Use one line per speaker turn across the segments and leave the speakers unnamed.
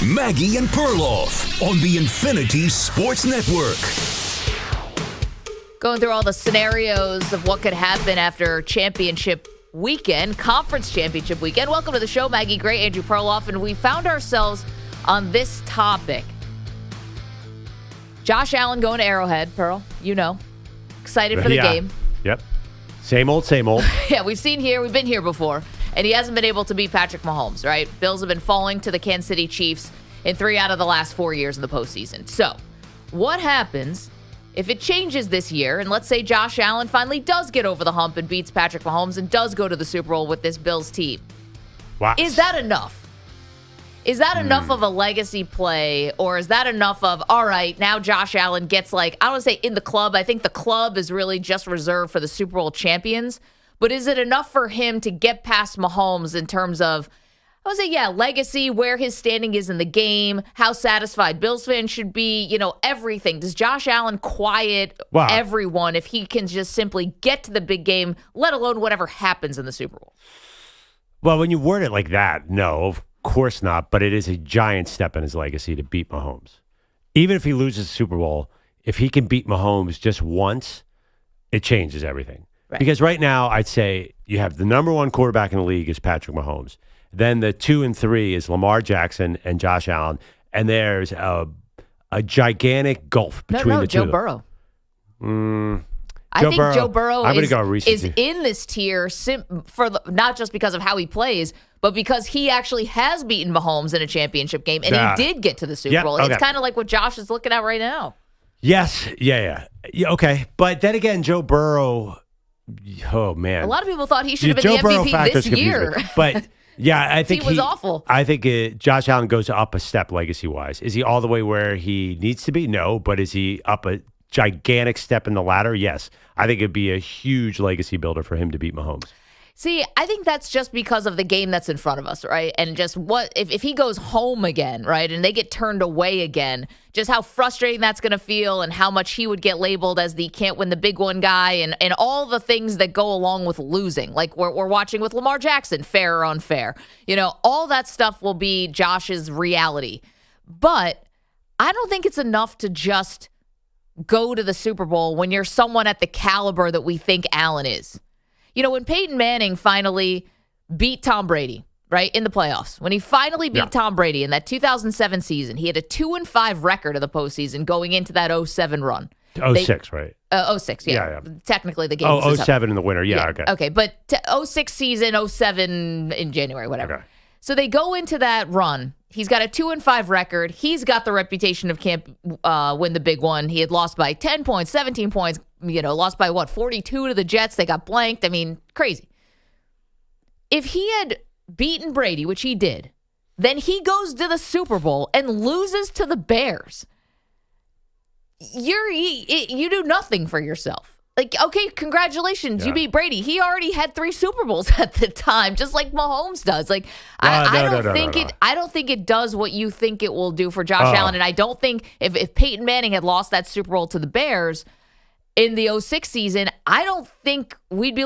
Maggie and Perloff on the Infinity Sports Network.
Going through all the scenarios of what could happen after championship weekend, conference championship weekend. Welcome to the show, Maggie Gray, Andrew Perloff, and we found ourselves on this topic. Josh Allen going to Arrowhead, Pearl, you know. Excited for the game.
Yep. Same old, same old.
Yeah, we've been here before, and he hasn't been able to beat Patrick Mahomes, right? Bills have been falling to the Kansas City Chiefs in 3 out of the last 4 years in the postseason. So, what happens if it changes this year, and let's say Josh Allen finally does get over the hump and beats Patrick Mahomes and does go to the Super Bowl with this Bills team?
Wow.
Is that enough? Is that enough of a legacy play, or is that enough of, all right, now Josh Allen gets I don't want to say in the club. I think the club is really just reserved for the Super Bowl champions. But is it enough for him to get past Mahomes in terms of, I would say, legacy, where his standing is in the game, how satisfied Bills fans should be, everything. Does Josh Allen quiet everyone if he can just simply get to the big game, let alone whatever happens in the Super Bowl?
Well, when you word it like that, no, of course not. But it is a giant step in his legacy to beat Mahomes. Even if he loses the Super Bowl, if he can beat Mahomes just once, it changes everything. Right. Because right now, I'd say you have the number one quarterback in the league is Patrick Mahomes. Then the 2 and 3 is Lamar Jackson and Josh Allen. And there's a gigantic gulf between the two.
Joe Burrow.
I think
Joe Burrow
is
in this tier not just because of how he plays, but because he actually has beaten Mahomes in a championship game, and he did get to the Super Bowl.
Okay.
It's kind of like what Josh is looking at right now.
Yes. Yeah, okay. But then again, Joe Burrow, oh, man.
A lot of people thought he should have been the MVP this year.
But... yeah, I think
he was awful.
I think Josh Allen goes up a step legacy-wise. Is he all the way where he needs to be? No. But is he up a gigantic step in the ladder? Yes. I think it'd be a huge legacy builder for him to beat Mahomes.
See, I think that's just because of the game that's in front of us, right? And just what if he goes home again, right? And they get turned away again, just how frustrating that's going to feel and how much he would get labeled as the can't win the big one guy and all the things that go along with losing. Like we're watching with Lamar Jackson, fair or unfair. All that stuff will be Josh's reality. But I don't think it's enough to just go to the Super Bowl when you're someone at the caliber that we think Allen is. When Peyton Manning finally beat Tom Brady, right, in the playoffs, when he finally beat Tom Brady in that 2007 season, he had a 2-5 record of the postseason going into that 07 run.
06, right?
06, yeah. Technically, the game
was
was
07 in the winter, okay.
Okay, but 06 season, 07 in January, whatever. Okay. So they go into that run. He's got a 2-5 record. He's got the reputation of can't win the big one. He had lost by 10 points, 17 points, lost by 42 to the Jets. They got blanked. I mean, crazy. If he had beaten Brady, which he did, then he goes to the Super Bowl and loses to the Bears. You do nothing for yourself. Okay, congratulations, you beat Brady. He already had 3 Super Bowls at the time, just like Mahomes does. I don't think it does what you think it will do for Josh Allen. And I don't think if Peyton Manning had lost that Super Bowl to the Bears in the 06 season, I don't think we'd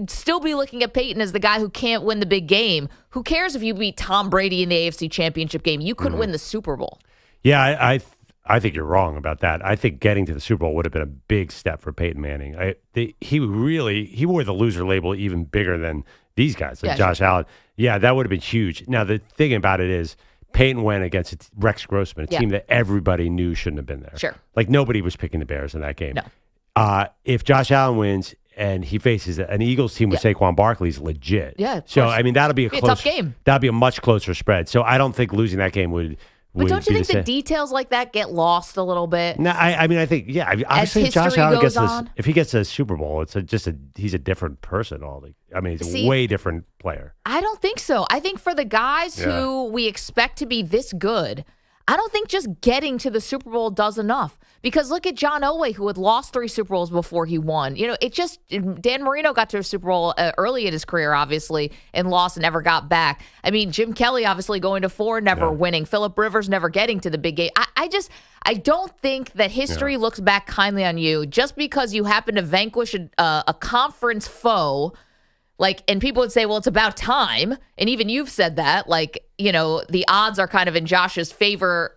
still be looking at Peyton as the guy who can't win the big game. Who cares if you beat Tom Brady in the AFC Championship game? You couldn't win the Super Bowl.
Yeah, I think you're wrong about that. I think getting to the Super Bowl would have been a big step for Peyton Manning. He wore the loser label even bigger than these guys, like Josh Allen. Yeah, that would have been huge. Now, the thing about it is Peyton went against Rex Grossman, a team that everybody knew shouldn't have been there.
Sure.
Like, nobody was picking the Bears in that game.
No.
If Josh Allen wins and he faces an Eagles team with Saquon Barkley, is legit.
Yeah,
so, I mean, that'll be a
tough game.
That'll be a much closer spread. So I don't think losing that game would...
But don't you think the details like that get lost a little bit?
No, I mean, I think, obviously if Josh Allen if he gets a Super Bowl, it's he's a different person. He's a way different player.
I don't think so. I think for the guys who we expect to be this good, I don't think just getting to the Super Bowl does enough. Because look at John Elway, who had lost 3 Super Bowls before he won. Dan Marino got to a Super Bowl early in his career, obviously, and lost and never got back. I mean, Jim Kelly obviously going to 4, never winning. Phillip Rivers never getting to the big game. I don't think that history looks back kindly on you just because you happen to vanquish a conference foe Like, and people would say, well, it's about time. And even you've said that, like, you know, the odds are kind of in Josh's favor,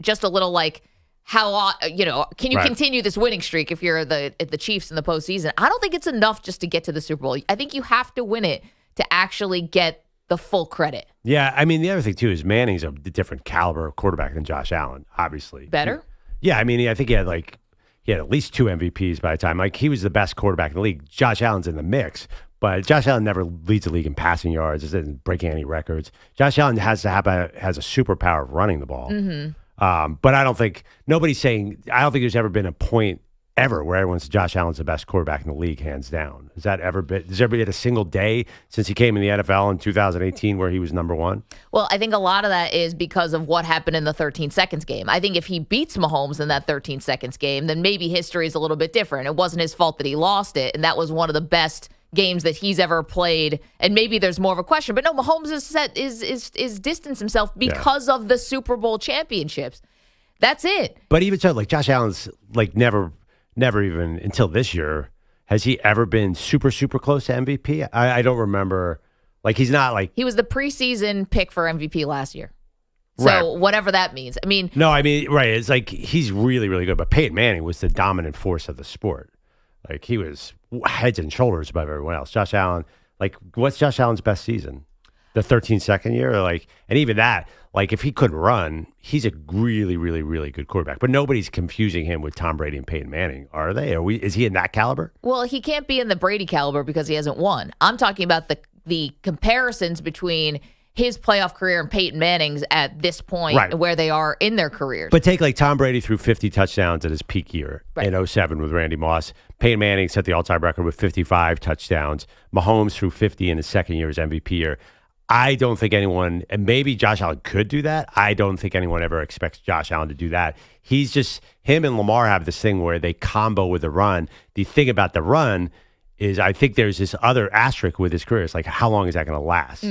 just a little like, can you continue this winning streak if you're the Chiefs in the postseason? I don't think it's enough just to get to the Super Bowl. I think you have to win it to actually get the full credit.
Yeah, I mean, the other thing, too, is Manning's a different caliber of quarterback than Josh Allen, obviously.
Better?
Yeah, I mean, I think he had at least 2 MVPs by the time. Like, he was the best quarterback in the league. Josh Allen's in the mix. But Josh Allen never leads the league in passing yards. Isn't breaking any records. Josh Allen has a superpower of running the ball.
Mm-hmm.
But I don't think there's ever been a point ever where everyone says Josh Allen's the best quarterback in the league, hands down. Has there ever been a single day since he came in the NFL in 2018 where he was number one?
Well, I think a lot of that is because of what happened in the 13 seconds game. I think if he beats Mahomes in that 13 seconds game, then maybe history is a little bit different. It wasn't his fault that he lost it, and that was one of the best games that he's ever played, and maybe there's more of a question. But no, Mahomes is distanced himself because of the Super Bowl championships. That's it.
But even so, like Josh Allen's like never even until this year has he ever been super close to MVP? I don't remember. Like he's not like
he was the preseason pick for MVP last year. So whatever that means. I mean,
right. It's like he's really good. But Peyton Manning was the dominant force of the sport. Like he was heads and shoulders above everyone else. Josh Allen, like what's Josh Allen's best season? The 13-second year? And even that, like if he couldn't run, he's a really good quarterback. But nobody's confusing him with Tom Brady and Peyton Manning, are they? Is he in that caliber?
Well, he can't be in the Brady caliber because he hasn't won. I'm talking about the comparisons between his playoff career and Peyton Manning's at this point and where they are in their careers.
But take like Tom Brady threw 50 touchdowns at his peak year in 07 with Randy Moss. Peyton Manning set the all-time record with 55 touchdowns. Mahomes threw 50 in his second year as MVP year. I don't think anyone, and maybe Josh Allen could do that. I don't think anyone ever expects Josh Allen to do that. He's just, him and Lamar have this thing where they combo with the run. The thing about the run is I think there's this other asterisk with his career. It's like, how long is that going to last?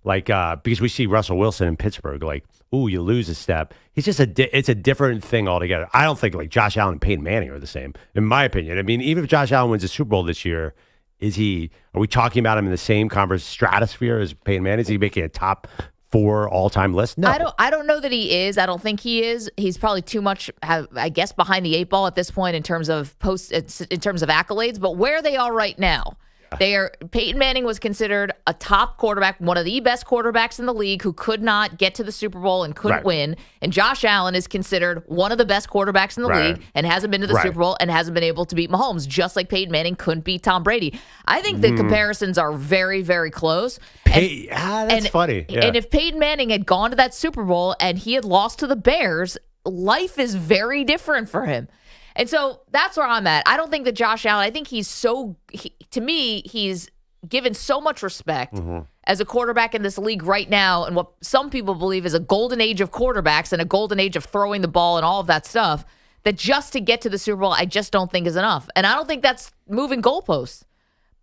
Like, because we see Russell Wilson in Pittsburgh, like, ooh, you lose a step. He's just it's a different thing altogether. I don't think like Josh Allen and Peyton Manning are the same, in my opinion. I mean, even if Josh Allen wins the Super Bowl this year, are we talking about him in the same stratosphere as Peyton Manning? Is he making a top 4 all-time list? No.
I don't know that he is. I don't think he is. He's probably too much, I guess, behind the 8 ball at this point in terms of accolades. But where they are right now, Peyton Manning was considered a top quarterback, one of the best quarterbacks in the league who could not get to the Super Bowl and couldn't win. And Josh Allen is considered one of the best quarterbacks in the league and hasn't been to the Super Bowl and hasn't been able to beat Mahomes, just like Peyton Manning couldn't beat Tom Brady. I think the comparisons are very, very close.
That's funny. Yeah.
And if Peyton Manning had gone to that Super Bowl and he had lost to the Bears, life is very different for him. And so that's where I'm at. I don't think that Josh Allen, I think to me, he's given so much respect as a quarterback in this league right now, and what some people believe is a golden age of quarterbacks and a golden age of throwing the ball and all of that stuff, that just to get to the Super Bowl, I just don't think is enough. And I don't think that's moving goalposts.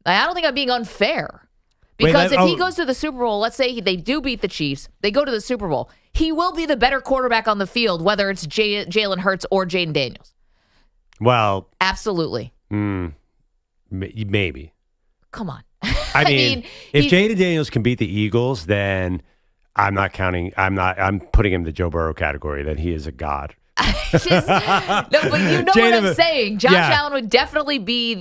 I don't think I'm being unfair. Because if he goes to the Super Bowl, let's say they do beat the Chiefs, they go to the Super Bowl, he will be the better quarterback on the field, whether it's Jalen Hurts or Jaden Daniels.
Well,
absolutely.
Maybe.
Come on.
I mean if Jaden Daniels can beat the Eagles, then I'm putting him in the Joe Burrow category. Then he is a god.
No, but you know what I'm saying. Josh Allen would definitely be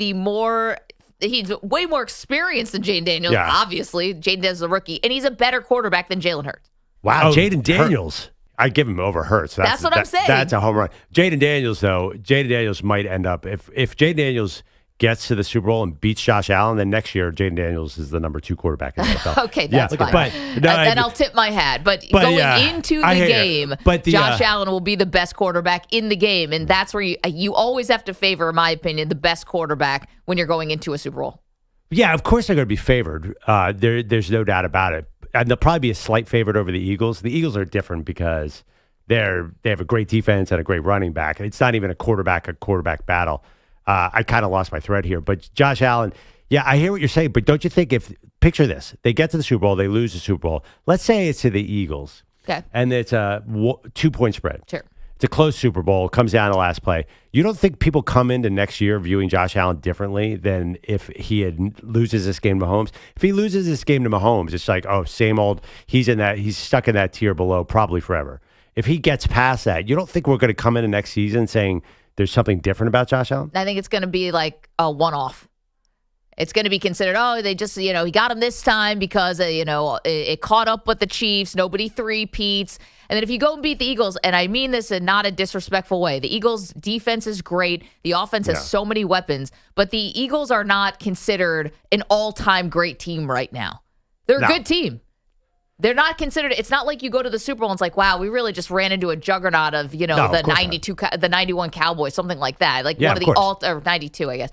he's way more experienced than Jaden Daniels, obviously. Jaden Daniels is a rookie, and he's a better quarterback than Jalen Hurts.
Wow, Jaden Daniels. I give him over Hurts.
That's what I'm saying.
That's a home run. Jaden Daniels might end up, if Jaden Daniels gets to the Super Bowl and beats Josh Allen, then next year Jaden Daniels is the number 2 quarterback in the NFL.
Okay, that's fine. And I'll tip my hat. But going into the game, Josh Allen will be the best quarterback in the game. And that's where you always have to favor, in my opinion, the best quarterback when you're going into a Super Bowl.
Yeah, of course they're going to be favored. There's no doubt about it. And they'll probably be a slight favorite over the Eagles. The Eagles are different because they have a great defense and a great running back. It's not even a quarterback battle. I kind of lost my thread here. But Josh Allen, I hear what you're saying. But don't you think picture this, they get to the Super Bowl, they lose the Super Bowl. Let's say it's to the Eagles.
Okay.
And it's a 2-point spread.
Sure.
It's a close Super Bowl. It comes down to the last play. You don't think people come into next year viewing Josh Allen differently than if he loses this game to Mahomes? If he loses this game to Mahomes, it's like, oh, same old. He's stuck in that tier below probably forever. If he gets past that, you don't think we're going to come into next season saying there's something different about Josh Allen?
I think it's going to be like a one-off. It's going to be considered, they just, he got him this time because, it caught up with the Chiefs. Nobody three-peats. And then if you go and beat the Eagles, and I mean this in not a disrespectful way, the Eagles' defense is great. The offense has so many weapons. But the Eagles are not considered an all-time great team right now. They're a good team. They're not considered. It's not like you go to the Super Bowl and it's like, wow, we really just ran into a juggernaut of, the 91 Cowboys, something like that. Like one of the or 92, I guess.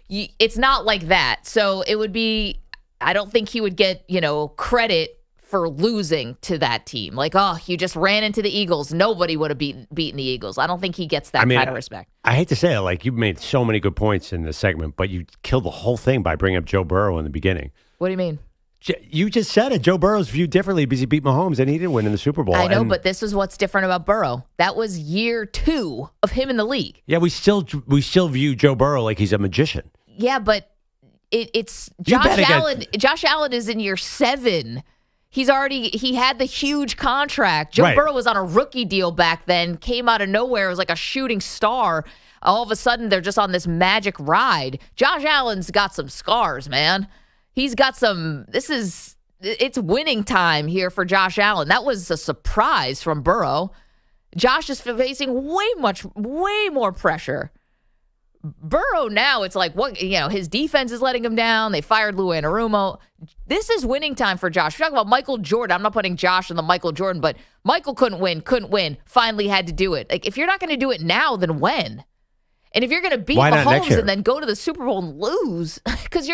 It's not like that. So it would be, I don't think he would get, credit for losing to that team. Like, oh, you just ran into the Eagles. Nobody would have beaten the Eagles. I don't think he gets that kind of respect.
I hate to say it, like you made so many good points in this segment, but you killed the whole thing by bringing up Joe Burrow in the beginning.
What do you mean?
You just said it. Joe Burrow's viewed differently because he beat Mahomes and he didn't win in the Super Bowl.
I know, but this is what's different about Burrow. That was year 2 of him in the league.
Yeah, we still view Joe Burrow like he's a magician.
Yeah, but it's Josh Allen. Josh Allen is in year 7. He had the huge contract. Joe Burrow was on a rookie deal back then, came out of nowhere, was like a shooting star. All of a sudden, they're just on this magic ride. Josh Allen's got some scars, man. He's got some, it's winning time here for Josh Allen. That was a surprise from Burrow. Josh is facing way more pressure. Burrow now, it's like, his defense is letting him down. They fired Lou Anarumo. This is winning time for Josh. We're talking about Michael Jordan. I'm not putting Josh in the Michael Jordan, but Michael couldn't win, finally had to do it. Like, if you're not going to do it now, then when? And if you're going to beat Mahomes and then go to the Super Bowl and lose, because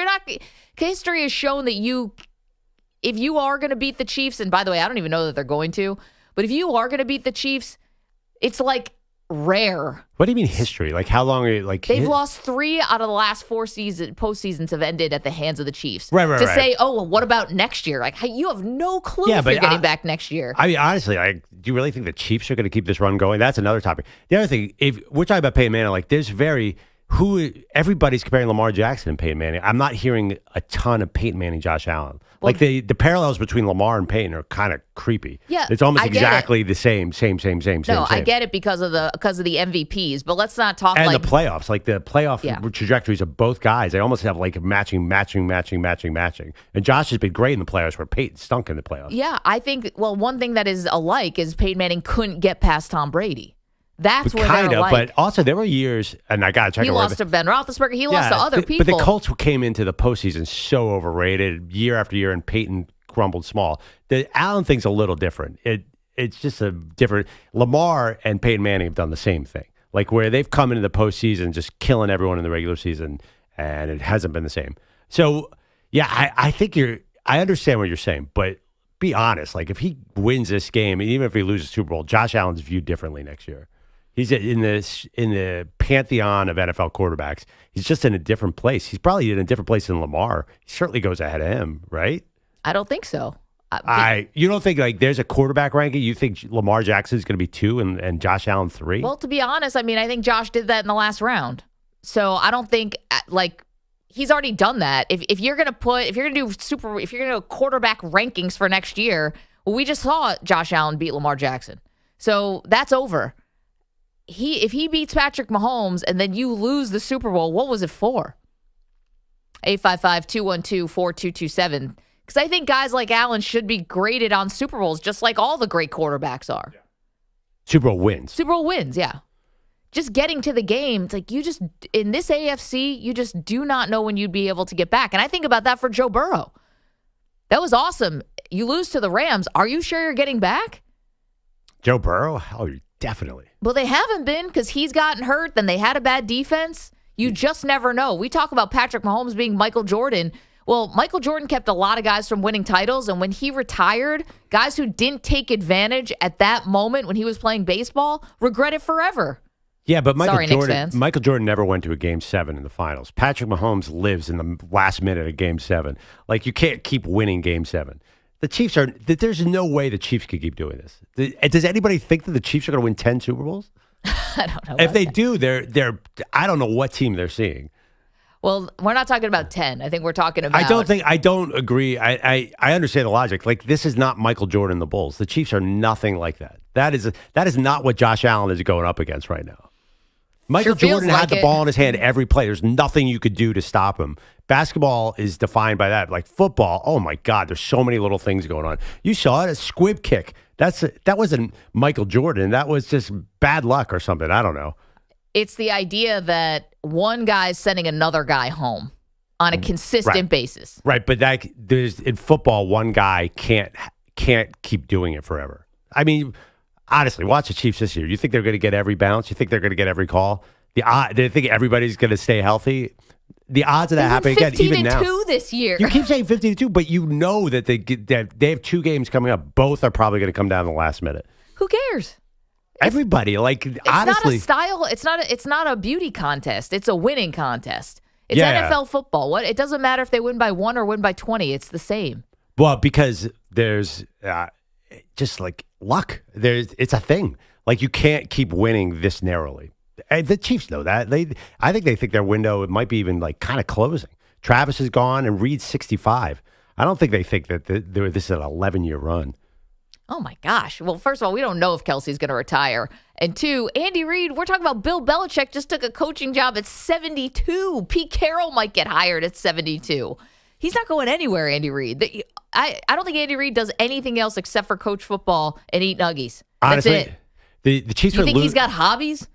history has shown that if you are going to beat the Chiefs, and by the way, I don't even know that they're going to, but if you are going to beat the Chiefs, it's like rare.
What do you mean history? Like how long are you like?
They've lost 3 out of the last 4 postseasons have ended at the hands of the Chiefs.
Right.
Say, oh, well, what about next year? Like, you have no clue if you're getting back next year.
I mean, honestly, do you really think the Chiefs are going to keep this run going? That's another topic. The other thing, if we're talking about Peyton Manning, like there's everybody's comparing Lamar Jackson and Peyton Manning. I'm not hearing a ton of Peyton Manning, Josh Allen. Well, like the parallels between Lamar and Peyton are kind of creepy.
Yeah,
it's almost exactly the same. No,
I get it because of the MVPs, but let's not talk
and the playoffs. Like the playoff trajectories of both guys, they almost have like matching. And Josh has been great in the playoffs, where Peyton stunk in the playoffs.
Yeah, I think. Well, one thing that is alike is Peyton Manning couldn't get past Tom Brady. That's where they're alike.
But also there were years, and I got to check.
He lost to Ben Roethlisberger. He lost to other people.
But the Colts came into the postseason so overrated year after year, and Peyton crumbled small. The Allen thing's a little different. It's just a different. Lamar and Peyton Manning have done the same thing, like where they've come into the postseason just killing everyone in the regular season, and it hasn't been the same. So yeah, I think I understand what you're saying, but be honest. Like if he wins this game, and even if he loses Super Bowl, Josh Allen's viewed differently next year. He's in the pantheon of NFL quarterbacks. He's just in a different place. He's probably in a different place than Lamar. He certainly goes ahead of him, right?
I don't think so.
You don't think like there's a quarterback ranking? You think Lamar Jackson is going to be 2 and Josh Allen 3?
Well, to be honest, I mean, I think Josh did that in the last round. So I don't think he's already done that. If you're going to do quarterback rankings for next year, well, we just saw Josh Allen beat Lamar Jackson. So that's over. If he beats Patrick Mahomes and then you lose the Super Bowl, what was it for? 855-212-4227. Because I think guys like Allen should be graded on Super Bowls just like all the great quarterbacks are. Yeah.
Super Bowl wins,
yeah. Just getting to the game, it's like in this AFC, you just do not know when you'd be able to get back. And I think about that for Joe Burrow. That was awesome. You lose to the Rams. Are you sure you're getting back?
Joe Burrow? Oh, definitely.
Well, they haven't been because he's gotten hurt. Then they had a bad defense. You just never know. We talk about Patrick Mahomes being Michael Jordan. Well, Michael Jordan kept a lot of guys from winning titles. And when he retired, guys who didn't take advantage at that moment when he was playing baseball regret it forever.
Yeah, but Michael Jordan never went to a Game 7 in the finals. Patrick Mahomes lives in the last minute of Game 7. Like, you can't keep winning Game 7. The Chiefs there's no way the Chiefs could keep doing this. Does anybody think that the Chiefs are going to win 10 Super Bowls?
I don't know.
If they do, they're I don't know what team they're seeing.
Well, we're not talking about 10. I think we're talking about.
I don't agree. I understand the logic. Like, this is not Michael Jordan and the Bulls. The Chiefs are nothing like that. That is not what Josh Allen is going up against right now. Michael Jordan had the ball in his hand every play. There's nothing you could do to stop him. Basketball is defined by that. Like football, oh my God, there's so many little things going on. You saw it, a squib kick. That wasn't Michael Jordan. That was just bad luck or something. I don't know.
It's the idea that one guy's sending another guy home on a consistent basis.
Right, but there's in football, one guy can't keep doing it forever. I mean, honestly, watch the Chiefs this year. You think they're going to get every bounce? You think they're going to get every call? They think everybody's going to stay healthy? The odds of that happening again, even now.
15-2 this year.
You keep saying 15-2, but you know that they have 2 games coming up. Both are probably going to come down in the last minute.
Who cares?
Everybody,
it's
honestly,
not a style. It's not a beauty contest. It's a winning contest. It's NFL football. It doesn't matter if they win by 1 or win by 20. It's the same.
Well, because there's just like luck. It's a thing. Like you can't keep winning this narrowly. And the Chiefs know that. I think they think their window it might be even like kind of closing. Travis is gone and Reed's 65. I don't think they think that this is an 11-year run.
Oh, my gosh. Well, first of all, we don't know if Kelsey's going to retire. And 2, Andy Reid, we're talking about Bill Belichick just took a coaching job at 72. Pete Carroll might get hired at 72. He's not going anywhere, Andy Reid. I don't think Andy Reid does anything else except for coach football and eat nuggies. That's
Honestly,
it.
The Chiefs
you think he's got hobbies?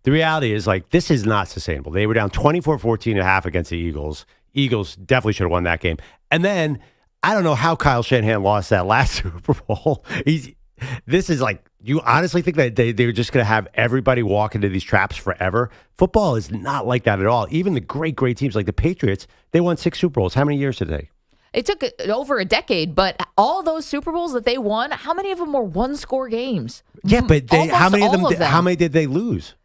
The reality is, like, this is not sustainable. They were down 24-14.5 against the Eagles. Eagles definitely should have won that game. And then I don't know how Kyle Shanahan lost that last Super Bowl. This is like, you honestly think that they're just going to have everybody walk into these traps forever? Football is not like that at all. Even the great teams like the Patriots, they won 6 Super Bowls. How many years did they?
It took over a decade, but all those Super Bowls that they won, how many of them were one-score games?
Yeah, but how many of them? How many did they lose?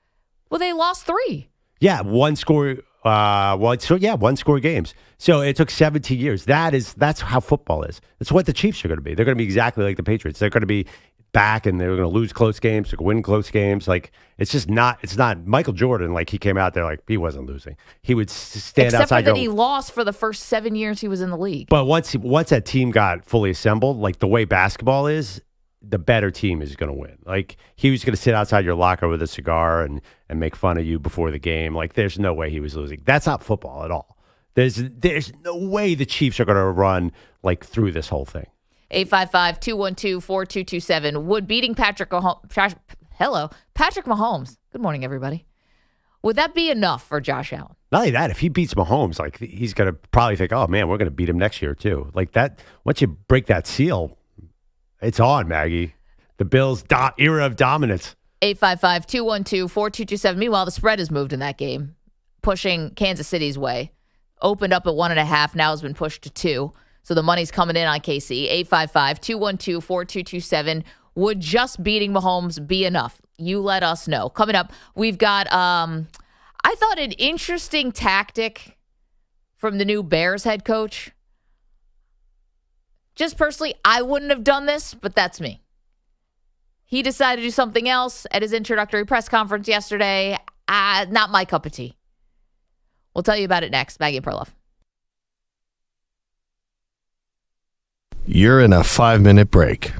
Well, they lost 3.
Yeah, one score. One score games. So it took 17 years. That's how football is. That's what the Chiefs are going to be. They're going to be exactly like the Patriots. They're going to be back and they're going to lose close games, they're going to win close games. Like it's not Michael Jordan. Like he came out there like he wasn't losing. He would stand
Except
outside.
Except for that he lost for the first 7 years he was in the league.
But once that team got fully assembled, like the way basketball is, the better team is going to win. Like he was going to sit outside your locker with a cigar and make fun of you before the game. Like there's no way he was losing. That's not football at all. There's no way the Chiefs are going to run like through this whole thing.
855-212-4227. Would beating Patrick Mahomes. Good morning, everybody. Would that be enough for Josh Allen?
Not only that, if he beats Mahomes, like he's going to probably think, oh man, we're going to beat him next year too. Like that, once you break that seal, it's on, Maggie. The Bills' era of dominance.
855-212-4227. Meanwhile, the spread has moved in that game, pushing Kansas City's way. Opened up at 1.5, now has been pushed to 2. So the money's coming in on KC. 855-212-4227. Would just beating Mahomes be enough? You let us know. Coming up, we've got, I thought an interesting tactic from the new Bears head coach. Just personally, I wouldn't have done this, but that's me. He decided to do something else at his introductory press conference yesterday. Not my cup of tea. We'll tell you about it next. Maggie and Perloff.
You're in a 5-minute break.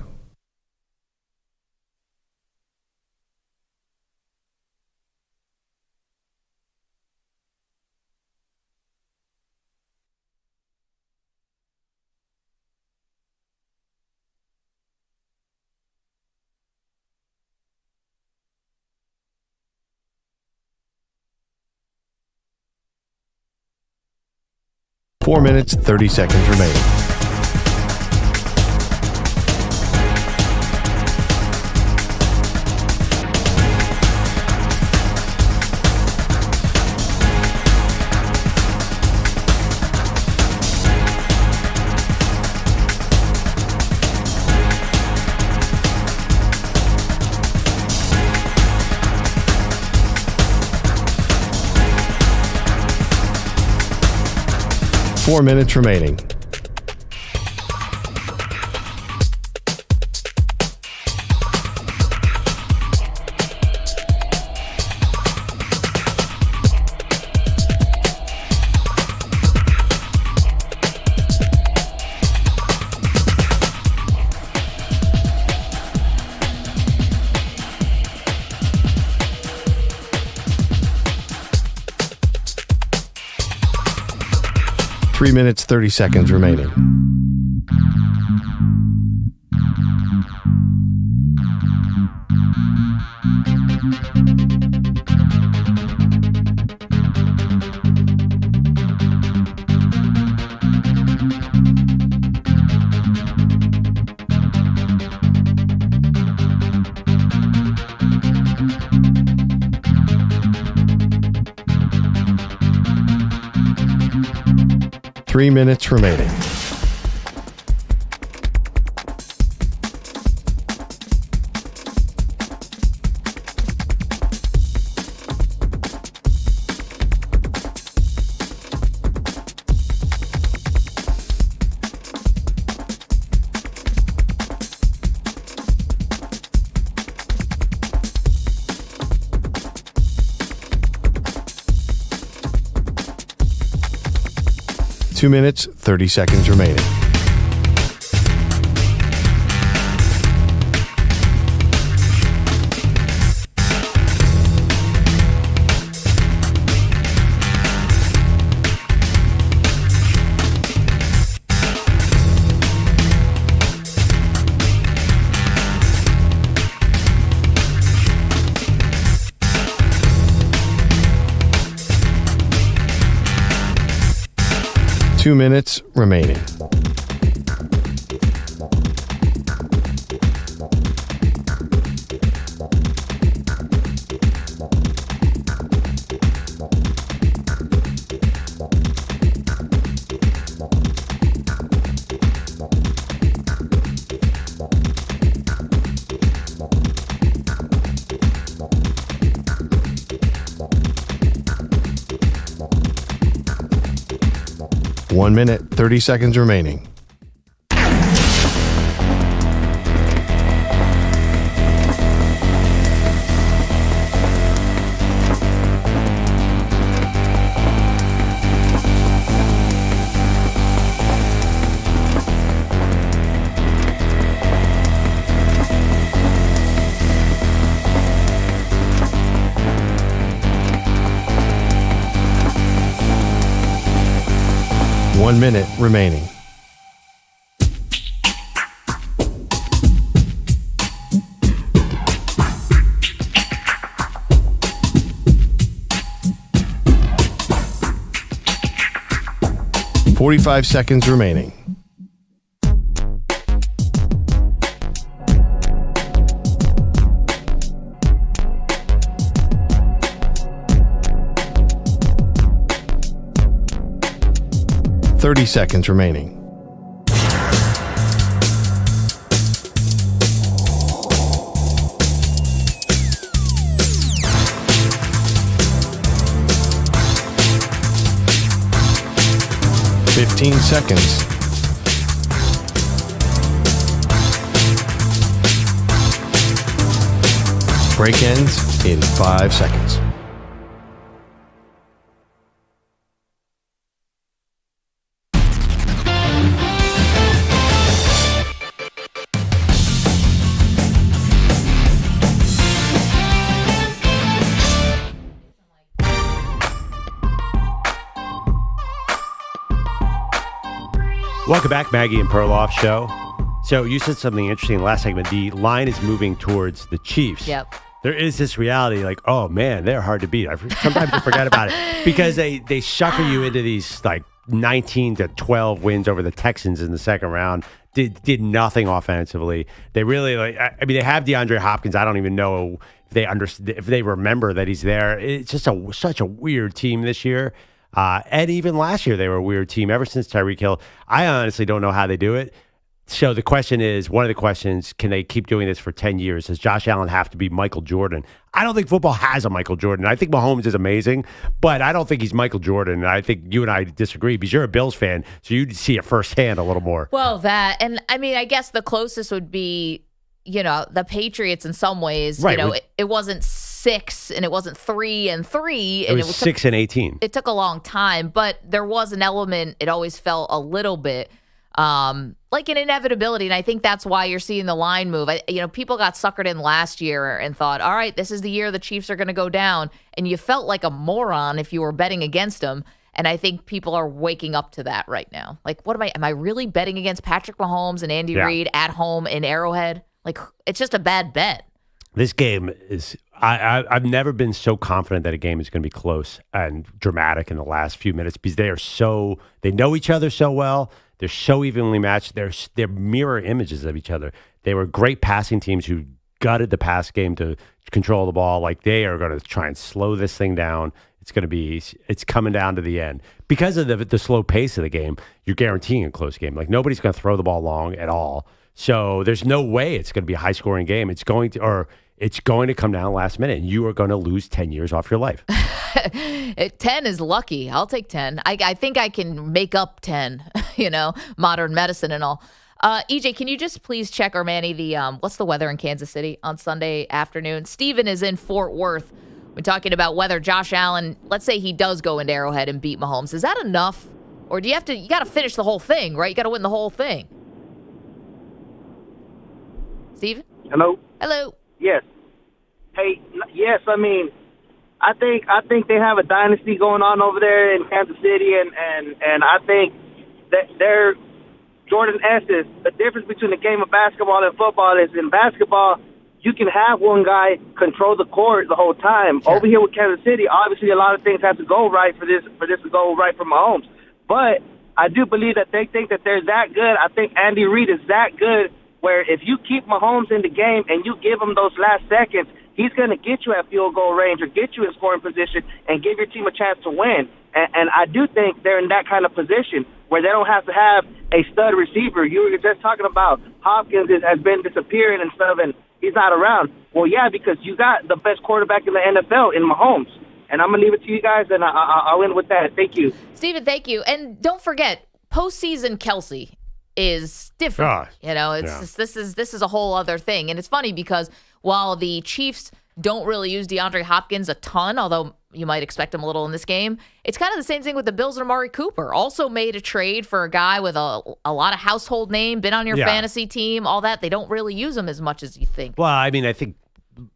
Four minutes, 30 seconds remaining. Four minutes remaining. 3 minutes, 30 seconds remaining. Three minutes remaining. Two minutes, 30 seconds remaining. Two minutes remaining. One minute, 30 seconds remaining. One minute remaining. $45 seconds remaining. $30 seconds remaining. $15 seconds. Break ends in 5 seconds.
Welcome back, Maggie and Perloff show. So you said something interesting last segment. The line is moving towards the Chiefs.
Yep.
There is this reality like, oh, man, they're hard to beat. Sometimes I forget about it because they sucker you into these like 19-12 wins over the Texans in the second round. Did nothing offensively. They really they have DeAndre Hopkins. I don't even know if they remember that he's there. It's just such a weird team this year. And even last year, they were a weird team ever since Tyreek Hill. I honestly don't know how they do it. So the question is, one of the questions, can they keep doing this for 10 years? Does Josh Allen have to be Michael Jordan? I don't think football has a Michael Jordan. I think Mahomes is amazing, but I don't think he's Michael Jordan. And I think you and I disagree because you're a Bills fan, so you see it firsthand a little more.
Well, I guess the closest would be, the Patriots in some ways.
Right.
It wasn't 6 and it wasn't 3 and 3.
It was 6 and 18.
It took a long time, but there was an element. It always felt a little bit like an inevitability, and I think that's why you're seeing the line move. People got suckered in last year and thought, all right, this is the year the Chiefs are going to go down, and you felt like a moron if you were betting against them. And I think people are waking up to that right now. Like, am I really betting against Patrick Mahomes and Andy Reid at home in Arrowhead? Like, it's just a bad bet.
This game is, I've never been so confident that a game is going to be close and dramatic in the last few minutes because they know each other so well. They're so evenly matched. They're mirror images of each other. They were great passing teams who gutted the pass game to control the ball. Like, they are going to try and slow this thing down. It's coming down to the end. Because of the slow pace of the game, you're guaranteeing a close game. Like, nobody's going to throw the ball long at all. So there's no way it's going to be a high-scoring game. It's going to come down last minute, and you are going to lose 10 years off your life.
10 is lucky. I'll take 10. I think I can make up 10, modern medicine and all. EJ, can you just please check, or Manny, what's the weather in Kansas City on Sunday afternoon? Steven is in Fort Worth. We're talking about whether Josh Allen, let's say he does go into Arrowhead and beat Mahomes. Is that enough? Or you got to finish the whole thing, right? You got to win the whole thing. Steven? Hello.
Yes. Hey, yes, I mean, I think they have a dynasty going on over there in Kansas City, and I think that they're Jordan Estes. The difference between the game of basketball and football is in basketball, you can have one guy control the court the whole time. Sure. Over here with Kansas City, obviously a lot of things have to go right for this to go right for Mahomes. But I do believe that they think that they're that good. I think Andy Reid is that good where if you keep Mahomes in the game and you give him those last seconds, he's going to get you at field goal range or get you in scoring position and give your team a chance to win. And I do think they're in that kind of position where they don't have to have a stud receiver. You were just talking about Hopkins has been disappearing and stuff, and he's not around. Well, yeah, because you got the best quarterback in the NFL in Mahomes. And I'm going to leave it to you guys, and I'll end with that. Thank you.
Steven, thank you. And don't forget, postseason Kelsey is different. This is a whole other thing. And it's funny because while the Chiefs don't really use DeAndre Hopkins a ton, although you might expect him a little in this game, it's kind of the same thing with the Bills and Amari Cooper. Also made a trade for a guy with a lot of household name, been on your fantasy team, all that. They don't really use him as much as you think.
Well, I mean, I think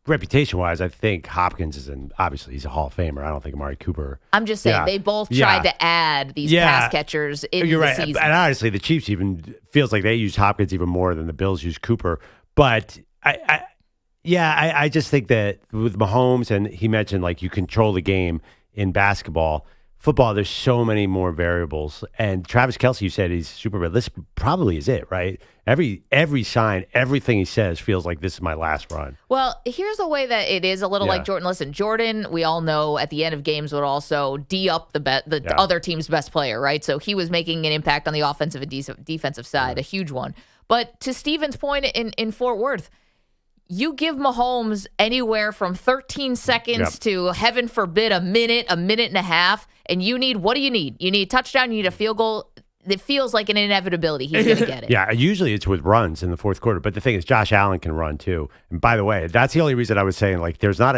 reputation-wise, I think Hopkins obviously he's a Hall of Famer. I don't think Amari Cooper.
I'm just saying they both tried to add these pass catchers in the season. And
honestly, the Chiefs even feels like they use Hopkins even more than the Bills use Cooper. But I just think that with Mahomes, and he mentioned like you control the game in basketball. Football, there's so many more variables. And Travis Kelce, you said he's super bad. This probably is it, right? Every sign, everything he says feels like this is my last run.
Well, here's the way that it is a little like Jordan. Listen, Jordan, we all know at the end of games would also D-up the other team's best player, right? So he was making an impact on the offensive and defensive side, a huge one. But to Steven's point in Fort Worth, you give Mahomes anywhere from 13 seconds to, heaven forbid, a minute and a half, and what do you need? You need a touchdown, you need a field goal. It feels like an inevitability. He's going to get it.
Yeah, usually it's with runs in the fourth quarter. But the thing is, Josh Allen can run too. And by the way, that's the only reason I was saying, like, there's not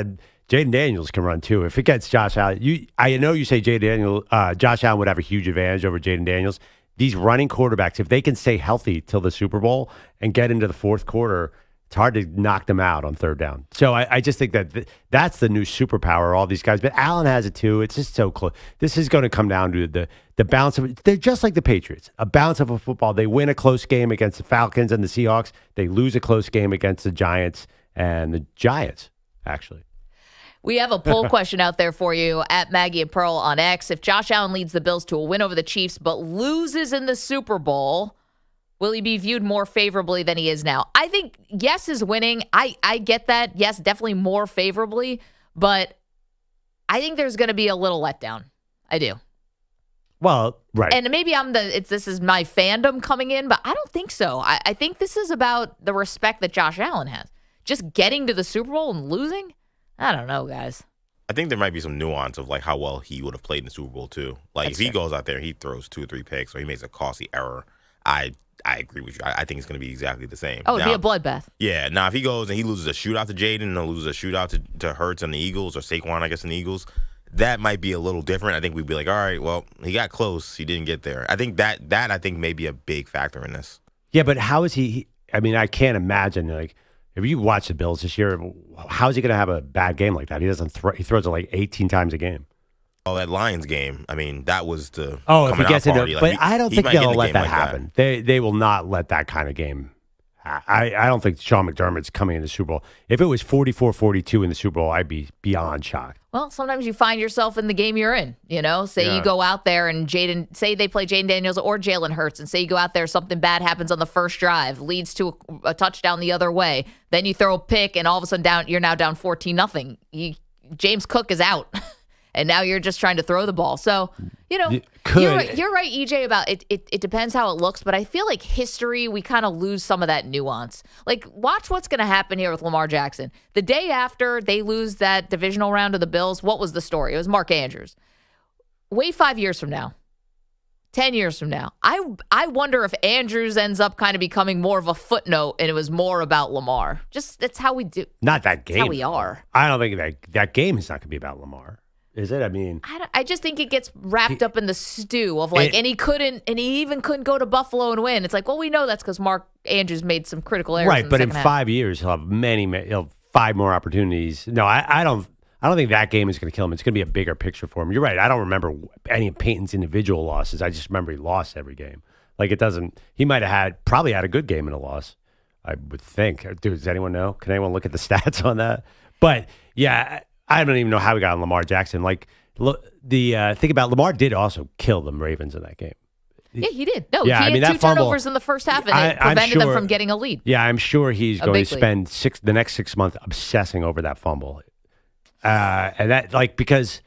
Jaden Daniels can run too. If it gets Josh Allen, I know you say Josh Allen would have a huge advantage over Jaden Daniels. These running quarterbacks, if they can stay healthy till the Super Bowl and get into the fourth quarter, it's hard to knock them out on third down. So I just think that that's the new superpower, all these guys. But Allen has it too. It's just so close. This is going to come down to the bounce of it. They're just like the Patriots, a bounce of a football. They win a close game against the Falcons and the Seahawks. They lose a close game against the Giants and the Giants, actually.
We have a poll question out there for you at Maggie and Pearl on X. If Josh Allen leads the Bills to a win over the Chiefs but loses in the Super Bowl, will he be viewed more favorably than he is now? I think yes is winning. I get that. Yes, definitely more favorably. But I think there's going to be a little letdown. I do.
Well, right.
And maybe this is my fandom coming in, but I don't think so. I think this is about the respect that Josh Allen has. Just getting to the Super Bowl and losing? I don't know, guys.
I think there might be some nuance of like how well he would have played in the Super Bowl too. Like if he goes out there and he throws 2 or 3 picks or he makes a costly error, I agree with you. I think it's going to be exactly the same.
Oh, it'd be a bloodbath.
Yeah. Now, if he goes and he loses a shootout to Jaden and loses a shootout to Hurts and the Eagles or Saquon, I guess, and the Eagles, that might be a little different. I think we'd be like, all right, well, he got close. He didn't get there. I think that I think may be a big factor in this.
Yeah, but how is he? I mean, I can't imagine, like, if you watch the Bills this year, how is he going to have a bad game like that? He doesn't. He throws it like 18 times a game.
that Lions game. I mean, that was the
if he gets into,
party.
but I don't think they'll let that
like
happen. They will not let that kind of game. I don't think Sean McDermott's coming in the Super Bowl. If it was 44-42 in the Super Bowl, I'd be beyond shocked.
Well, sometimes you find yourself in the game you're in, Say you go out there and say they play Jaden Daniels or Jalen Hurts, and say you go out there, something bad happens on the first drive, leads to a touchdown the other way. Then you throw a pick, and all of a sudden you're now down 14-0. James Cook is out. And now you're just trying to throw the ball. So, you're right, EJ, about it. It depends how it looks, but I feel like history, we kind of lose some of that nuance. Like, watch what's going to happen here with Lamar Jackson. The day after they lose that divisional round of the Bills, what was the story? It was Mark Andrews. Wait 5 years from now, 10 years from now, I wonder if Andrews ends up kind of becoming more of a footnote and it was more about Lamar. Just, that's how we do.
Not that game.
That's how we are.
I don't think that game is not going to be about Lamar. Is it? I mean,
I just think it gets wrapped up in the stew of and he even couldn't go to Buffalo and win. It's like, well, we know that's because Mark Andrews made some critical errors.
Right, but in
half.
5 years he'll have he'll have 5 more opportunities. No, I don't think that game is going to kill him. It's going to be a bigger picture for him. You're right. I don't remember any of Peyton's individual losses. I just remember he lost every game. Like it doesn't. He might have probably had a good game in a loss. I would think. Does anyone know? Can anyone look at the stats on that? But yeah. I don't even know how we got on Lamar Jackson. Like, the thing about Lamar did also kill the Ravens in that game.
Yeah, he did. No,
yeah,
he had 2 turnovers in the first half, and it prevented them from getting a lead.
Yeah, I'm sure he's going to spend the next 6 months obsessing over that fumble. And that, because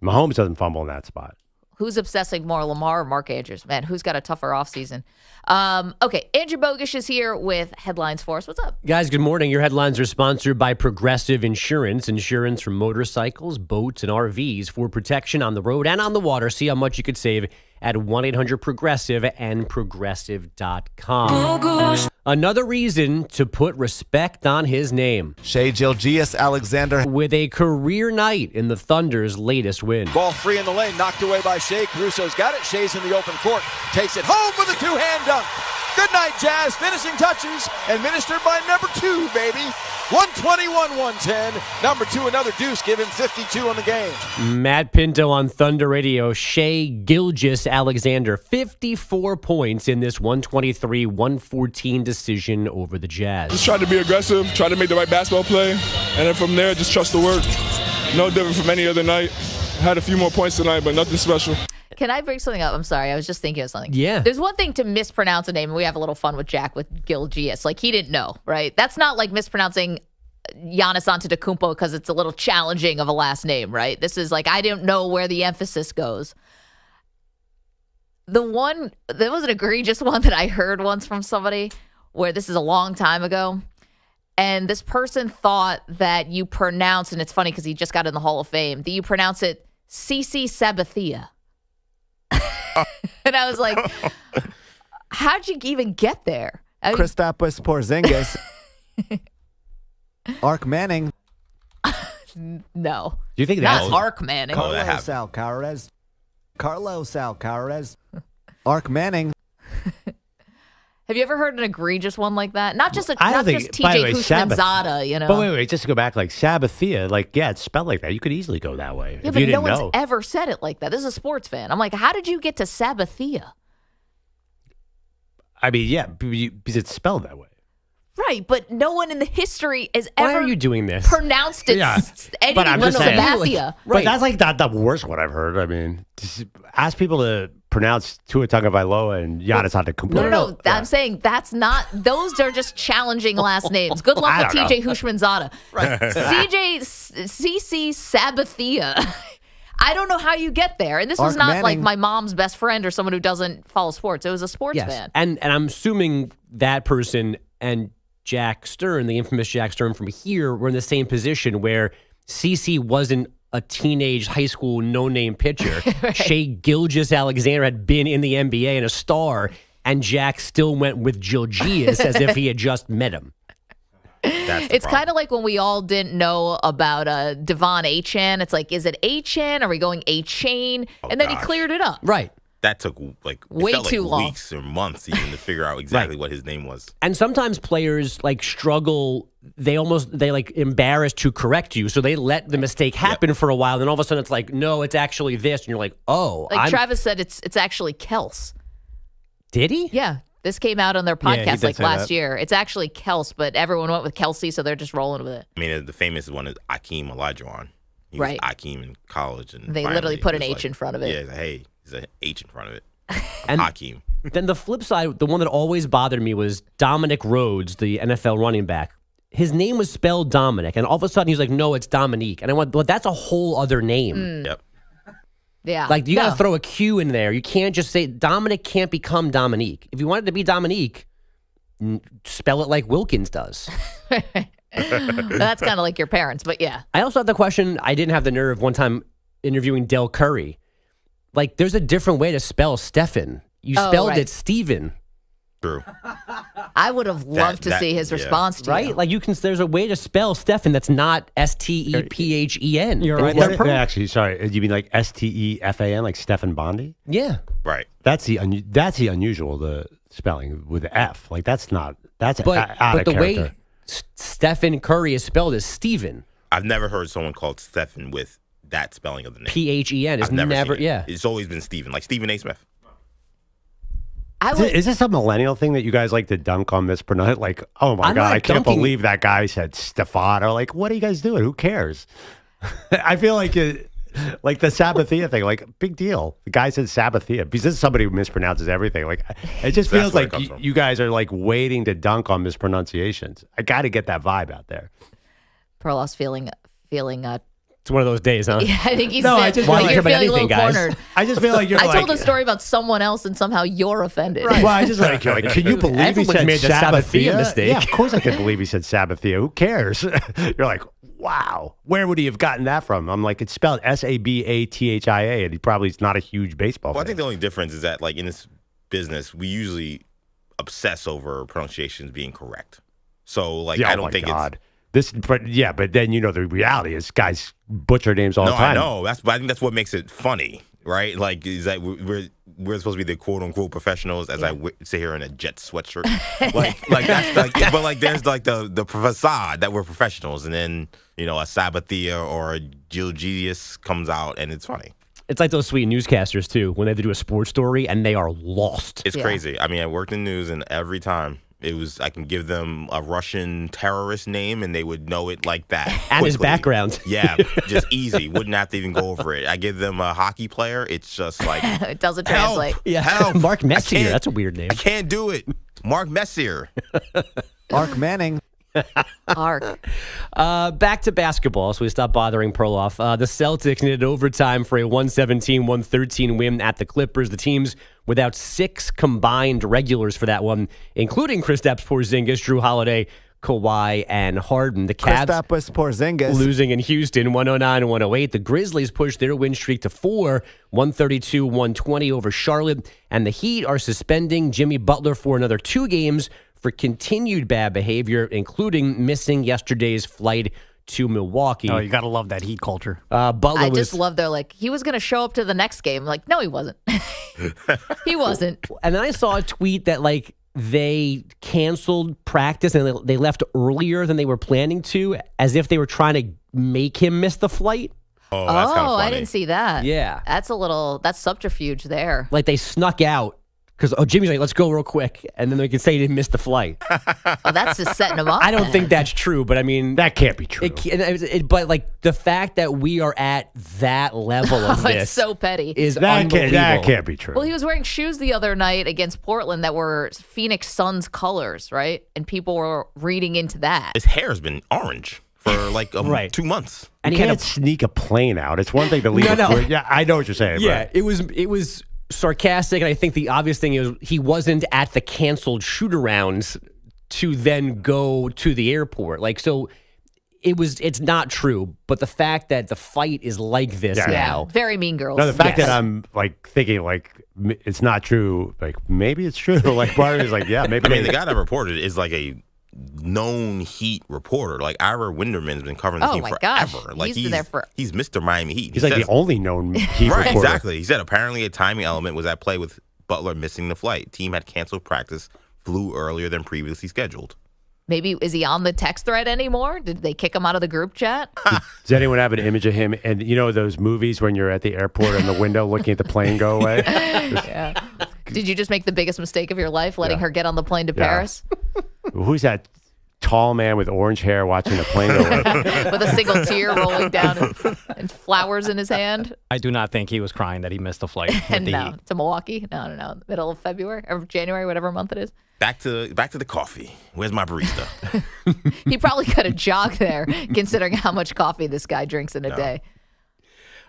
Mahomes doesn't fumble in that spot.
Who's obsessing more, Lamar or Mark Andrews? Man, who's got a tougher offseason? Okay, Andrew Bogusch is here with headlines for us. What's up?
Guys, good morning. Your headlines are sponsored by Progressive Insurance. Insurance for motorcycles, boats, and RVs for protection on the road and on the water. See how much you could save at 1-800-PROGRESSIVE and Progressive.com. Another reason to put respect on his name.
Shai Gilgeous-Alexander
with a career night in the Thunder's latest win.
Ball free in the lane, knocked away by Shai. Caruso's got it. Shai's in the open court. Takes it home with a 2-hand dunk. Good night, Jazz. Finishing touches administered by number 2, baby. 121-110. Number 2, another deuce. Give him 52 on the game.
Matt Pinto on Thunder Radio. Shai Gilgeous-Alexander, 54 points in this 123-114 decision over the Jazz.
Just tried to be aggressive, try to make the right basketball play, and then from there, just trust the work. No different from any other night. Had a few more points tonight, but nothing special.
Can I bring something up? I'm sorry. I was just thinking of something.
Yeah.
There's one thing to mispronounce a name, and we have a little fun with Jack with Gilgeous. Like, he didn't know, right? That's not like mispronouncing Giannis Antetokounmpo because it's a little challenging of a last name, right? This is like, I don't know where the emphasis goes. There was an egregious one that I heard once from somebody where this is a long time ago. And this person thought that you pronounce, and it's funny because he just got in the Hall of Fame, that you pronounce it CC Sabathia. And I was like, how'd you even get there?
Kristaps Porzingis. Ark Manning.
No.
Do you think
that's Ark Manning?
Carlos Alcaraz. Ark Manning.
Have you ever heard an egregious one like that? Not just TJ Houshmandzadeh, you know.
But wait, just to go back, like Sabathia, it's spelled like that. You could easily go that way.
Yeah,
if
but
you didn't
no
know.
one's ever said it like that. This is a sports fan. I'm like, how did you get to Sabathia?
I mean, yeah, because it's spelled that way.
Right, but no one in the history has
Why
ever
are you doing this?
pronounced it any
but I'm just saying,
Sabathia.
But that's like the worst one I've heard. I mean, just ask people to pronounce Tua Tagovailoa and Giannis Antetokounmpo.
No. I'm saying that's not. Those are just challenging last names. Good luck with TJ Houshmandzadeh. Right. CC Sabathia. I don't know how you get there. And this was not
Manning.
like my mom's best friend or someone who doesn't follow sports. It was a sports fan.
And I'm assuming that person and Jack Stern, the infamous Jack Stern from here, were in the same position where CC wasn't a teenage high school no-name pitcher.
Right.
Shai Gilgeous-Alexander had been in the NBA and a star, and Jack still went with Gilgeous as if he had just met him.
It's kind of like when we all didn't know about Devon Achane. It's like, is it Achane? Are we going A-Chain? And then he cleared it up.
Right.
That took
way too long,
weeks or months even to figure out exactly what his name was.
And sometimes players struggle they like embarrassed to correct you. So they let the mistake happen for a while. Then all of a sudden it's like, no, it's actually this. And you're like, oh.
Travis said it's actually Kels.
Did he?
Yeah. This came out on their
Yeah, he
podcast
did say
last
that.
year. It's actually Kels, but everyone went with Kelsey, so they're just rolling with it.
I mean, the famous one is Akeem Olajuwon. He was
Right.
Akeem in college. And
They
finally
literally put an
he was
H in front of it.
Yeah, hey, there's an H in front of it.
And
Akeem.
then the flip side, the one that always bothered me was Dominic Rhodes, the NFL running back. His name was spelled Dominic, and all of a sudden he's like, no, it's Dominique. And I went, well, that's a whole other name.
Yep.
Yeah.
Like, you got to throw a Q in there. You can't just say Dominic can't become Dominique. If you want it to be Dominique, spell it like Wilkins does.
That's kind of like your parents, but yeah.
I also have the question, I didn't have the nerve one time interviewing Del Curry. Like, there's a different way to spell Stephen. You spelled it Steven.
True.
I would have loved to see his response to
right?
you.
Like, there's a way to spell Stephen that's not Stephen.
You're right.
They're
Actually, sorry. You mean like Stefan, like Stephen Bondi?
Yeah.
Right.
That's the unusual, the spelling with the F. Like, that's out
But
of
the
character.
way Stephen Curry is spelled is Steven.
I've never heard someone called Stephen with that spelling of the name.
Phen is
I've never seen it.
yeah.
It's always been Stephen, like Stephen A. Smith.
Is this a millennial thing that you guys like to dunk on mispronounce? Like, oh my
I'm
God,
not
I can't
dunking.
believe that guy said Stefan. Or like, what are you guys doing? Who cares? I feel like like the Sabathia thing, like big deal. The guy said Sabathia because this is somebody who mispronounces everything. Like, it just
That's
feels
where it
like
comes from.
you guys are like waiting to dunk on mispronunciations. I got to get that vibe out there.
Perloff's feeling
It's one of those days, huh?
yeah, I think he's
No, I
like,
just
Why
feel
you
you're
care about
feeling a
anything,
little
guys?
cornered.
I just feel like you're
I
like,
told a story about someone else and somehow you're offended.
Well, I just like, you're like, can you believe he
Everyone's
said
made the
Sabathia
Sabathia mistake.
Yeah, of course I can believe he said Sabathia. Who cares? You're like, wow, where would he have gotten that from? I'm like, it's spelled Sabathia, and he probably is not a huge baseball
Well, I
fan.
think the only difference is that, like, in this business, we usually obsess over pronunciations being correct. So, like,
Yeah,
I
oh
don't
my
think
God. But then you know the reality is guys butcher names all
it's.
the
No,
time.
I know. But I think that's what makes it funny, right? Like, is that we're supposed to be the quote unquote professionals, as I sit here in a Jets sweatshirt, like that's like, but like there's like the facade that we're professionals, and then a Sabathia or a Gilgius comes out, and it's funny.
It's like those sweet newscasters, too, when they have to do a sports story and they are lost.
It's crazy. I mean, I worked in news, and every time I can give them a Russian terrorist name, and they would know it like that.
And his
quickly.
background.
Yeah, just easy. Wouldn't have to even go over it. I give them a hockey player. It's just like,
It doesn't
help,
translate.
Yeah.
help.
Mark
I
Messier.
can't-
That's a weird name.
I can't do it. Mark Messier.
Ark Manning.
Arc.
Back to basketball, so we stop bothering Perloff. The Celtics needed overtime for a 117-113 win at the Clippers. The teams without 6 combined regulars for that one, including Kristaps Porzingis, Drew Holiday, Kawhi, and Harden. The Cavs
Kristaps Porzingis.
losing in Houston 109-108. The Grizzlies pushed their win streak to 4, 132-120 over Charlotte. And the Heat are suspending Jimmy Butler for another 2 games for continued bad behavior, including missing yesterday's flight to Milwaukee.
Oh, you got to love that Heat culture.
Butler
I
was,
just love he was going to show up to the next game. Like, no, he wasn't. He wasn't.
and then I saw a tweet that they canceled practice and they left earlier than they were planning to, as if they were trying to make him miss the flight.
Oh, that's kind of funny.
I didn't see that.
Yeah.
That's subterfuge there.
Like they snuck out because Jimmy's like, let's go real quick, and then they can say he didn't miss the flight.
Oh, that's just setting him up.
I don't think that's true, but I mean
That can't be true.
but like the fact that we are at that level of
It's
this
so petty.
is
that
unbelievable.
can't be true.
Well, he was wearing shoes the other night against Portland that were Phoenix Suns colors, right? And people were reading into that.
His hair's been orange for like
Right.
2 months.
And
you
he had
can't sneak a plane out. It's one thing to leave
No,
a
no.
plane. Yeah, I know what you're saying.
Yeah,
but
it was sarcastic, and I think the obvious thing is he wasn't at the canceled shoot-arounds to then go to the airport. Like, so it's not true, but the fact that the fight is like this
Yeah.
now.
Very Mean Girls.
No, the fact
Yes.
that I'm thinking it's not true. Like maybe it's true. Like part of me is like, yeah, maybe.
I mean, the guy that reported is like a known Heat reporter. Like Ira Winderman's been covering the
Oh
team
my
forever.
gosh.
Like
He's been there for-
he's Mr. Miami Heat.
He's
He
like
says-
the only known Heat
right,
reporter.
exactly. He said apparently a timing element was at play with Butler missing the flight. Team had canceled practice, flew earlier than previously scheduled.
Maybe, is he on the text thread anymore? Did they kick him out of the group chat?
Does anyone have an image of him? And you know those movies when you're at the airport in the window looking at the plane go away?
Yeah. Did you just make the biggest mistake of your life, letting her get on the plane to Paris?
Who's that tall man with orange hair watching the plane go away?
With a single tear rolling down and flowers in his hand?
I do not think he was crying that he missed a flight.
No, to Milwaukee? No. Middle of February or January, whatever month it is.
Back to the coffee. Where's my barista?
He probably could have jogged there, considering how much coffee this guy drinks in a day.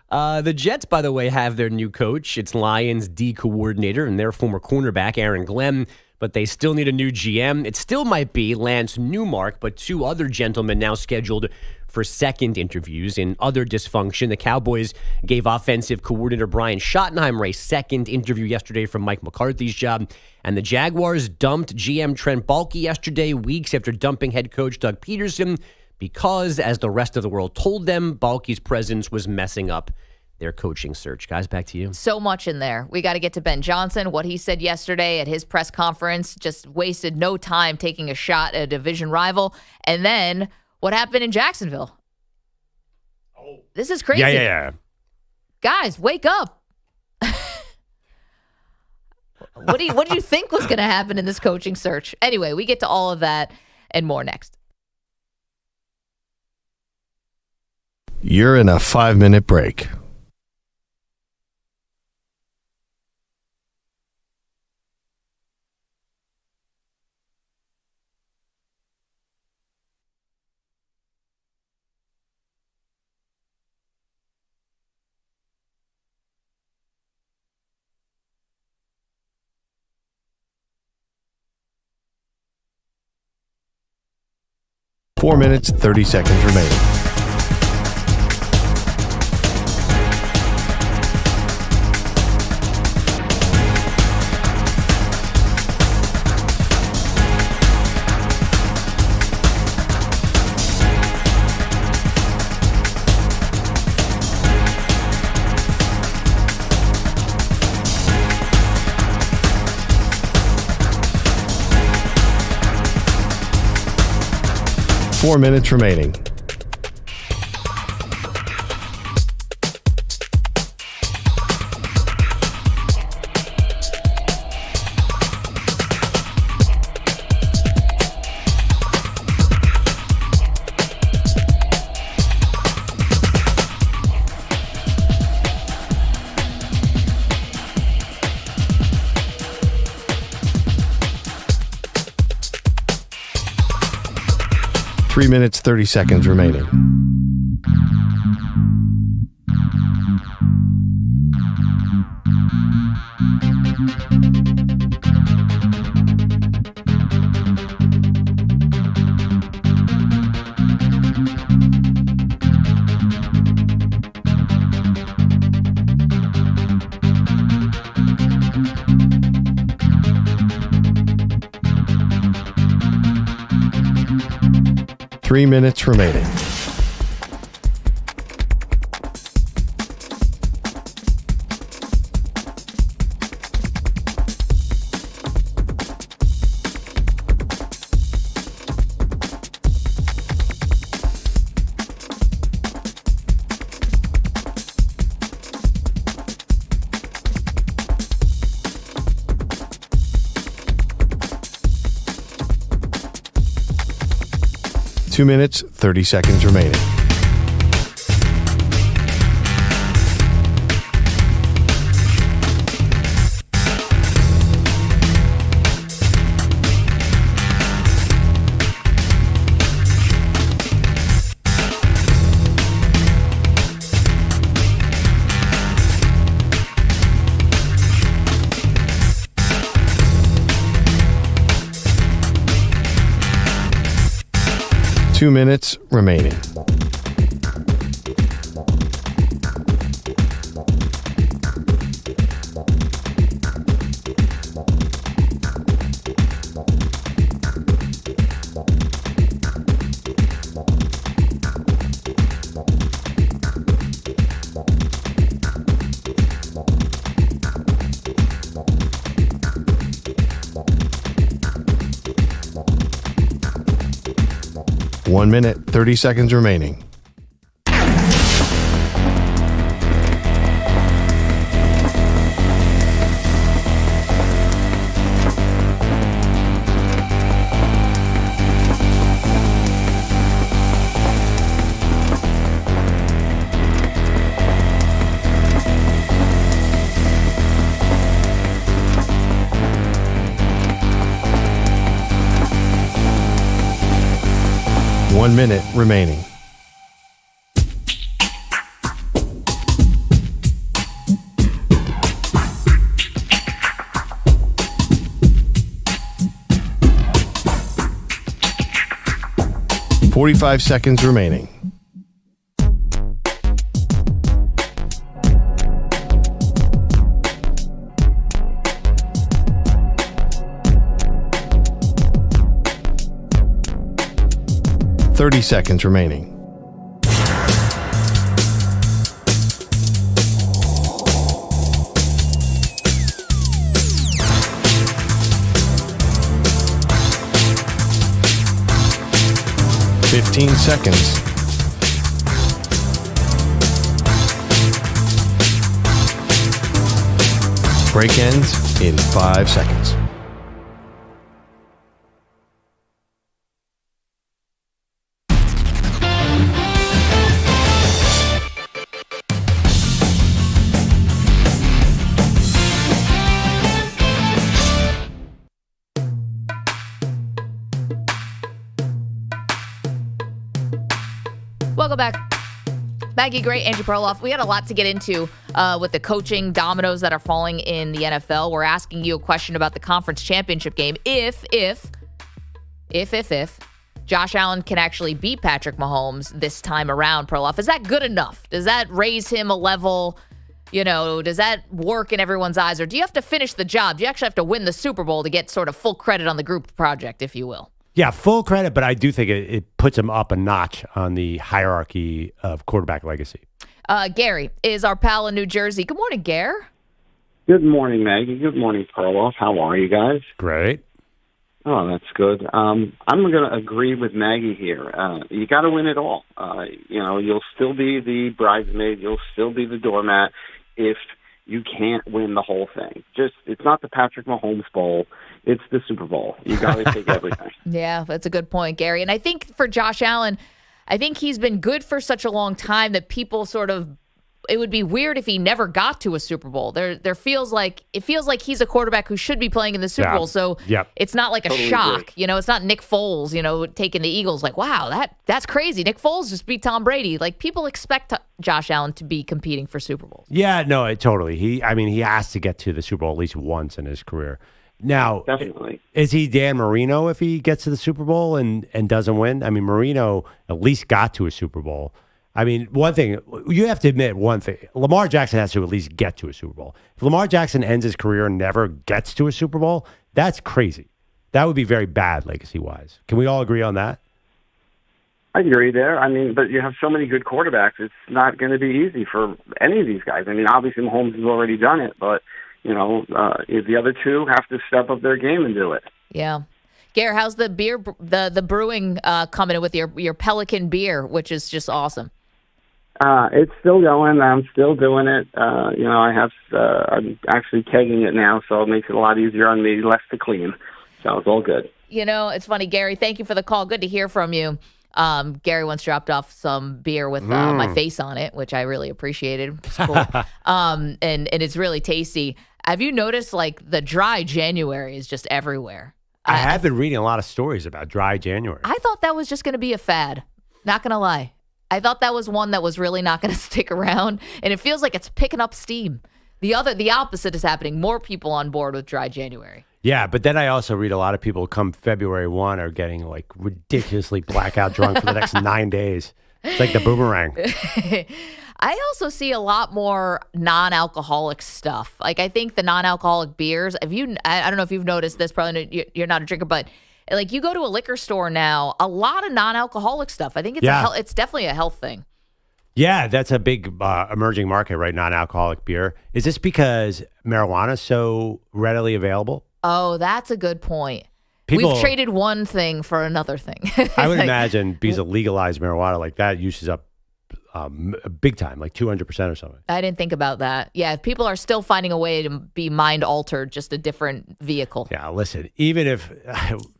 The Jets, by the way, have their new coach. It's Lions D coordinator and their former cornerback, Aaron Glenn. But they still need a new GM. It still might be Lance Newmark, but two other gentlemen now scheduled for second interviews. In other dysfunction, the Cowboys gave offensive coordinator Brian Schottenheimer a second interview yesterday from Mike McCarthy's job. And the Jaguars dumped GM Trent Baalke yesterday, weeks after dumping head coach Doug Peterson, because, as the rest of the world told them, Baalke's presence was messing up their coaching search. Guys, back to you.
So much in there. We got to get to Ben Johnson. What he said yesterday at his press conference, just wasted no time taking a shot at a division rival. And then what happened in Jacksonville? This is crazy.
Yeah.
Guys, wake up. What do you think was going to happen in this coaching search? Anyway, we get to all of that and more next.
You're in a 5-minute break. Four minutes, 30 seconds remaining. Four minutes remaining. Three minutes, 30 seconds remaining. Three minutes remaining. Two minutes, 30 seconds remaining. Two minutes remaining. 1 minute, 30 seconds remaining. One minute remaining. "45 seconds remaining. "30 seconds remaining. "15 seconds. Break ends in 5 seconds.
Welcome back. Maggie, great. Andrew Perloff. We had a lot to get into with the coaching dominoes that are falling in the NFL. We're asking you a question about the conference championship game. If Josh Allen can actually beat Patrick Mahomes this time around, Perloff, is that good enough? Does that raise him a level? You know, does that work in everyone's eyes? Or do you have to finish the job? Do you actually have to win the Super Bowl to get sort of full credit on the group project, if you will?
Yeah, full credit, but I do think it puts him up a notch on the hierarchy of quarterback legacy.
Gary is our pal in New Jersey. Good morning, Gare.
Good morning, Maggie. Good morning, Perloff. How are you guys?
Great.
Oh, that's good. I'm going to agree with Maggie here. You got to win it all. You'll still be the bridesmaid. You'll still be the doormat if you can't win the whole thing. It's not the Patrick Mahomes Bowl. It's the Super Bowl. You got to take everything.
Yeah, that's a good point, Gary. And I think for Josh Allen, I think he's been good for such a long time that people it would be weird if he never got to a Super Bowl. It feels like he's a quarterback who should be playing in the Super Bowl. So It's not like a shock. Agree. It's not Nick Foles, taking the Eagles like, wow, that's crazy. Nick Foles just beat Tom Brady. Like, people expect Josh Allen to be competing for Super Bowls.
Yeah, no, totally. He has to get to the Super Bowl at least once in his career. Now,
definitely.
Is he Dan Marino if he gets to the Super Bowl and doesn't win? I mean, Marino at least got to a Super Bowl. I mean, one thing, you have to admit one thing. Lamar Jackson has to at least get to a Super Bowl. If Lamar Jackson ends his career and never gets to a Super Bowl, that's crazy. That would be very bad legacy-wise. Can we all agree on that?
I agree there. I mean, but you have so many good quarterbacks, it's not going to be easy for any of these guys. I mean, obviously Mahomes has already done it, but, the other two have to step up their game and do it.
Yeah. Gare, how's the beer, the brewing coming in with your Pelican beer, which is just awesome?
It's still going. I'm still doing it. I'm actually kegging it now, so it makes it a lot easier on me, less to clean. So it's all good.
It's funny, Gary. Thank you for the call. Good to hear from you. Gary once dropped off some beer with my face on it, which I really appreciated. It's cool. And it's really tasty. Have you noticed, the dry January is just everywhere?
I have been reading a lot of stories about dry January.
I thought that was just going to be a fad. Not going to lie. I thought that was one that was really not going to stick around, and it feels like it's picking up steam. The opposite is happening. More people on board with dry January.
Yeah, but then I also read a lot of people come February 1 are getting ridiculously blackout drunk for the next 9 days. It's like the boomerang.
I also see a lot more non-alcoholic stuff. I think the non-alcoholic beers. I don't know if you've noticed this. Probably you're not a drinker, but you go to a liquor store now, a lot of non-alcoholic stuff. I think it's definitely a health thing.
Yeah, that's a big emerging market, right? Non-alcoholic beer. Is this because marijuana is so readily available?
Oh, that's a good point.
People,
we've traded one thing for another thing.
I would imagine because of legalized marijuana like that uses up big time, like 200% or something.
I didn't think about that. Yeah, if people are still finding a way to be mind altered, just a different vehicle.
Yeah, listen, even if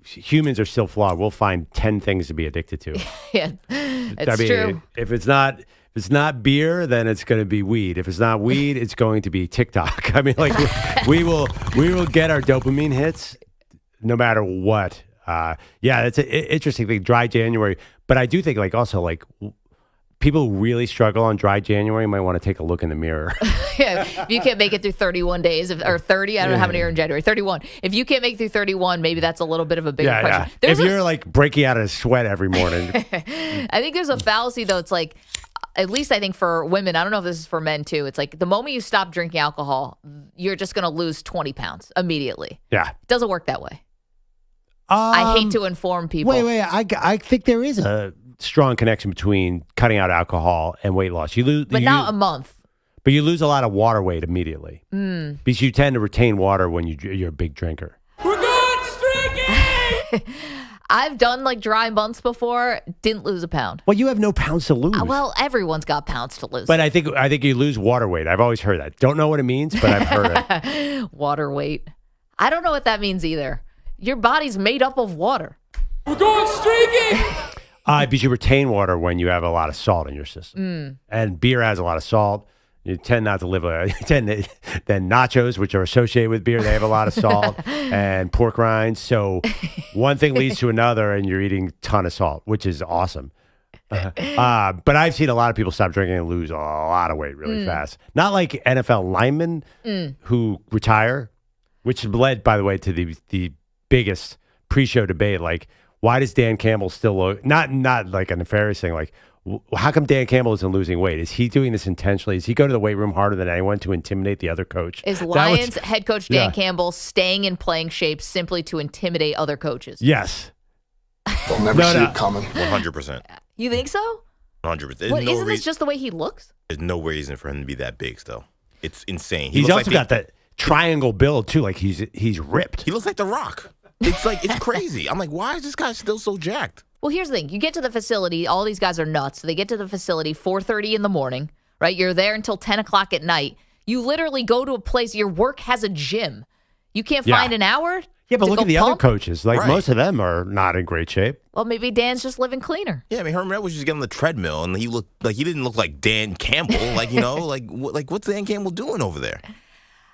humans are still flawed, we'll find 10 things to be addicted to.
Yeah, it's true.
If it's not beer, then it's going to be weed. If it's not weed, it's going to be TikTok. I mean, like we will get our dopamine hits no matter what. Yeah, it's an interesting thing, dry January. But I do think like also like people who really struggle on dry January might want to take a look in the mirror.
Yeah, if you can't make it through 31 days or 30, I don't know how many are in January. 31. If you can't make it through 31, maybe that's a little bit of a bigger question.
Yeah. If you're like breaking out of sweat every morning.
I think there's a fallacy though. It's like, at least I think for women, I don't know if this is for men too. It's like the moment you stop drinking alcohol, you're just going to lose 20 pounds immediately.
Yeah.
It doesn't work that way. I hate to inform people.
Wait. I think there is a strong connection between cutting out alcohol and weight loss. You lose,
but not a month.
But you lose a lot of water weight immediately because you tend to retain water when you're a big drinker.
We're going streaking!
I've done like dry months before, didn't lose a pound.
Well, you have no pounds to lose.
Well, everyone's got pounds to lose.
But I think you lose water weight. I've always heard that. Don't know what it means, but I've heard
it. Water weight. I don't know what that means either. Your body's made up of water.
We're going streaking!
Because you retain water when you have a lot of salt in your system. And beer has a lot of salt. You tend not to live then nachos, which are associated with beer, they have a lot of salt and pork rinds. So one thing leads to another, and you're eating a ton of salt, which is awesome. But I've seen a lot of people stop drinking and lose a lot of weight really fast. Not like NFL linemen who retire, which led, by the way, to the biggest pre-show debate. Like, why does Dan Campbell still look not like a nefarious thing? Like, how come Dan Campbell isn't losing weight? Is he doing this intentionally? Is he go to the weight room harder than anyone to intimidate the other coach?
Is Lions head coach Dan Campbell staying in playing shape simply to intimidate other coaches?
Yes.
They'll never see it coming.
100%.
You think so?
100%.
Isn't this just the way he looks?
There's no reason for him to be that big still. It's insane.
He's also got that triangle build too. Like he's ripped.
He looks like The Rock. It's crazy. I'm like, why is this guy still so jacked?
Well, here's the thing. You get to the facility. All these guys are nuts. So they get to the facility 4:30 in the morning, right? You're there until 10 o'clock at night. You literally go to a place. Your work has a gym. You can't find an hour?
Yeah, but look at the other coaches. Like, most of them are not in great shape.
Well, maybe Dan's just living cleaner.
Yeah, I mean, Herman Edwards just getting on the treadmill, and he didn't look like Dan Campbell. What's Dan Campbell doing over there?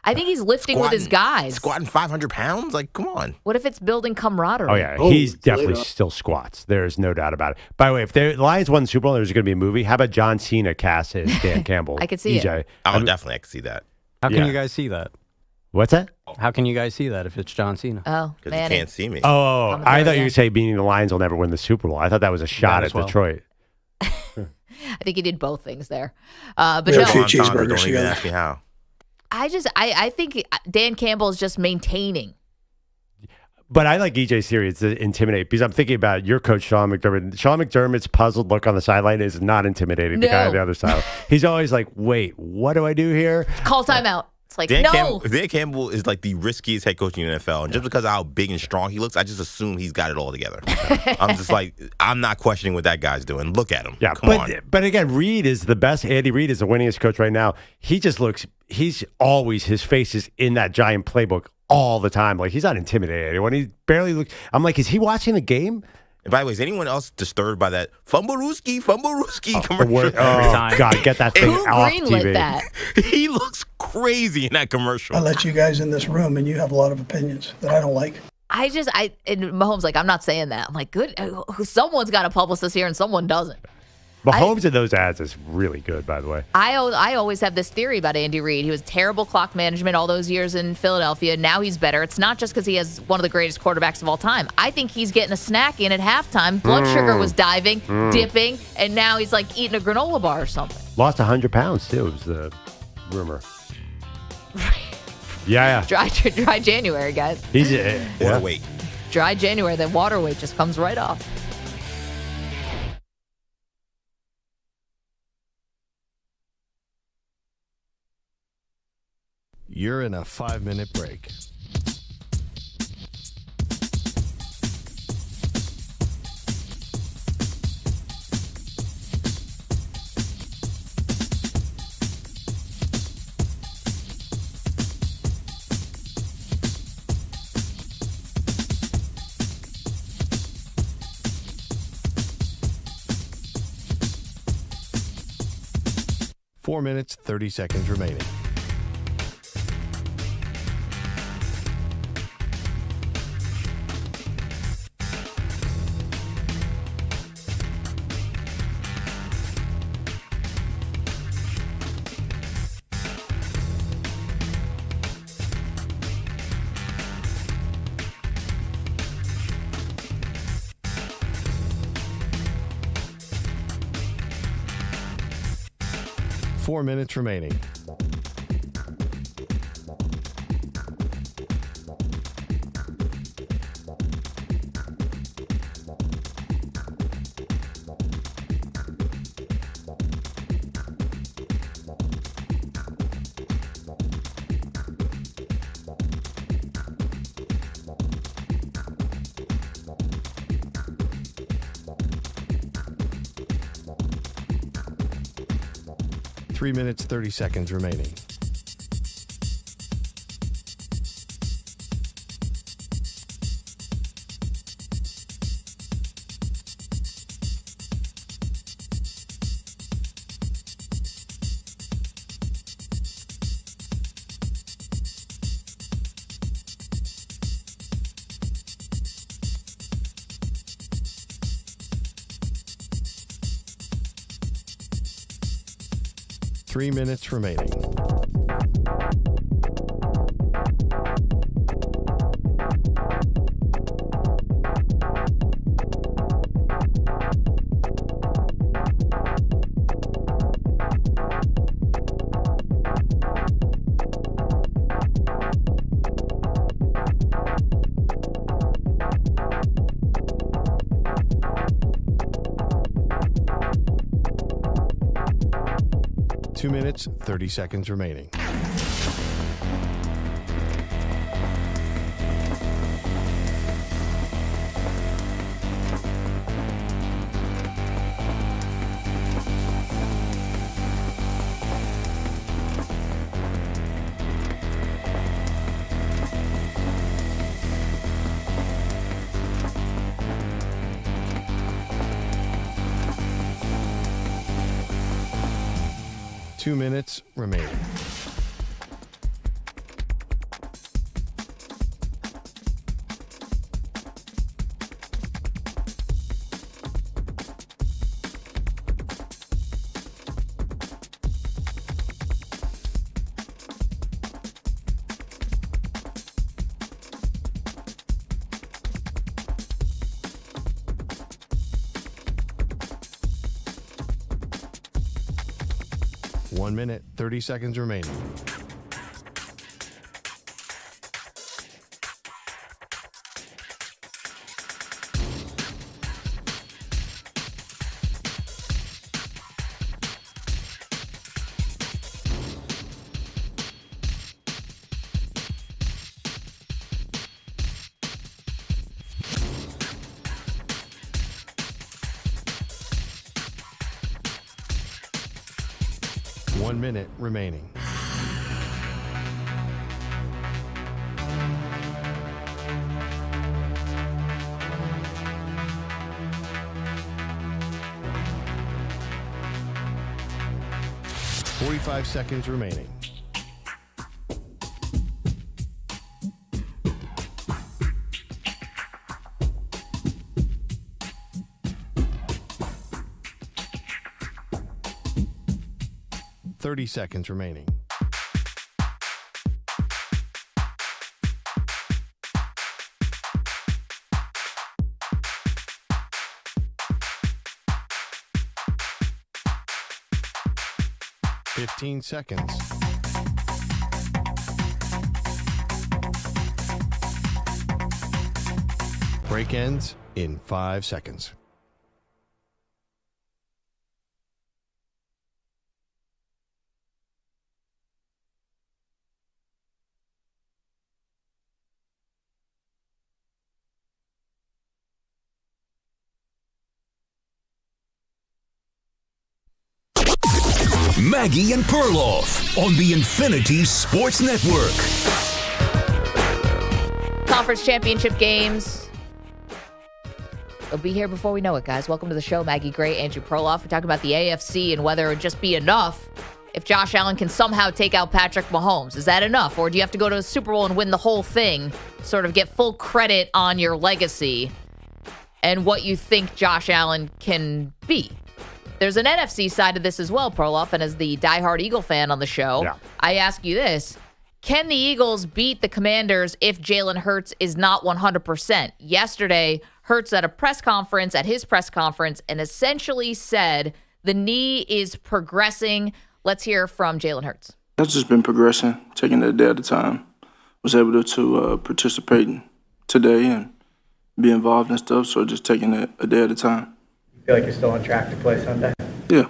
I think he's lifting with his guys.
Squatting 500 pounds? Like, come on.
What if it's building camaraderie?
Oh, yeah. He's definitely still squats. There's no doubt about it. By the way, if the Lions won the Super Bowl and there's going to be a movie, how about John Cena cast as Dan Campbell?
I could see
EJ?
it.
I can see that.
How can you guys see that?
What's that?
How can you guys see that if it's John Cena?
Oh,
because you can't see me.
Oh, I thought you were saying meaning the Lions will never win the Super Bowl. I thought that was a shot at Detroit.
I think he did both things there. But
There are
no.
a few cheeseburgers
Don't even
together.
ask me how.
I think Dan Campbell is just maintaining.
But I like EJ's theory. It's to intimidate because I'm thinking about your coach, Sean McDermott. Sean McDermott's puzzled look on the sideline is not intimidating the guy on the other side. He's always like, wait, what do I do here?
Call timeout. It's like,
Dan
no.
Campbell is like the riskiest head coach in the NFL. And just because of how big and strong he looks, I just assume he's got it all together. I'm just like, I'm not questioning what that guy's doing. Look at him.
Yeah,
Come on.
But again, Reed is the best. Andy Reid is the winningest coach right now. He just looks, his face is in that giant playbook all the time. Like, he's not intimidating anyone. He barely looks. I'm like, is he watching the game?
And by the way, is anyone else disturbed by that Fumblerooski commercial?
Every time. God, get that thing off TV.
That?
He looks crazy in that commercial.
I let you guys in this room, and you have a lot of opinions that I don't like.
And Mahomes like, I'm not saying that. I'm like, good. Someone's got a publicist here and someone doesn't.
Mahomes in those ads is really good, by the way.
I always have this theory about Andy Reid. He was terrible clock management all those years in Philadelphia. Now he's better. It's not just because he has one of the greatest quarterbacks of all time. I think he's getting a snack in at halftime. Blood sugar was diving, dipping, and now he's like eating a granola bar or something.
Lost 100 pounds, too, was the rumor. Yeah.
Dry January, guys.
He's
Water weight.
Dry January, the water weight just comes right off.
You're in a 5-minute break. 4 minutes, 30 seconds remaining. Four minutes remaining. Three minutes, 30 seconds remaining. Three minutes remaining. Two minutes, 30 seconds remaining. Two minutes remaining. One minute, 30 seconds remaining. One minute remaining. Forty-five seconds remaining. Thirty seconds remaining. Fifteen seconds. Break ends in 5 seconds.
Maggie and Perloff on the Infinity Sports Network.
Conference championship games. They'll be here before we know it, guys. Welcome to the show. Maggie Gray, Andrew Perloff. We're talking about the AFC and whether it would just be enough if Josh Allen can somehow take out Patrick Mahomes. Is that enough? Or do you have to go to a Super Bowl and win the whole thing, sort of get full credit on your legacy and what you think Josh Allen can be? There's an NFC side of this as well, Perloff, and as the diehard Eagle fan on the show, I ask you this. Can the Eagles beat the Commanders if Jalen Hurts is not 100%? Yesterday, Hurts at his press conference, and essentially said the knee is progressing. Let's hear from Jalen Hurts.
That's just been progressing, taking it a day at a time. Was able to participate today and be involved and stuff, so just taking it a day at a time.
You feel like you're still on track to play Sunday?
Yeah.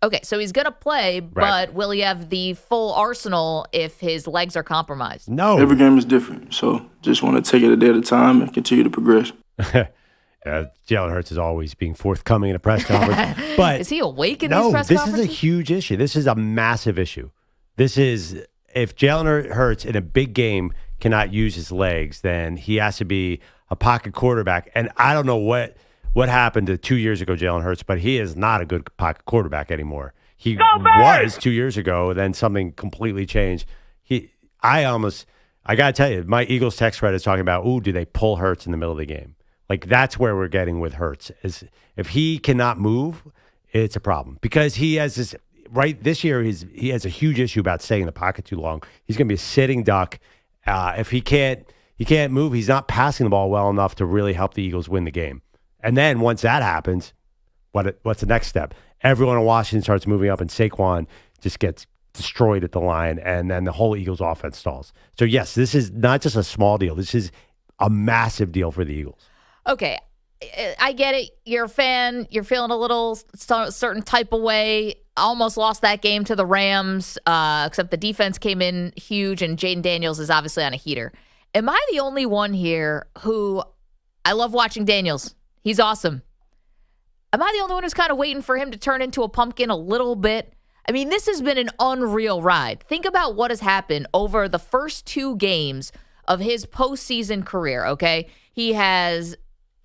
Okay, so he's going to play, but will he have the full arsenal if his legs are compromised?
No.
Every game is different, so just want to take it a day at a time and continue to progress.
Jalen Hurts is always being forthcoming in a press conference. But
is he awake in these press conferences?
No, this is a huge issue. This is a massive issue. This is, if Jalen Hurts in a big game cannot use his legs, then he has to be a pocket quarterback. And I don't know what happened to 2 years ago, Jalen Hurts, but he is not a good pocket quarterback anymore. He was 2 years ago, then something completely changed. I got to tell you, my Eagles text thread is talking about, do they pull Hurts in the middle of the game? Like, that's where we're getting with Hurts. Is if he cannot move, it's a problem. Because he has this, this year, he has a huge issue about staying in the pocket too long. He's going to be a sitting duck. If he can't move, he's not passing the ball well enough to really help the Eagles win the game. And then once that happens, what's the next step? Everyone in Washington starts moving up, and Saquon just gets destroyed at the line, and then the whole Eagles offense stalls. So, yes, this is not just a small deal. This is a massive deal for the Eagles.
Okay, I get it. You're a fan. You're feeling a little certain type of way. Almost lost that game to the Rams, except the defense came in huge, and Jaden Daniels is obviously on a heater. Am I the only one here who I love watching Daniels? He's awesome. Am I the only one who's kind of waiting for him to turn into a pumpkin a little bit? I mean, this has been an unreal ride. Think about what has happened over the first 2 games of his postseason career, okay? He has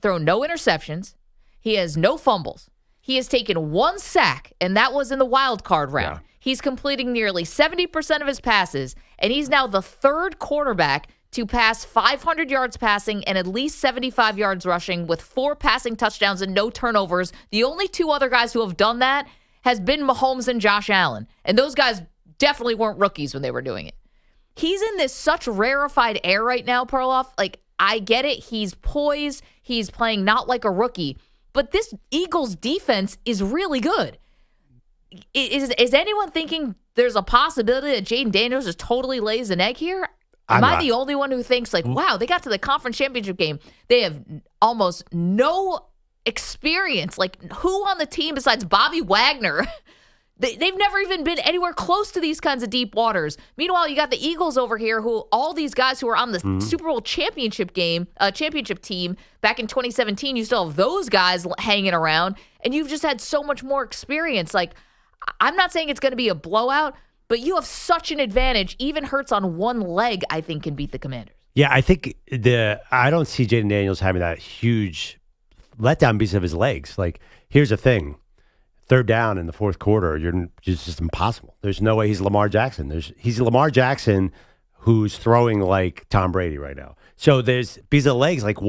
thrown no interceptions. He has no fumbles. He has taken 1 sack, and that was in the wild card round. Yeah. He's completing nearly 70% of his passes, and he's now the 3rd quarterback to pass 500 yards passing and at least 75 yards rushing with 4 passing touchdowns and no turnovers. The only 2 other guys who have done that has been Mahomes and Josh Allen, and those guys definitely weren't rookies when they were doing it. He's in this such rarefied air right now, Perloff. Like, I get it. He's poised. He's playing not like a rookie. But this Eagles defense is really good. Is anyone thinking there's a possibility that Jaden Daniels just totally lays an egg here? Am I the only one who thinks, like, wow, they got to the conference championship game. They have almost no experience. Like, who on the team besides Bobby Wagner? They've never even been anywhere close to these kinds of deep waters. Meanwhile, you got the Eagles over here, who all these guys who are on the Super Bowl championship team back in 2017, you still have those guys hanging around, and you've just had so much more experience. Like, I'm not saying it's going to be a blowout, but you have such an advantage. Even Hurts on 1 leg, I think, can beat the Commanders. Yeah, I think I don't see Jaden Daniels having that huge letdown because of his legs. Like, here's the thing. 3rd down in the 4th quarter, it's just impossible. There's no way he's Lamar Jackson. He's Lamar Jackson who's throwing like Tom Brady right now. So because of the legs, like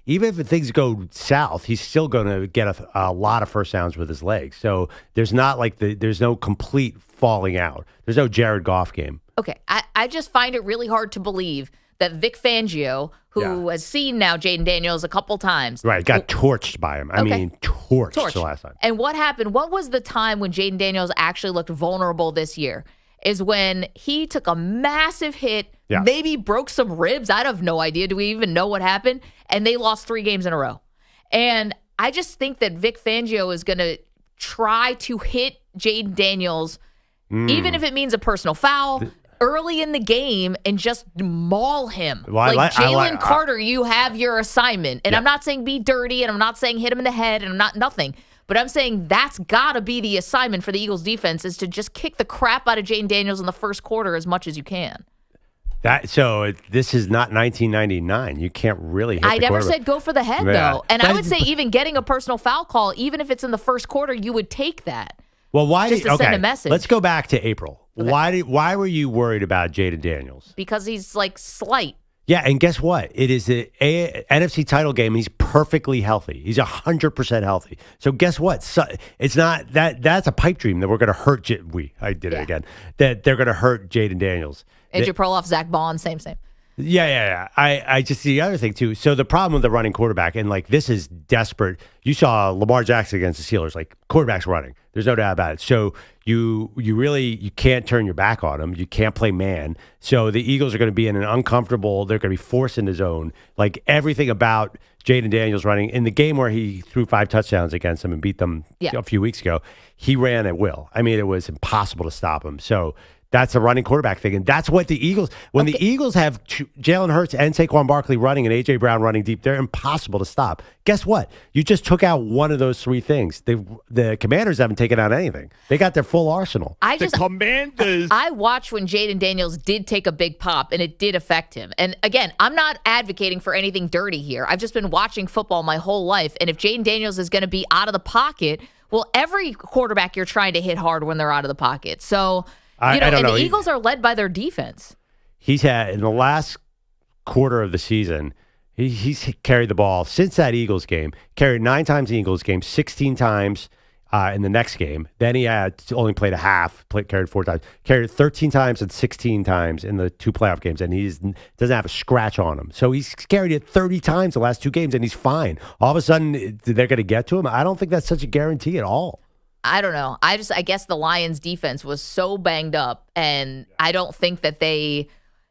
even if things go south, he's still going to get a lot of first downs with his legs. So there's not there's no complete falling out. There's no Jared Goff game. Okay, I just find it really hard to believe that Vic Fangio, who has seen now Jaden Daniels a couple times. Right, got torched by him. I mean, torched the last time. And what happened? What was the time when Jaden Daniels actually looked vulnerable this year? Is when he took a massive hit, maybe broke some ribs. I have no idea. Do we even know what happened? And they lost 3 games in a row. And I just think that Vic Fangio is going to try to hit Jaden Daniels, even if it means a personal foul, early in the game and just maul him. Well, like Jalen Carter, you have your assignment. And I'm not saying be dirty, and I'm not saying hit him in the head, and I'm not nothing. But I'm saying that's got to be the assignment for the Eagles defense, is to just kick the crap out of Jaden Daniels in the first quarter as much as you can. So this is not 1999. You can't really hit I never said go for the head, though. And I would say even getting a personal foul call, even if it's in the first quarter, you would take that.
Well, why
just
did
to send a message.
Let's go back to April.
Okay.
Why were you worried about Jaden Daniels?
Because he's like slight.
Yeah, and guess what? It is the NFC title game. He's perfectly healthy. He's 100% healthy. So guess what? So it's not that's a pipe dream that we're going to hurt. I did it again. That they're going to hurt Jaden Daniels.
Andrew Perloff, Zach Bond, same.
Yeah. I just see the other thing too. So the problem with the running quarterback, and like this is desperate. You saw Lamar Jackson against the Steelers, like quarterback's running. There's no doubt about it. So you can't turn your back on him. You can't play man. So the Eagles are going to be in an uncomfortable. They're going to be forced into zone. Like everything about Jaden Daniels running in the game where he threw 5 touchdowns against them and beat them a few weeks ago. He ran at will. I mean, it was impossible to stop him. So. That's a running quarterback thing. And that's what the Eagles, when the Eagles have Jalen Hurts and Saquon Barkley running and A.J. Brown running deep, they're impossible to stop. Guess what? You just took out one of those 3 things. The Commanders haven't taken out anything. They got their full arsenal.
Commanders. I watched when Jaden Daniels did take a big pop, and it did affect him. And again, I'm not advocating for anything dirty here. I've just been watching football my whole life. And if Jaden Daniels is going to be out of the pocket, well, every quarterback you're trying to hit hard when they're out of the pocket. So... I don't know. The Eagles are led by their defense.
He's had, in the last quarter of the season, he's carried the ball since that Eagles game, carried 9 times in the Eagles game, 16 times in the next game. Then he had only played a half, carried 4 times, carried 13 times and 16 times in the 2 playoff games, and he doesn't have a scratch on him. So he's carried it 30 times the last 2 games, and he's fine. All of a sudden, they're going to get to him. I don't think that's such a guarantee at all.
I don't know. I guess the Lions defense was so banged up, and I don't think that they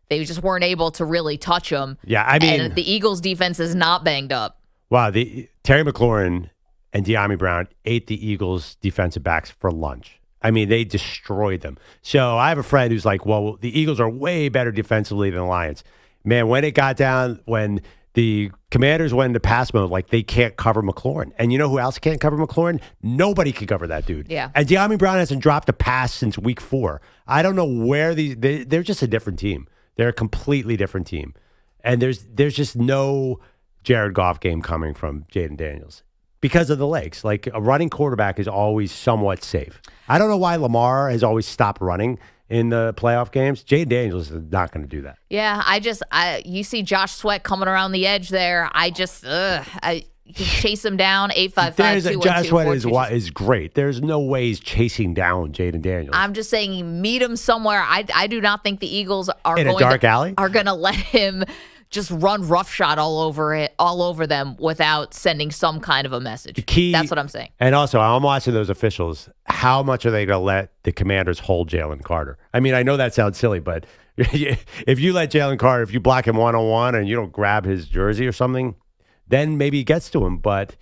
just weren't able to really touch them.
Yeah, I mean,
and the Eagles defense is not banged up.
Wow, Terry McLaurin and De'Ami Brown ate the Eagles defensive backs for lunch. I mean, they destroyed them. So I have a friend who's like, well, the Eagles are way better defensively than the Lions. Man, when it got down, when the Commanders went into pass mode, like they can't cover McLaurin. And you know who else can't cover McLaurin? Nobody can cover that dude.
Yeah.
And De'Ami Brown hasn't dropped a pass since week 4. I don't know where they're just a different team. They're a completely different team. And there's just no Jared Goff game coming from Jaden Daniels because of the legs. Like a running quarterback is always somewhat safe. I don't know why Lamar has always stopped running in the playoff games. Jaden Daniels is not going to do that.
Yeah, you see Josh Sweat coming around the edge there. You can chase him down, 855-212-4222.
Josh Sweat is great. There's no way he's chasing down Jaden Daniels.
I'm just saying, meet him somewhere. I do not think the Eagles are
in a dark alley
are going to let him just run roughshod all over them without sending some kind of a message. That's what I'm saying.
And also, I'm watching those officials. How much are they going to let the Commanders hold Jalen Carter? I mean, I know that sounds silly, but if you let Jalen Carter, if you block him one-on-one and you don't grab his jersey or something, then maybe it gets to him. But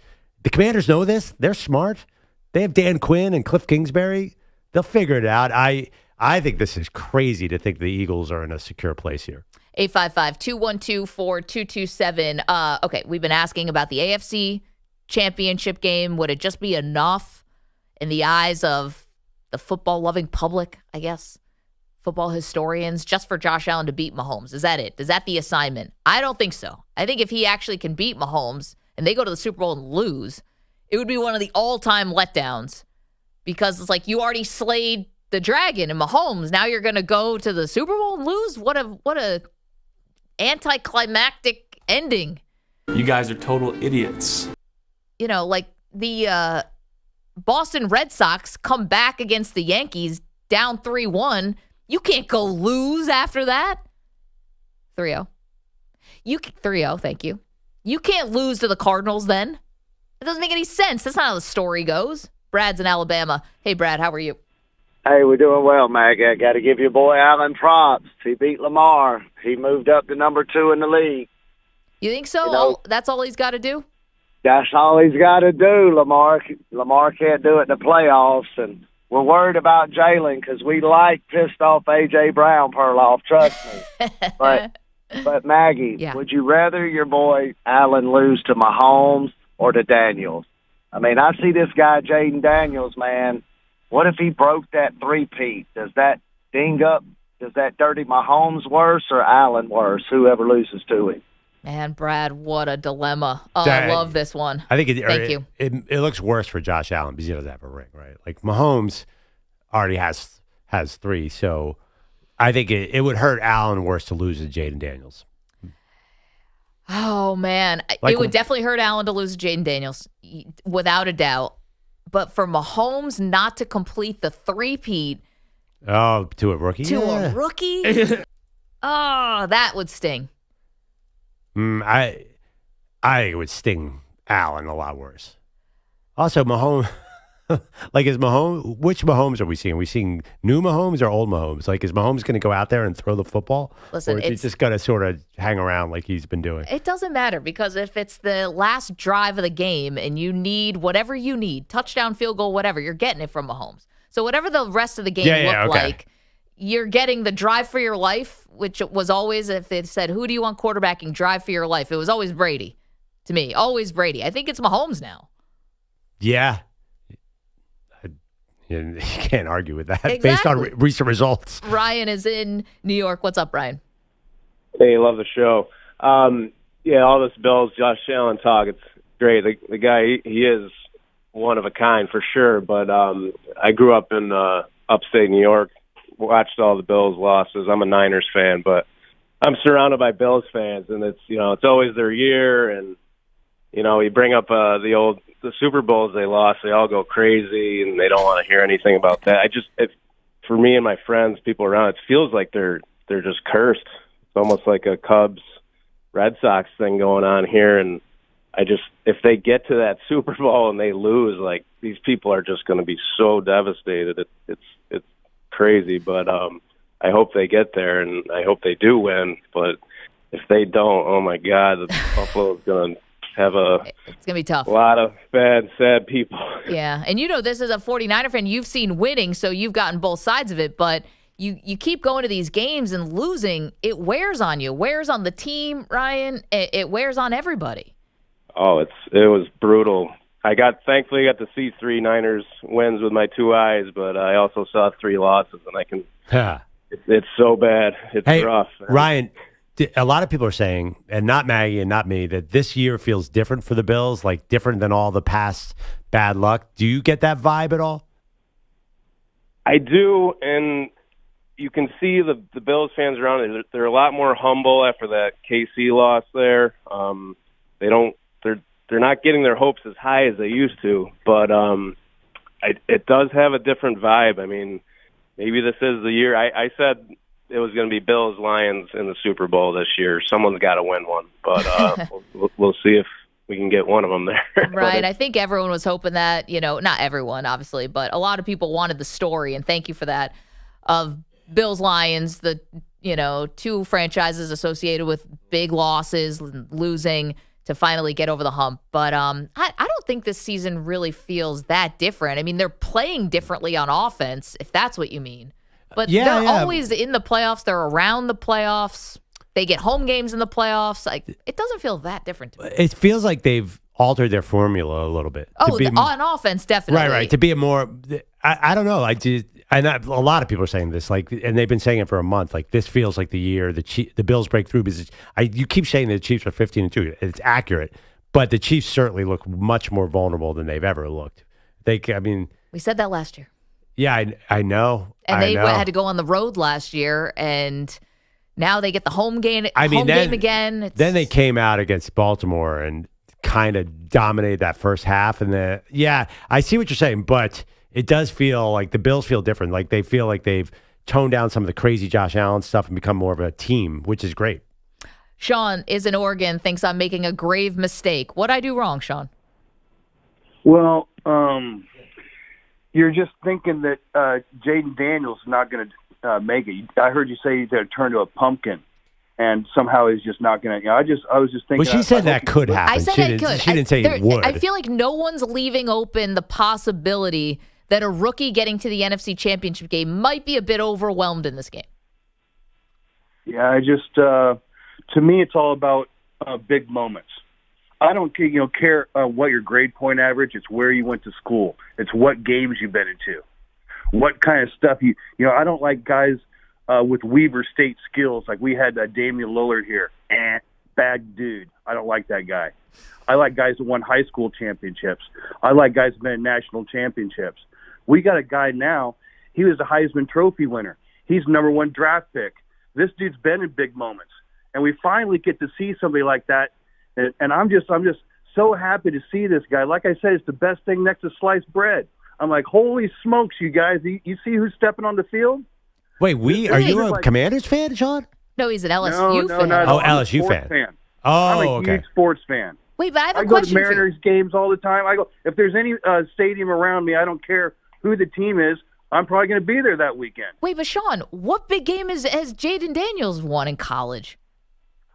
the Commanders know this. They're smart. They have Dan Quinn and Cliff Kingsbury. They'll figure it out. I think this is crazy to think the Eagles are in a secure place here.
855-212-4227. Okay, we've been asking about the AFC championship game. Would it just be enough in the eyes of the football-loving public, I guess, football historians, just for Josh Allen to beat Mahomes? Is that it? Is that the assignment? I don't think so. I think if he actually can beat Mahomes and they go to the Super Bowl and lose, it would be one of the all-time letdowns because it's like you already slayed the dragon and Mahomes. Now you're going to go to the Super Bowl and lose? What a anticlimactic ending.
You guys are total idiots.
You know, like the Boston Red Sox come back against the Yankees down 3-1. You can't go lose after that. 3-0. 3-0, thank you. You can't lose to the Cardinals then. It doesn't make any sense. That's not how the story goes. Brad's in Alabama. Hey, Brad, how are you?
Hey, we're doing well, Maggie. I got to give your boy Allen props. He beat Lamar. He moved up to number 2 in the league.
You think so? That's all he's got to do?
That's all he's got to do, Lamar. Lamar can't do it in the playoffs, and we're worried about Jalen because we like pissed off A.J. Brown, Perloff, trust me. But Maggie, would you rather your boy Allen lose to Mahomes or to Daniels? I mean, I see this guy, Jaden Daniels, man. What if he broke that three-peat? Does that dirty Mahomes worse or Allen worse, whoever loses to him?
Man, Brad, what a dilemma. Oh, I love this one.
I think
Thank you.
It looks worse for Josh Allen because he doesn't have a ring, right? Like Mahomes already has 3, so I think it would hurt Allen worse to lose to Jaden Daniels.
Oh, man. It would definitely hurt Allen to lose to Jaden Daniels, without a doubt. But for Mahomes not to complete the three-peat.
Oh, to a rookie?
A rookie? Oh, that would sting.
I think it would sting Allen a lot worse. Also, Mahomes, is Mahomes, which Mahomes are we seeing? Are we seeing new Mahomes or old Mahomes? Like, is Mahomes going to go out there and throw the football?
Listen,
or is he just going to sort of hang around like he's been doing?
It doesn't matter because if it's the last drive of the game and you need whatever you need, touchdown, field goal, whatever, you're getting it from Mahomes. So whatever the rest of the game looked like, you're getting the drive for your life, which was always, if they said, who do you want quarterbacking, drive for your life? It was always Brady to me, always Brady. I think it's Mahomes now.
Yeah. You can't argue with that
Exactly.
based on recent results.
Ryan is in New York. What's up, Ryan?
Hey, love the show. All this Bills, Josh Allen talk, it's great. The guy, he is one of a kind for sure, but I grew up in upstate New York, watched all the Bills losses. I'm a Niners fan, but I'm surrounded by Bills fans, and it's always their year, and you bring up the Super Bowls they lost, they all go crazy, and they don't want to hear anything about that. For me and my friends, people around, it feels like they're just cursed. It's almost like a Cubs Red Sox thing going on here, and if they get to that Super Bowl and they lose, like, these people are just going to be so devastated. It's crazy, but I hope they get there, and I hope they do win. But if they don't, oh my God, the Buffalo's going to have
it's gonna be tough.
A lot of bad, sad people.
Yeah, and this is a 49er fan. You've seen winning, so you've gotten both sides of it, but you keep going to these games and losing, it wears on you. It wears on the team, Ryan. It wears on everybody.
Oh, it was brutal. Thankfully got to see 3 Niners wins with my 2 eyes, but I also saw 3 losses, and it's so bad. It's rough. Man.
Ryan, a lot of people are saying, and not Maggie and not me, that this year feels different for the Bills, like different than all the past bad luck. Do you get that vibe at all?
I do, and you can see the Bills fans around. They're a lot more humble after that KC loss there. They're not getting their hopes as high as they used to, but it does have a different vibe. I mean, maybe this is the year. I said it was going to be Bills Lions in the Super Bowl this year. Someone's got to win one, but we'll see if we can get one of them there.
Right. I think everyone was hoping that, not everyone, obviously, but a lot of people wanted the story, and thank you for that, of Bills Lions, the 2 franchises associated with big losses, losing to finally get over the hump. But I don't think this season really feels that different. I mean, they're playing differently on offense, if that's what you mean. But they're always in the playoffs. They're around the playoffs. They get home games in the playoffs. Like, it doesn't feel that different to me.
It feels like they've altered their formula a little bit.
Oh, on offense, definitely.
Right. To be a more, I don't know. A lot of people are saying this, and they've been saying it for a month. Like, this feels like the year the Bills break through, because you keep saying the Chiefs are 15-2. It's accurate, but the Chiefs certainly look much more vulnerable than they've ever looked.
We said that last year.
Yeah, I know.
And they had to go on the road last year, and now they get the home game again.
Then they came out against Baltimore and kind of dominated that first half. And I see what you're saying, but it does feel like the Bills feel different. Like, they feel like they've toned down some of the crazy Josh Allen stuff and become more of a team, which is great.
Sean is in Oregon, thinks I'm making a grave mistake. What'd I do wrong, Sean?
Well, you're just thinking that Jaden Daniels is not going to make it. I heard you say he's going to turn to a pumpkin, and somehow he's just not going to. I was just thinking.
Well, she said that could happen.
I said it could.
She didn't say it would.
I feel like no one's leaving open the possibility that a rookie getting to the NFC Championship game might be a bit overwhelmed in this game.
Yeah, to me, it's all about big moments. I don't care what your grade point average. It's where you went to school. It's what games you've been into, what kind of stuff I don't like guys with Weaver State skills like we had Damian Lillard here. bad dude. I don't like that guy. I like guys that won high school championships. I like guys that been in national championships. We got a guy now. He was a Heisman Trophy winner. He's #1 draft pick. This dude's been in big moments, and we finally get to see somebody like that. And I'm just so happy to see this guy. Like I said, it's the best thing next to sliced bread. I'm like, holy smokes, you guys! You see who's stepping on the field?
Wait, are you a Commanders fan, Sean?
No, he's an LSU fan.
No, I'm a
LSU
sports
fan.
Oh, I'm a
okay.
huge sports fan.
Wait, but I have a
I go
question
to
for you.
Mariners games all the time. I go if there's any stadium around me. I don't care who the team is. I'm probably going to be there that weekend.
Wait, but Sean, what big game has Jaden Daniels won in college?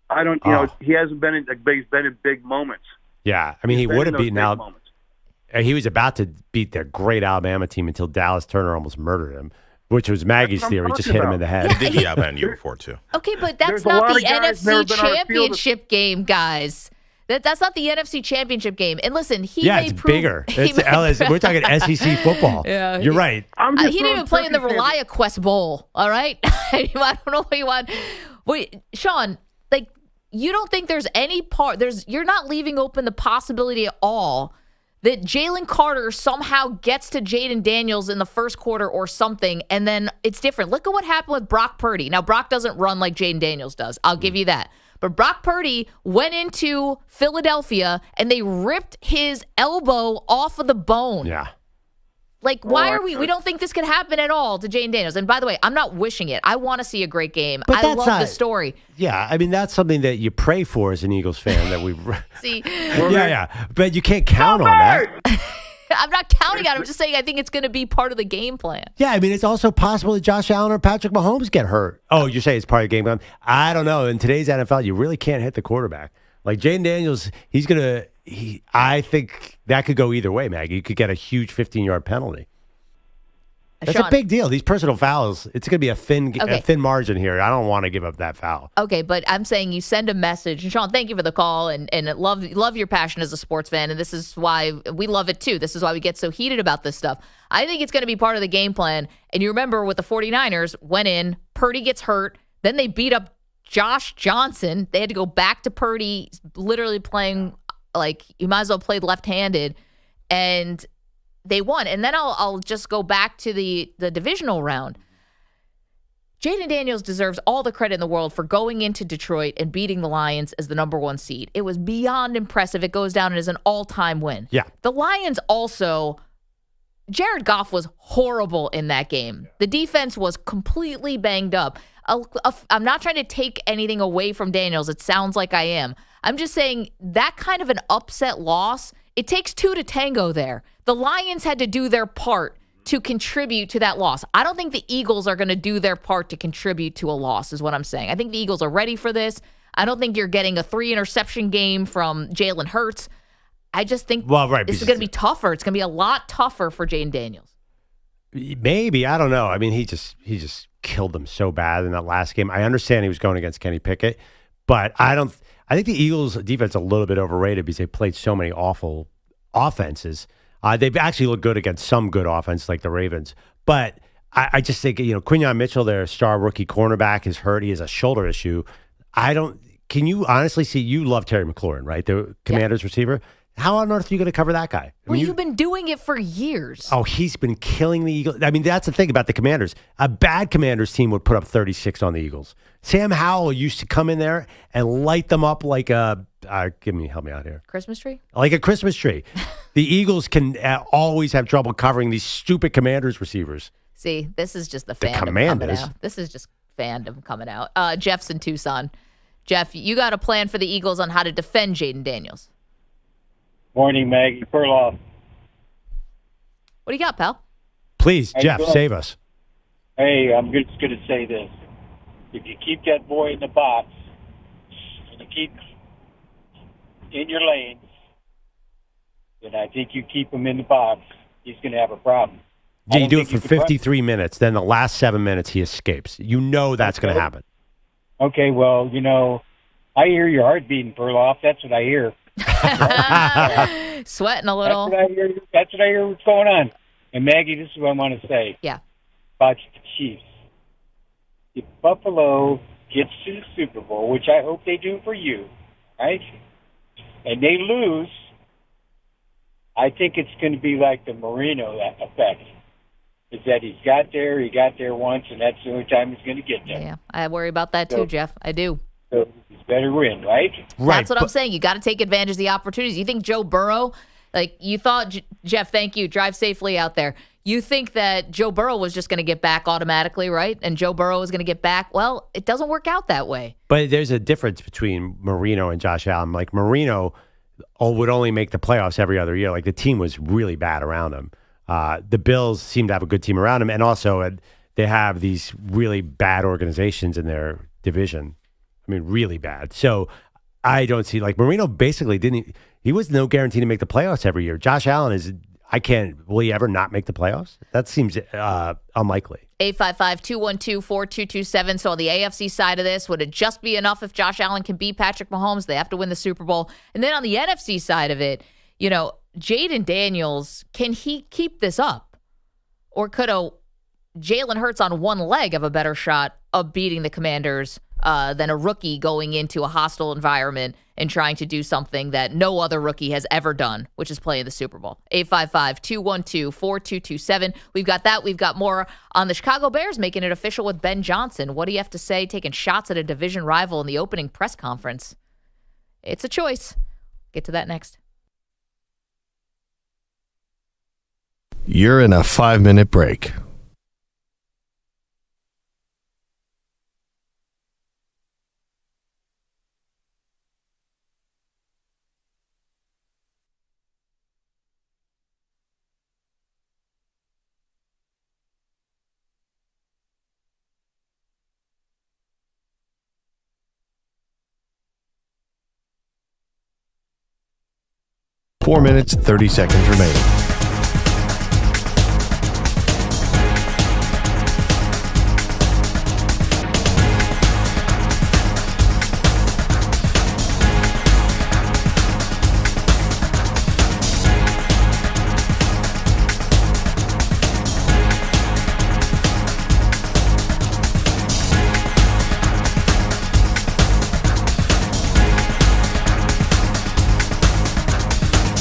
I don't. You know, he hasn't been in. He's been in big moments.
Yeah, I mean, he would have beaten
out.
out. He was about to beat their great Alabama team until Dallas Turner almost murdered him, which was Maggie's theory. Just hit him in the head.
He did beat Alabama the year before, too.
Okay, but that's
There's a
not
lot
the
of guys never
NFC
been on a field
Championship game, guys. That's not the NFC Championship game. And listen,
it's bigger. We're talking SEC football.
Yeah,
You're right.
He didn't even play in the ReliaQuest Bowl, all right? I don't know what you want. Wait, Sean, like, you don't think there's any you're not leaving open the possibility at all that Jalen Carter somehow gets to Jaden Daniels in the first quarter or something, and then it's different. Look at what happened with Brock Purdy. Now, Brock doesn't run like Jaden Daniels does. I'll give you that. But Brock Purdy went into Philadelphia, and they ripped his elbow off of the bone.
Yeah.
Like, why are we don't think this could happen at all to Jaden Daniels. And by the way, I'm not wishing it. I want to see a great game.
But
I love the story.
Yeah, I mean, that's something that you pray for as an Eagles fan that we
See?
Yeah. But you can't count on that.
I'm not counting on it. I'm just saying I think it's going to be part of the game plan.
Yeah, I mean, it's also possible that Josh Allen or Patrick Mahomes get hurt. Oh, you say it's part of the game plan? I don't know. In today's NFL, you really can't hit the quarterback. Like Jaden Daniels, I think that could go either way, Maggie. You could get a huge 15-yard penalty. That's
Sean,
a big deal. These personal fouls, it's going to be a thin margin here. I don't want to give up that foul.
Okay, but I'm saying you send a message. And Sean, thank you for the call and love your passion as a sports fan. And this is why we love it too. This is why we get so heated about this stuff. I think it's going to be part of the game plan. And you remember with the 49ers, went in, Purdy gets hurt, then they beat up Josh Johnson. They had to go back to Purdy, literally playing like you might as well play left-handed. And they won. And then I'll just go back to the divisional round. Jaden Daniels deserves all the credit in the world for going into Detroit and beating the Lions as the #1 seed. It was beyond impressive. It goes down as an all-time win.
Yeah.
The Lions also, Jared Goff was horrible in that game. The defense was completely banged up. I'm not trying to take anything away from Daniels. It sounds like I am. I'm just saying that kind of an upset loss, it takes two to tango there. The Lions had to do their part to contribute to that loss. I don't think the Eagles are going to do their part to contribute to a loss, is what I'm saying. I think the Eagles are ready for this. I don't think you're getting a 3-interception game from Jalen Hurts. I just think this is going to be tougher. It's going to be a lot tougher for Jaden Daniels.
Maybe. I don't know. I mean, he just killed them so bad in that last game. I understand he was going against Kenny Pickett, but I think the Eagles' defense is a little bit overrated because they played so many awful offenses. They've actually looked good against some good offense like the Ravens. But I just think, Quinyon Mitchell, their star rookie cornerback, is hurt. He has a shoulder issue. Can you honestly see, you love Terry McLaurin, right? The Commanders receiver. How on earth are you going to cover that guy?
You've been doing it for years.
Oh, he's been killing the Eagles. I mean, that's the thing about the Commanders. A bad Commanders team would put up 36 on the Eagles. Sam Howell used to come in there and light them up like a, help me out here.
Christmas tree?
Like a Christmas tree. The Eagles can always have trouble covering these stupid Commanders receivers.
See, this is just the fandom coming out. This is just fandom coming out. Jeff's in Tucson. Jeff, you got a plan for the Eagles on how to defend Jaden Daniels.
Morning, Maggie. Perloff.
What do you got, pal?
Please, Jeff, save us.
Hey, I'm just going to say this. If you keep that boy in the box and you keep in your lanes, then I think you keep him in the box, he's going to have a problem.
Yeah, you do it for 53 minutes. Then the last 7 minutes, he escapes. You know that's going to happen.
Okay, well, I hear your heart beating, Perloff. That's what I hear.
Sweating a little.
That's what I hear what's going on. And Maggie, this is what I want to say.
Yeah.
About the Chiefs. If Buffalo gets to the Super Bowl, which I hope they do for you, right? And they lose, I think it's going to be like the Marino effect. Is that he got there once, and that's the only time he's going to get there.
Yeah, I worry about that too, Jeff. I do.
So he's better win, right?
That's what I'm saying. You got to take advantage of the opportunities. You think Joe Burrow, like you thought, Jeff, thank you. Drive safely out there. You think that Joe Burrow was just going to get back automatically, right? And Joe Burrow was going to get back. Well, it doesn't work out that way.
But there's a difference between Marino and Josh Allen. Like Marino would only make the playoffs every other year. Like the team was really bad around him. The Bills seem to have a good team around him, and also they have these really bad organizations in their division. I mean, really bad. So I don't see, like, Marino basically he was no guarantee to make the playoffs every year. Josh Allen will he ever not make the playoffs? That seems unlikely.
855-212-4227. So on the AFC side of this, would it just be enough if Josh Allen can beat Patrick Mahomes? They have to win the Super Bowl. And then on the NFC side of it, Jaden Daniels, can he keep this up? Or could Jalen Hurts on one leg have a better shot of beating the Commanders than a rookie going into a hostile environment and trying to do something that no other rookie has ever done, which is play in the Super Bowl? 855-212-4227. We've got that. We've got more on the Chicago Bears making it official with Ben Johnson. What do you have to say, taking shots at a division rival in the opening press conference? It's a choice. Get to that next.
You're in a 5-minute break. Four minutes, 30 seconds remaining.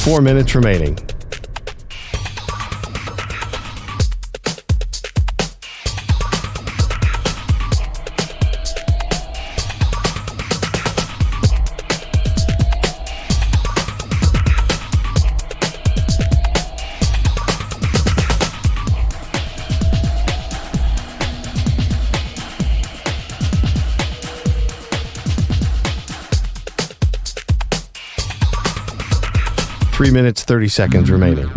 Four minutes remaining. Three minutes, 30 seconds remaining.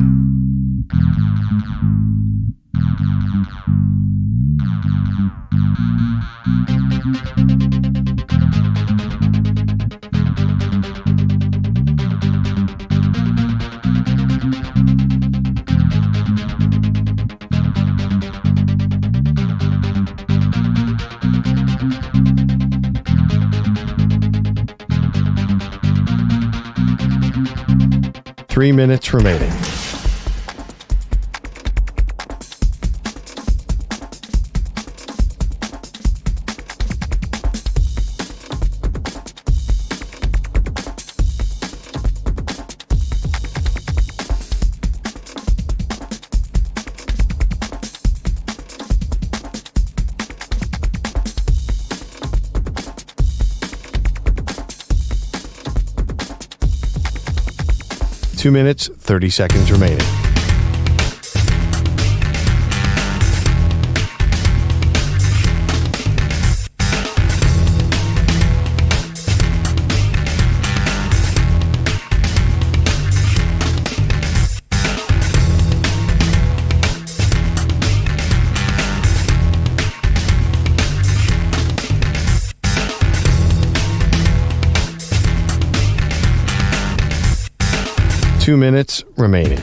Three minutes remaining. Two minutes, 30 seconds remaining. Two minutes remaining.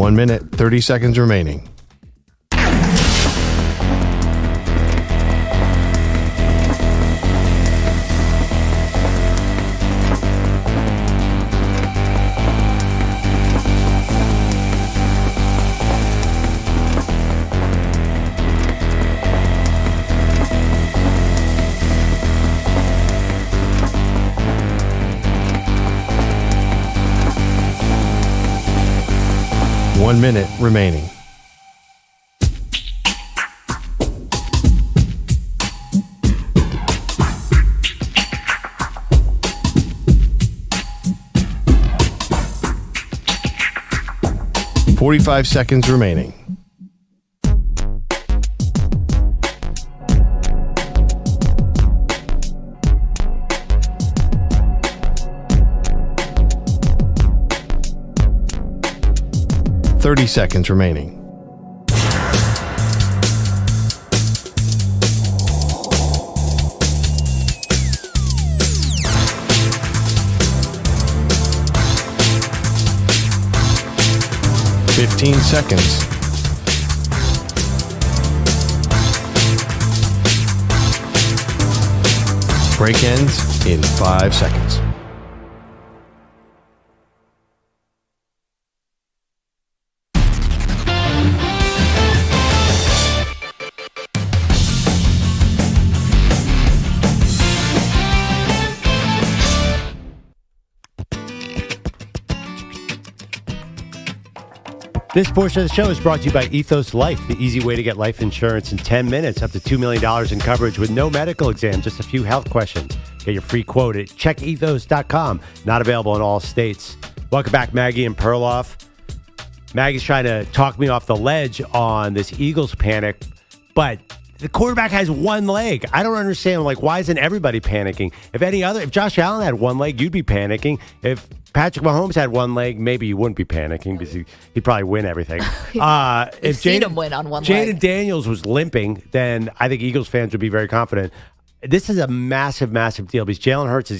1 minute, 30 seconds remaining. One minute remaining. $45 seconds remaining. $30 seconds remaining. $15 seconds. Break ends in 5 seconds.
This portion of the show is brought to you by Ethos Life, the easy way to get life insurance in 10 minutes, up to $2 million in coverage with no medical exam, just a few health questions. Get your free quote at checkethos.com. Not available in all states. Welcome back, Maggie and Perloff. Maggie's trying to talk me off the ledge on this Eagles panic, but the quarterback has one leg. I don't understand, why isn't everybody panicking? If Josh Allen had one leg, you'd be panicking. If Patrick Mahomes had one leg, maybe you wouldn't be panicking because he'd probably win everything.
If seen him win on one leg.
Jaden Daniels was limping, then I think Eagles fans would be very confident. This is a massive, massive deal because Jalen Hurts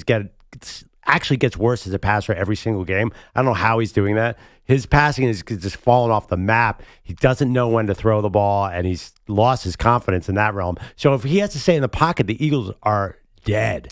actually gets worse as a passer every single game. I don't know how he's doing that. His passing is just falling off the map. He doesn't know when to throw the ball, and he's lost his confidence in that realm. So if he has to stay in the pocket, the Eagles are dead.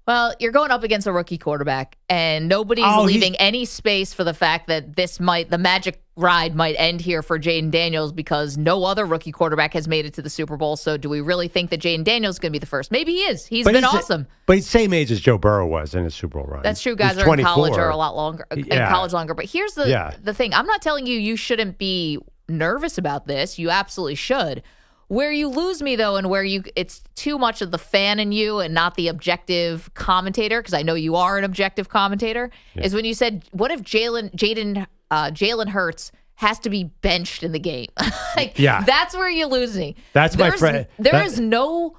Well, you're going up against a rookie quarterback, and nobody's leaving any space for the fact that the magic ride might end here for Jaden Daniels because no other rookie quarterback has made it to the Super Bowl. So do we really think that Jaden Daniels is going to be the first? Maybe he is. He's been awesome.
But he's the same age as Joe Burrow was in his Super Bowl run.
That's true. Guys are in college or a lot longer. In college longer. But here's the thing. I'm not telling you shouldn't be nervous about this. You absolutely should. Where you lose me, though, and where it's too much of the fan in you and not the objective commentator, because I know you are an objective commentator, is when you said, what if Jalen Hurts has to be benched in the game? That's where you lose me.
That's my friend.
There is no,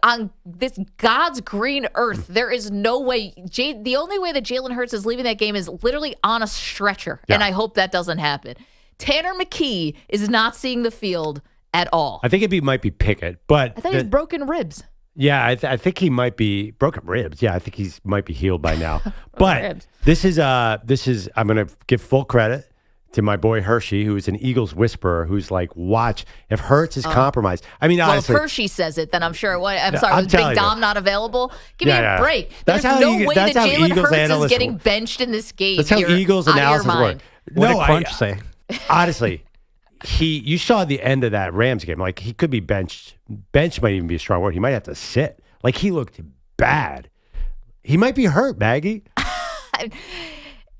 on this God's green earth, there is no way. The only way that Jalen Hurts is leaving that game is literally on a stretcher, and I hope that doesn't happen. Tanner McKee is not seeing the field at all.
I think it might be Pickett, but
I thought he has broken ribs.
Yeah, I think he might be broken ribs. Yeah, I think he might be healed by now. But this is I'm going to give full credit to my boy Hershey, who is an Eagles whisperer, who's like, watch if Hurts is compromised. I mean, honestly,
if Hershey saes it, then I'm sure. Was Big Dom not available? Give me a break. There's no way that Jalen Hurts is getting benched in this game.
That's how Eagles analysis work.
What did Crunch say?
Honestly. You saw the end of that Rams game. He could be benched. Bench might even be a strong word. He might have to sit. He looked bad. He might be hurt, Maggie.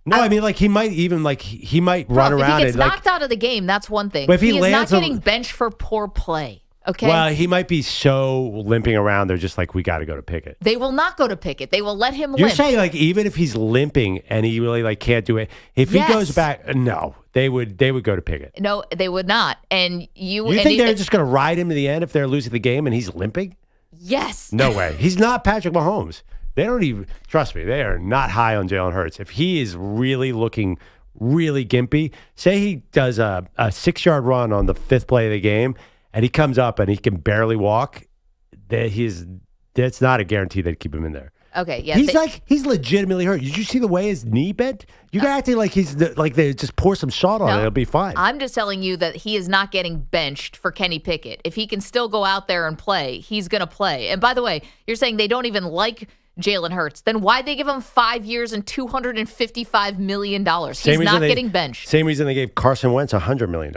No, I mean, he might even he might run around.
If he gets knocked out of the game, that's one thing.
But if he
is not getting benched for poor play. Okay.
Well, he might be so limping around. They're just we got to go to Pickett.
They will not go to Pickett. They will let him limp.
You're saying even if he's limping and he really can't do it, if he goes back, no, they would go to Pickett.
No, they would not. And you
think they're just going to ride him to the end if they're losing the game and he's limping?
Yes.
No way. He's not Patrick Mahomes. They don't even trust me. They are not high on Jalen Hurts. If he is really looking really gimpy, say he does a 6-yard run on the 5th play of the game. And he comes up and he can barely walk, that's not a guarantee they'd keep him in there.
Okay, yeah.
He's legitimately hurt. Did you see the way his knee bent? You got acting like like they just pour some salt on it. It'll be fine.
I'm just telling you that he is not getting benched for Kenny Pickett. If he can still go out there and play, he's going to play. And by the way, you're saying they don't even like Jalen Hurts. Then why'd they give him 5 years and $255 million? He's not getting benched.
Same reason they gave Carson Wentz $100 million.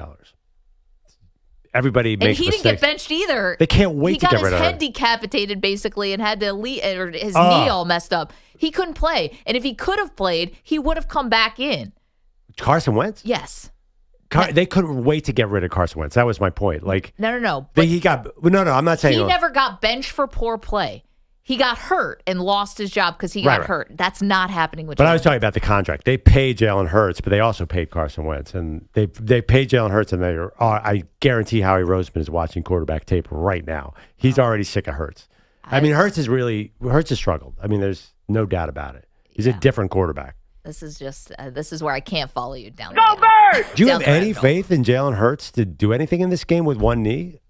Everybody makes
mistakes. And he didn't get benched either.
They can't wait to get rid of him.
He got his head decapitated, basically, and had to or his knee all messed up. He couldn't play. And if he could have played, he would have come back in.
Carson Wentz?
Yes.
They couldn't wait to get rid of Carson Wentz. That was my point. Like
No.
I'm not saying
he never got benched for poor play. He got hurt and lost his job because he got hurt. That's not happening with.
But I was talking about the contract. They paid Jalen Hurts, but they also paid Carson Wentz, and they paid Jalen Hurts, and I guarantee Howie Roseman is watching quarterback tape right now. He's already sick of Hurts. Hurts has struggled. I mean, there's no doubt about it. He's a different quarterback.
This is just this is where I can't follow you down.
Go Birds! Do you have any faith in Jalen Hurts to do anything in this game with one knee?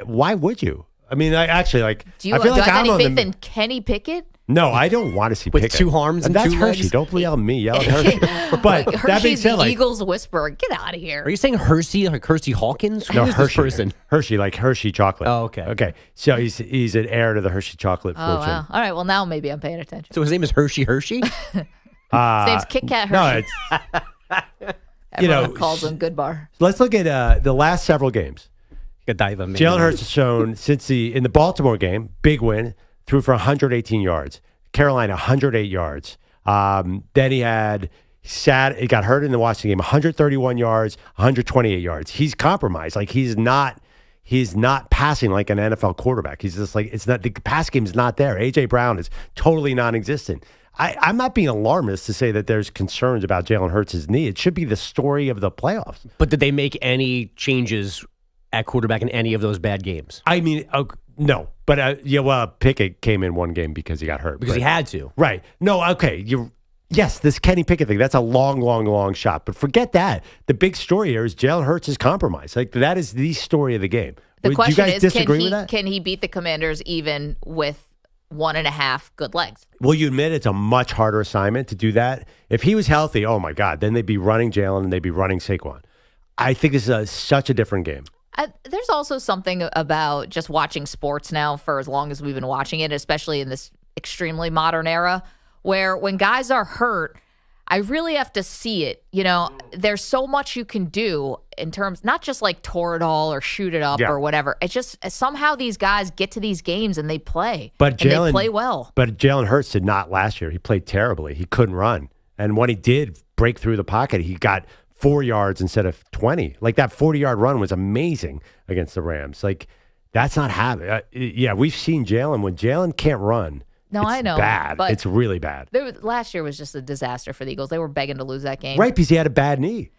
Why would you? I mean, I actually like.
Do you have any faith in Kenny Pickett?
No, I don't want to see
with
Pickett.
2 arms and
that's
2
Hershey.
legs.
Don't yell at me. Yell at Hershey. But that being said,
the Eagles whisperer. Get out of here.
Are you saying Hershey, like Hershey Hawkins?
No,
Who is
Hershey.
This person?
Hershey, like Hershey chocolate.
Oh, okay.
Okay. So he's an heir to the Hershey chocolate fortune.
Wow. All right. Well, now maybe I'm paying attention.
So his name is Hershey?
His name's Kit Kat Hershey.
No,
Everyone calls him Good Bar.
Let's look at the last several games.
Godiva,
Jalen Hurts has shown since in the Baltimore game, big win, threw for 118 yards. Carolina, 108 yards. Then he got hurt in the Washington game, 131 yards, 128 yards. He's compromised. Like he's not passing like an NFL quarterback. He's just like the pass game is not there. AJ Brown is totally non-existent. I'm not being alarmist to say that there's concerns about Jalen Hurts' knee. It should be the story of the playoffs.
But did they make any changes at quarterback in any of those bad games?
I mean, no. But Pickett came in one game because he got hurt.
Because he had to.
Right. No, okay. Yes, this Kenny Pickett thing, that's a long shot. But forget that. The big story here is Jalen Hurts is compromised. Like that is the story of the game.
The question
do you guys
is,
disagree with that?
Can he beat the Commanders even with 1.5 good legs?
Will you admit it's a much harder assignment to do that? If he was healthy, oh my God, then they'd be running Jalen and they'd be running Saquon. I think this is such a different game.
There's also something about just watching sports now for as long as we've been watching it, especially in this extremely modern era, where when guys are hurt, I really have to see it. You know, there's so much you can do in terms, not just like Toradol or shoot it up or whatever. It's just somehow these guys get to these games and they play.
But
they play well.
But Jalen Hurts did not last year. He played terribly. He couldn't run. And when he did break through the pocket, he got 4 yards instead of 20. Like that 40-yard run was amazing against the Rams. Like that's not happening. We've seen Jalen. When Jalen can't run,
I know.
Bad.
But
it's really bad.
Last year was just a disaster for the Eagles. They were begging to lose that game.
Right, because he had a bad knee.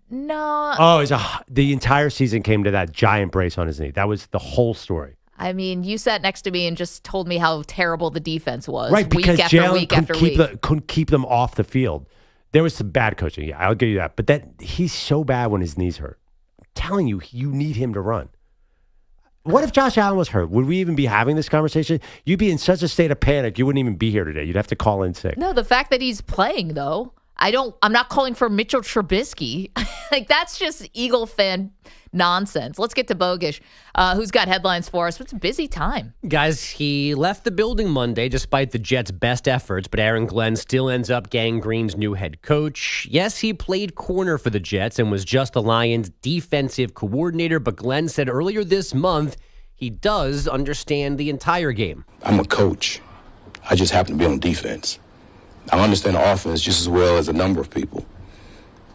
No.
Oh, the entire season came to that giant brace on his knee. That was the whole story.
I mean, you sat next to me and just told me how terrible the defense was.
Right, because
week after
Jalen
week after week.
Couldn't keep them off the field. There was some bad coaching. Yeah, I'll give you that. But he's so bad when his knees hurt. I'm telling you, you need him to run. What if Josh Allen was hurt? Would we even be having this conversation? You'd be in such a state of panic, you wouldn't even be here today. You'd have to call in sick.
No, the fact that he's playing, though, I'm not calling for Mitchell Trubisky. Like, that's just Eagle fan nonsense. Let's get to Bogusch, who's got headlines for us. It's a busy time.
Guys, he left the building Monday despite the Jets' best efforts, but Aaron Glenn still ends up Gang Green's new head coach. Yes, he played corner for the Jets and was just the Lions' defensive coordinator, but Glenn said earlier this month he does understand the entire game.
I'm a coach. I just happen to be on defense. I understand the offense just as well as a number of people.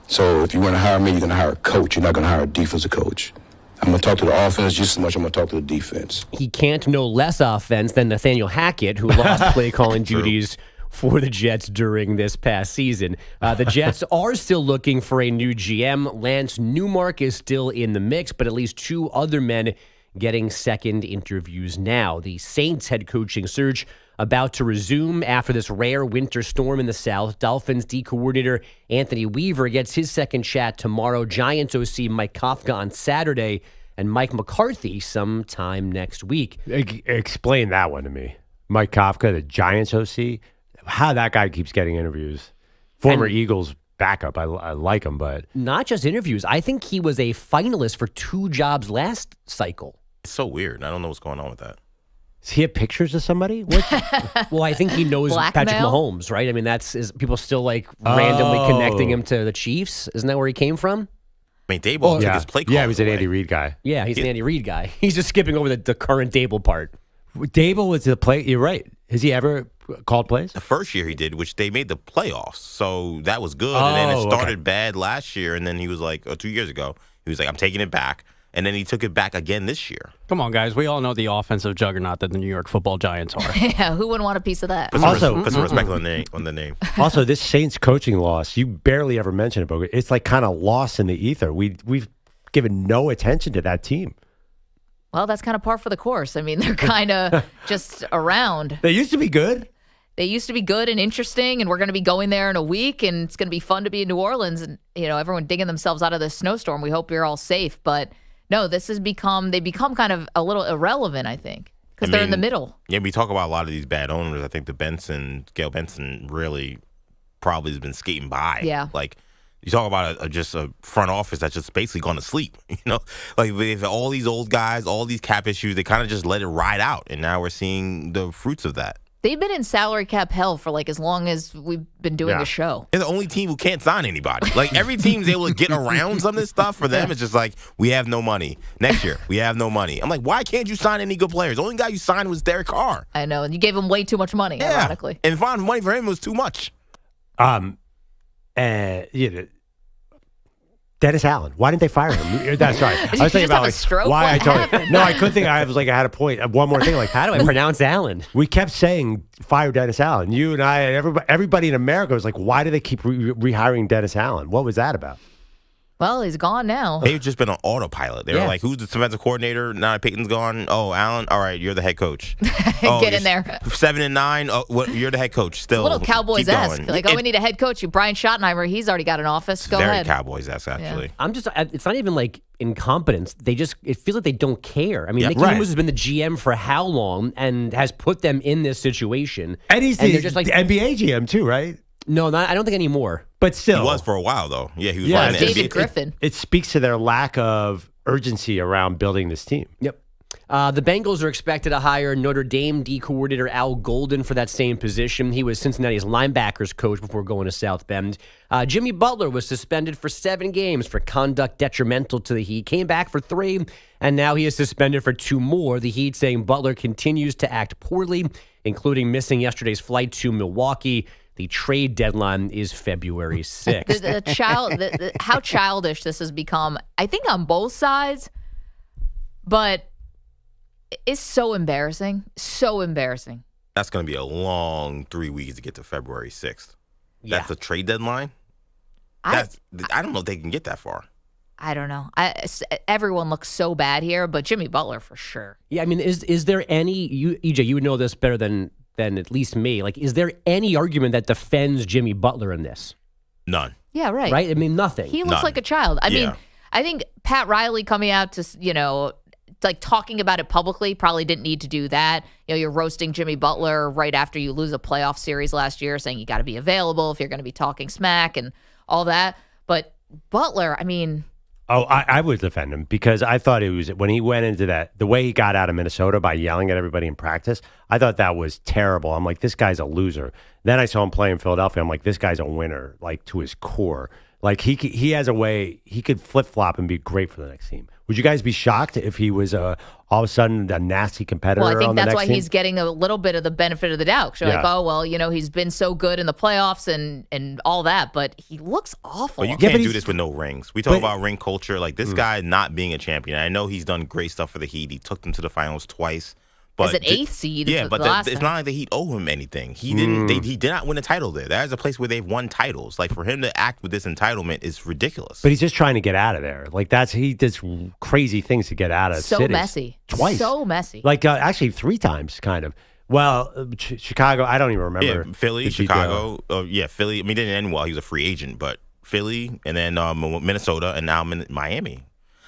So if you want to hire me, you're going to hire a coach. You're not going to hire a defensive coach. I'm going to talk to the offense just as much as I'm going to talk to the defense.
He can't know less offense than Nathaniel Hackett, who lost play-calling duties for the Jets during this past season. The Jets are still looking for a new GM. Lance Newmark is still in the mix, but at least 2 other men getting second interviews now. The Saints head coaching search about to resume after this rare winter storm in the South. Dolphins D coordinator Anthony Weaver gets his second shot tomorrow. Giants OC Mike Kafka on Saturday, and Mike McCarthy sometime next week.
Explain that one to me. Mike Kafka, the Giants OC. How that guy keeps getting interviews. Former Eagles backup. I like him, but
not just interviews. I think he was a finalist for 2 jobs last cycle.
It's so weird. I don't know what's going on with that.
Does he have pictures of somebody?
Well, I think he knows Patrick Mahomes, right? I mean, is people still like randomly connecting him to the Chiefs? Isn't that where he came from?
I mean, Dable took his play call.
Yeah, he was an Andy Reid guy.
Yeah, he's an Andy Reid guy. He's just skipping over the current Dable part.
Dable was the play. You're right. Has he ever called plays?
The first year he did, which they made the playoffs, so that was good. And then it started bad last year, and then he was like, 2 years ago, he was like, I'm taking it back. And then he took it back again this year.
Come on, guys. We all know the offensive juggernaut that the New York Football Giants are.
Yeah, who wouldn't want a piece of that?
Put some respect on the name.
Also, this Saints coaching loss, you barely ever mention it, but it's like kind of lost in the ether. We've given no attention to that team.
Well, that's kind of par for the course. I mean, they're kind of just around.
They used to be good.
They used to be good and interesting, and we're going to be going there in a week, and it's going to be fun to be in New Orleans, and everyone digging themselves out of this snowstorm. We hope you're all safe, but no, they become kind of a little irrelevant, I think, because they're in the middle.
Yeah, we talk about a lot of these bad owners. I think Gail Benson really probably has been skating by.
Yeah.
Like, you talk about just a front office that's just basically gone to sleep. Like if all these old guys, all these cap issues, they kind of just let it ride out, and now we're seeing the fruits of that.
They've been in salary cap hell for like as long as we've been doing the show.
They're the only team who can't sign anybody. Like every team's able to get around some of this stuff. For them, it's just like, we have no money. Next year, we have no money. I'm like, why can't you sign any good players? The only guy you signed was Derek Carr.
I know, and you gave him way too much money, ironically.
And finding money for him was too much.
Dennis Allen. Why didn't they fire him? That's right. I was thinking about
why
I told. No, I couldn't think. I was like, I had a point. One more thing. Like,
how do I pronounce Allen?
We kept saying fire Dennis Allen. You and I, and everybody in America was like, why do they keep rehiring Dennis Allen? What was that about?
Well, he's gone now.
They've just been on autopilot. They were like, who's the defensive coordinator? Now Peyton's gone. Oh, Allen. All right, you're the head coach.
Get in there.
7-9. Oh, you're the head coach still.
It's a little Cowboys-esque. Like, we need a head coach. Brian Schottenheimer, he's already got an office. Go ahead.
Very Cowboys-esque, actually.
Yeah.
It's not even like incompetence. It feels like they don't care. I mean, Nick Munoz has been the GM for how long and has put them in this situation.
And he's the NBA GM too, right?
No, I don't think anymore.
But still.
He was for a while, though. Yeah, he was
running David Griffin.
It speaks to their lack of urgency around building this team.
Yep. The Bengals are expected to hire Notre Dame D coordinator Al Golden for that same position. He was Cincinnati's linebackers coach before going to South Bend. Jimmy Butler was suspended for 7 games for conduct detrimental to the Heat. Came back for 3, and now he is suspended for 2 more. The Heat saying Butler continues to act poorly, including missing yesterday's flight to Milwaukee. The trade deadline is February 6th.
How childish this has become, I think, on both sides, but it's so embarrassing. So embarrassing.
That's going to be a long 3 weeks to get to February 6th. That's a trade deadline? I don't know if they can get that far.
I don't know. Everyone looks so bad here, but Jimmy Butler for sure.
Yeah, I mean, is there any, EJ, you would know this better than at least me. Like, is there any argument that defends Jimmy Butler in this?
None.
Yeah, right.
Right? I mean, nothing.
He looks like a child. I mean, I think Pat Riley coming out to, like talking about it publicly probably didn't need to do that. You're roasting Jimmy Butler right after you lose a playoff series last year, saying you got to be available if you're going to be talking smack and all that. But Butler, I mean...
Oh, I would defend him because I thought it was when he went into that, the way he got out of Minnesota by yelling at everybody in practice, I thought that was terrible. I'm like, this guy's a loser. Then I saw him play in Philadelphia. I'm like, this guy's a winner, like to his core. Like he has a way, he could flip-flop and be great for the next team. Would you guys be shocked if he was all of a sudden a nasty competitor on the next team?
Well, I think that's why he's getting a little bit of the benefit of the doubt. So like, oh, well, he's been so good in the playoffs and all that, but he looks awful.
But you can't do this with no rings. We talk about ring culture. Like, this guy not being a champion. I know he's done great stuff for the Heat. He took them to the finals twice.
As an 8th seed.
Yeah, but it's not like the Heat owe him anything. He didn't. He did not win a title there. That is a place where they've won titles. Like, for him to act with this entitlement is ridiculous.
But he's just trying to get out of there. Like, he does crazy things to get out of
so
cities.
Messy.
Twice.
So messy.
Like, actually 3 times, kind of. Well, Chicago, I don't even remember.
Yeah, Philly, Chicago. Philly. I mean, it didn't end well. He was a free agent, but Philly, and then Minnesota, and now Miami.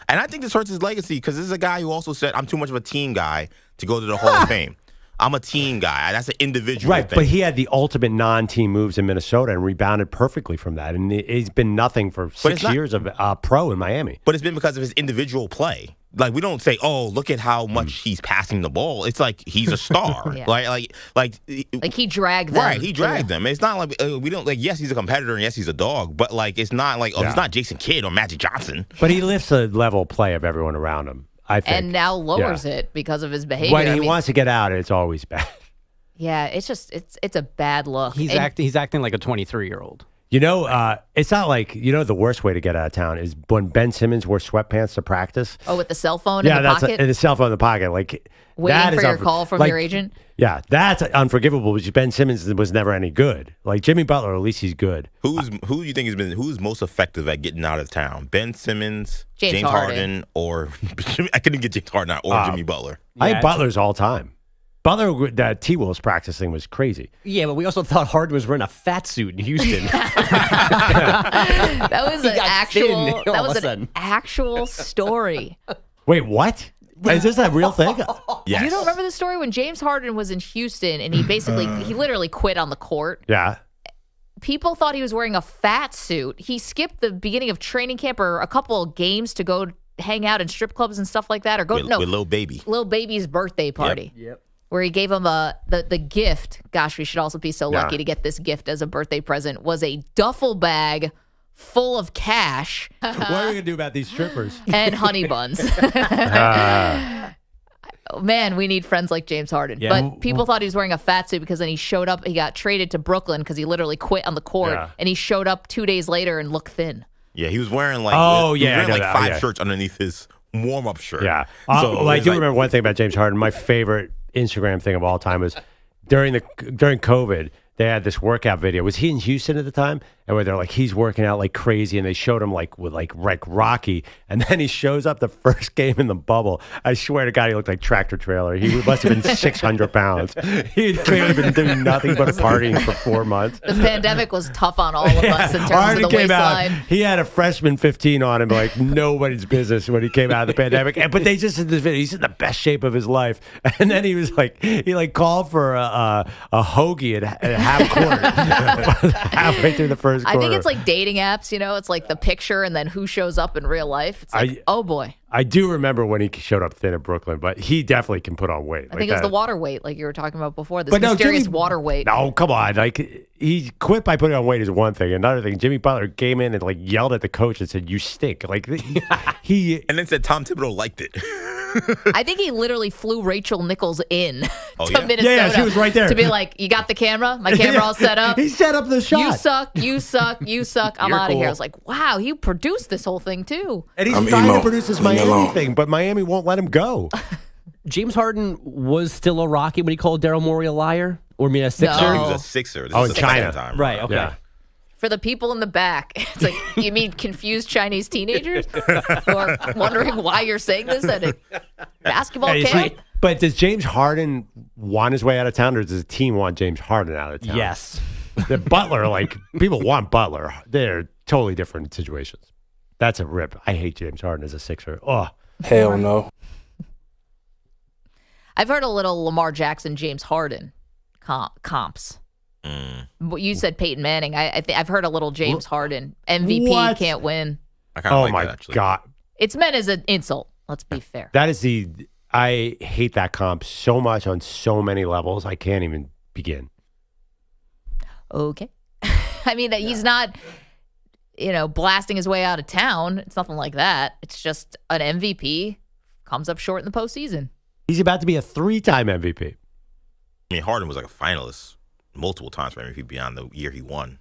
And I think this hurts his legacy because this is a guy who also said, I'm too much of a team guy to go to the Hall of Fame. I'm a team guy. That's an individual
Right,
thing.
but he had the ultimate non-team moves in Minnesota and rebounded perfectly from that. And he's been nothing for 6 years of pro in Miami.
But it's been because of his individual play. Like, we don't say, oh, look at how much he's passing the ball. It's like he's a star.
Yeah.
Like
he dragged them.
Right, he dragged them. It's not like we don't like. Yes, he's a competitor, and yes, he's a dog. But like, it's not like he's not Jason Kidd or Magic Johnson.
But he lifts the level of play of everyone around him, I think.
And now lowers it because of his behavior.
When he wants to get out, it's always bad.
Yeah, it's just it's a bad look.
He's acting like a 23-year-old.
You know, it's not like, the worst way to get out of town is when Ben Simmons wore sweatpants to practice.
Oh, with the cell phone in the pocket?
And the cell phone in the pocket. Like,
waiting for your call from your agent?
Yeah, that's unforgivable because Ben Simmons was never any good. Like, Jimmy Butler, at least he's good.
Who do you think who's most effective at getting out of town? Ben Simmons,
James Harden,
or I couldn't get James Harden out, or Jimmy Butler.
I think Butler's all time. Butler, that T-Will's practicing was crazy.
Yeah, but we also thought Harden was wearing a fat suit in Houston.
That was an actual story.
Wait, what? Is this a real thing?
Yes.
You don't remember the story when James Harden was in Houston and he literally quit on the court?
Yeah.
People thought he was wearing a fat suit. He skipped the beginning of training camp or a couple of games to go hang out in strip clubs and stuff like that, or
with Lil Baby.
Lil Baby's birthday party.
Yep.
Where he gave him the gift. Gosh, we should also be so lucky to get this gift as a birthday present. Was a duffel bag full of cash.
What are we gonna do about these strippers?
And honey buns. Man, we need friends like James Harden.
Yeah.
But people thought he was wearing a fat suit because then he showed up. He got traded to Brooklyn because he literally quit on the court, and he showed up 2 days later and looked thin.
Yeah, he was wearing like 5 shirts underneath his warm-up shirt.
Yeah.
So
I do remember one thing about James Harden. My favorite Instagram thing of all time was during COVID, they had this workout video. Was he in Houston at the time? And where they're like, he's working out like crazy, and they showed him like Rocky, and then he shows up the first game in the bubble. I swear to God, he looked like Tractor Trailer. He must have been 600 pounds. He'd clearly been doing nothing but partying for 4 months.
The pandemic was tough on all of us in terms of the waistline.
He had a freshman 15 on him, like nobody's business when he came out of the pandemic. But they just did this video. He's in the best shape of his life, and then he was like, he called for a hoagie at half court, halfway through the first.
I think it's like dating apps, it's like the picture and then who shows up in real life. It's like, oh boy.
I do remember when he showed up thin at Brooklyn, but he definitely can put on weight.
I think it was the water weight, like you were talking about before. This mysterious water weight.
No, come on. Like, he quit by putting on weight is one thing. Another thing, Jimmy Butler came in and yelled at the coach and said, "You stink." Like he
and then said Tom Thibodeau liked it.
I think he literally flew Rachel Nichols in to Minnesota.
Yeah, she was right there.
To be like, you got the camera? My camera all set up?
He set up the shot.
You suck, you suck, you suck. I'm out of here. I was like, wow, he produced this whole thing too.
And he's trying to produce this Miami thing, but Miami won't let him go.
James Harden was still a Rocket when he called Daryl Morey a liar? Or a Sixer?
No, he was a Sixer.
This is in China.
Time,
right, okay. Yeah.
For the people in the back, it's like, you mean confused Chinese teenagers who are wondering why you're saying this at a basketball camp?
But does James Harden want his way out of town, or does the team want James Harden out of town?
Yes.
The Butler, people want Butler. They're totally different situations. That's a rip. I hate James Harden as a Sixer. Oh,
hell no.
I've heard a little Lamar Jackson, James Harden comps. You said Peyton Manning. I've heard a little James Harden. MVP can't win.
I kind of like
my
that, actually.
God.
It's meant as an insult. Let's be fair.
That is I hate that comp so much on so many levels. I can't even begin.
Okay. I mean, he's not, blasting his way out of town. It's nothing like that. It's just an MVP comes up short in the postseason.
He's about to be a 3-time MVP.
I mean, Harden was like a finalist multiple times for MVP beyond the year he won.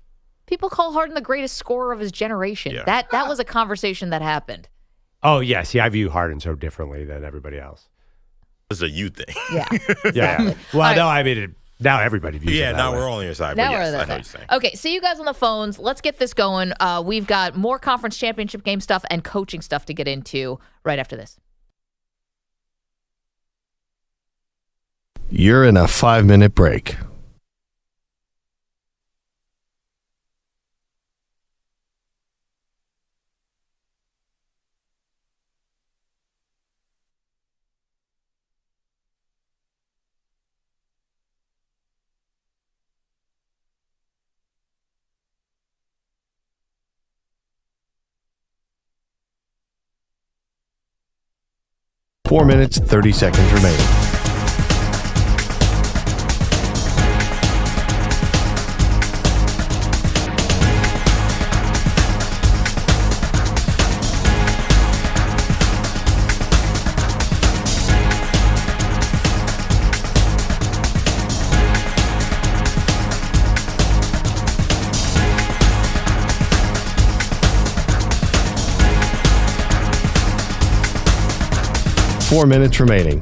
People call Harden the greatest scorer of his generation. Yeah. That was a conversation that happened.
Oh, yeah. See, I view Harden so differently than everybody else.
It's a you thing.
Yeah.
Yeah. Well, no, I mean, now everybody views it.
Yeah,
that
now
way.
we're all on your side.
Now
but
we're
yes,
on
I
that
know what
side.
you're saying.
Okay, see you guys on the phones. Let's get this going. We've got more conference championship game stuff and coaching stuff to get into right after this.
You're in a 5-minute break. 4 minutes, 30 seconds remaining. Four minutes remaining.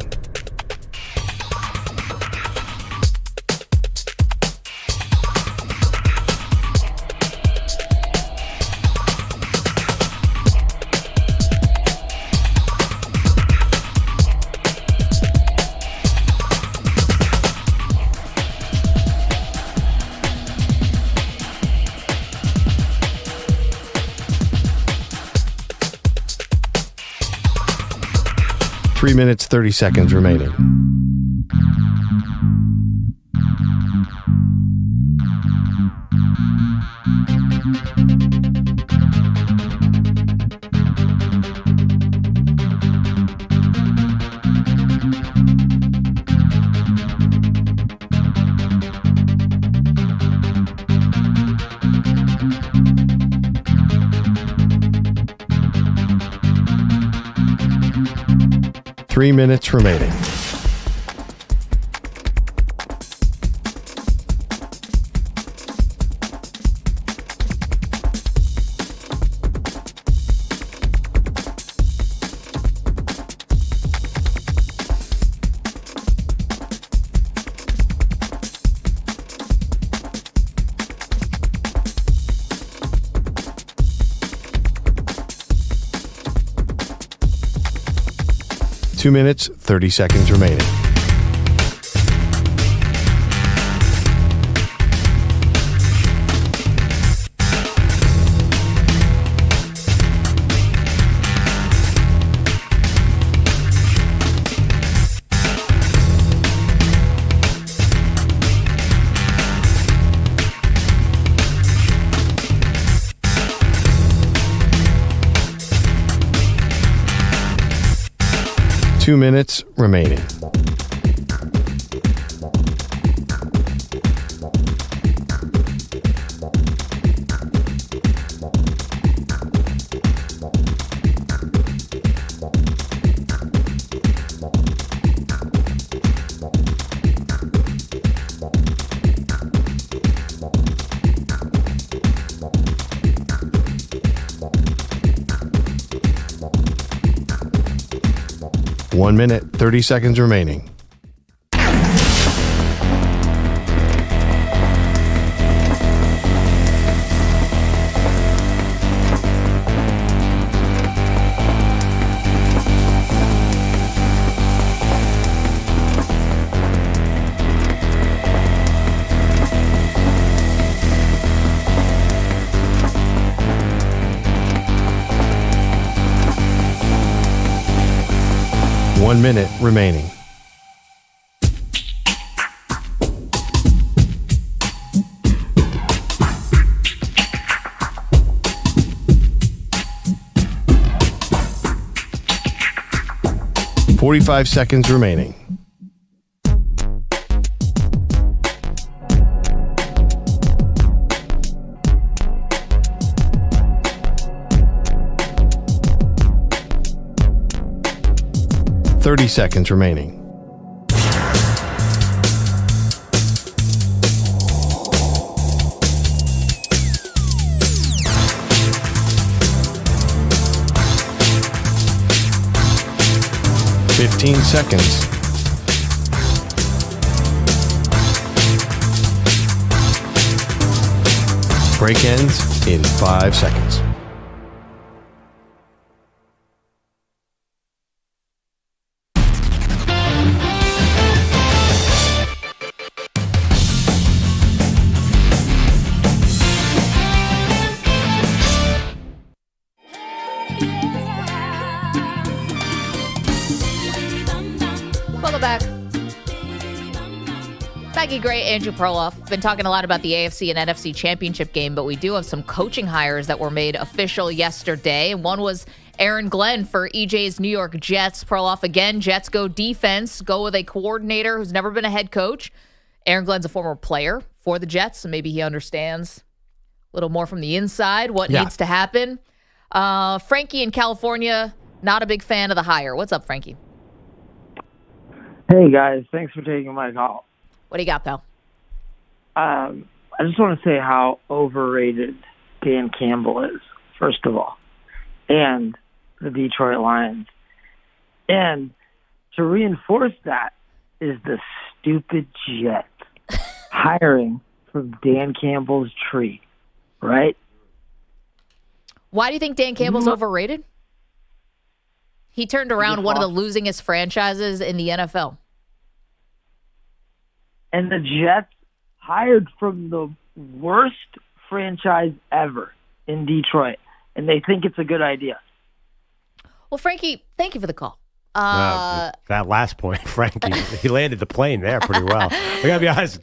Three minutes, 30 seconds remaining. Three minutes remaining. Two minutes, 30 seconds remaining. Two minutes remaining. 1 minute, 30 seconds remaining. One minute remaining. .45 seconds remaining. .30 seconds remaining. .15 seconds. Break ends in 5 seconds.
Maggie Gray, Andrew Perloff. Been talking a lot about the AFC and NFC championship game, but we do have some coaching hires that were made official yesterday. One was Aaron Glenn for EJ's New York Jets. Perloff again. Jets go defense. Go with a coordinator who's never been a head coach. Aaron Glenn's a former player for the Jets, so maybe he understands a little more from the inside what needs to happen. Frankie in California, not a big fan of the hire. What's up, Frankie?
Hey, guys. Thanks for taking my call.
What do you got, pal?
I just want to say how overrated Dan Campbell is, first of all, and the Detroit Lions. And to reinforce that is the stupid Jets hiring from Dan Campbell's tree, right?
Why do you think Dan Campbell's overrated? He turned around one of the losingest franchises in the NFL.
And the Jets hired from the worst franchise ever in Detroit, and they think it's a good idea.
Well, Frankie, thank you for the call.
That last point, Frankie, he landed the plane there pretty well. I got to be honest,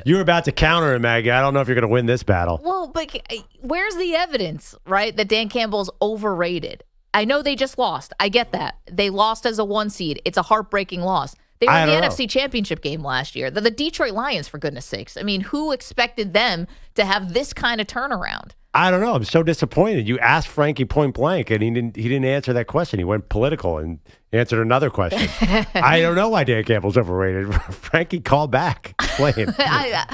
you were about to counter him, Maggie. I don't know if you're going to win this battle.
Well, but where's the evidence, right, that Dan Campbell's overrated? I know they just lost. I get that. They lost as a 1 seed. It's a heartbreaking loss. They won the NFC Championship game last year. They're the Detroit Lions, for goodness sakes. I mean, who expected them to have this kind of turnaround?
I don't know. I'm so disappointed. You asked Frankie point blank, and he didn't answer that question. He went political and answered another question. I don't know why Dan Campbell's overrated. Frankie, call back. Explain.
I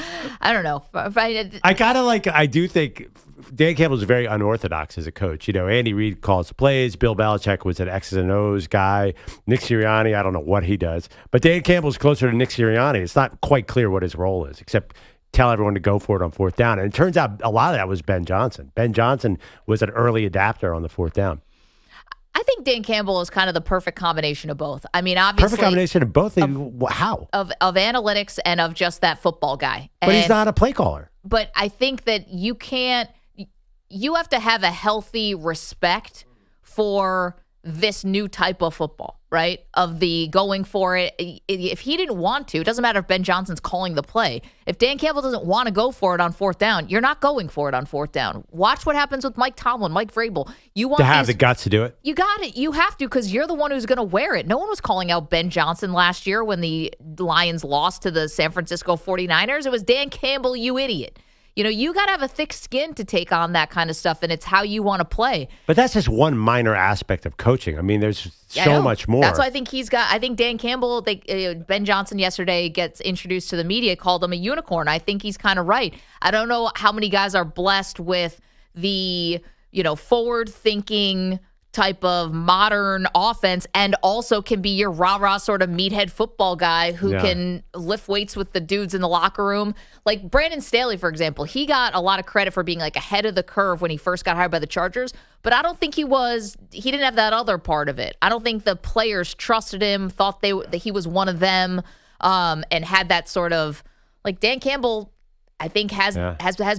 don't know.
I do think Dan Campbell's very unorthodox as a coach. You know, Andy Reid calls the plays. Bill Belichick was an X's and O's guy. Nick Sirianni, I don't know what he does. But Dan Campbell's closer to Nick Sirianni. It's not quite clear what his role is, except tell everyone to go for it on fourth down. And it turns out a lot of that was Ben Johnson. Ben Johnson was an early adapter on the fourth down.
I think Dan Campbell is kind of the perfect combination of both. I mean, obviously.
Perfect combination of both? How?
Of analytics and of just that football guy.
But he's not a play caller.
But I think that you have to have a healthy respect for this new type of football, right? Of the going for it. If he didn't want to, it doesn't matter if Ben Johnson's calling the play. If Dan Campbell doesn't want to go for it on fourth down, you're not going for it on fourth down. Watch what happens with Mike Tomlin, Mike Vrabel. You want
to have the guts to do it?
You got it. You have to, because you're the one who's going to wear it. No one was calling out Ben Johnson last year when the Lions lost to the San Francisco 49ers. It was Dan Campbell, you idiot. You know, you got to have a thick skin to take on that kind of stuff, and it's how you want to play.
But that's just one minor aspect of coaching. I mean, there's so much more.
That's why I think I think Dan Campbell, Ben Johnson yesterday gets introduced to the media, called him a unicorn. I think he's kind of right. I don't know how many guys are blessed with the, forward-thinking type of modern offense and also can be your rah-rah sort of meathead football guy who can lift weights with the dudes in the locker room. Like Brandon Staley, for example, he got a lot of credit for being like ahead of the curve when he first got hired by the Chargers, but I don't think he didn't have that other part of it. I don't think the players trusted him, thought that he was one of them, and had that sort of, like Dan Campbell, I think has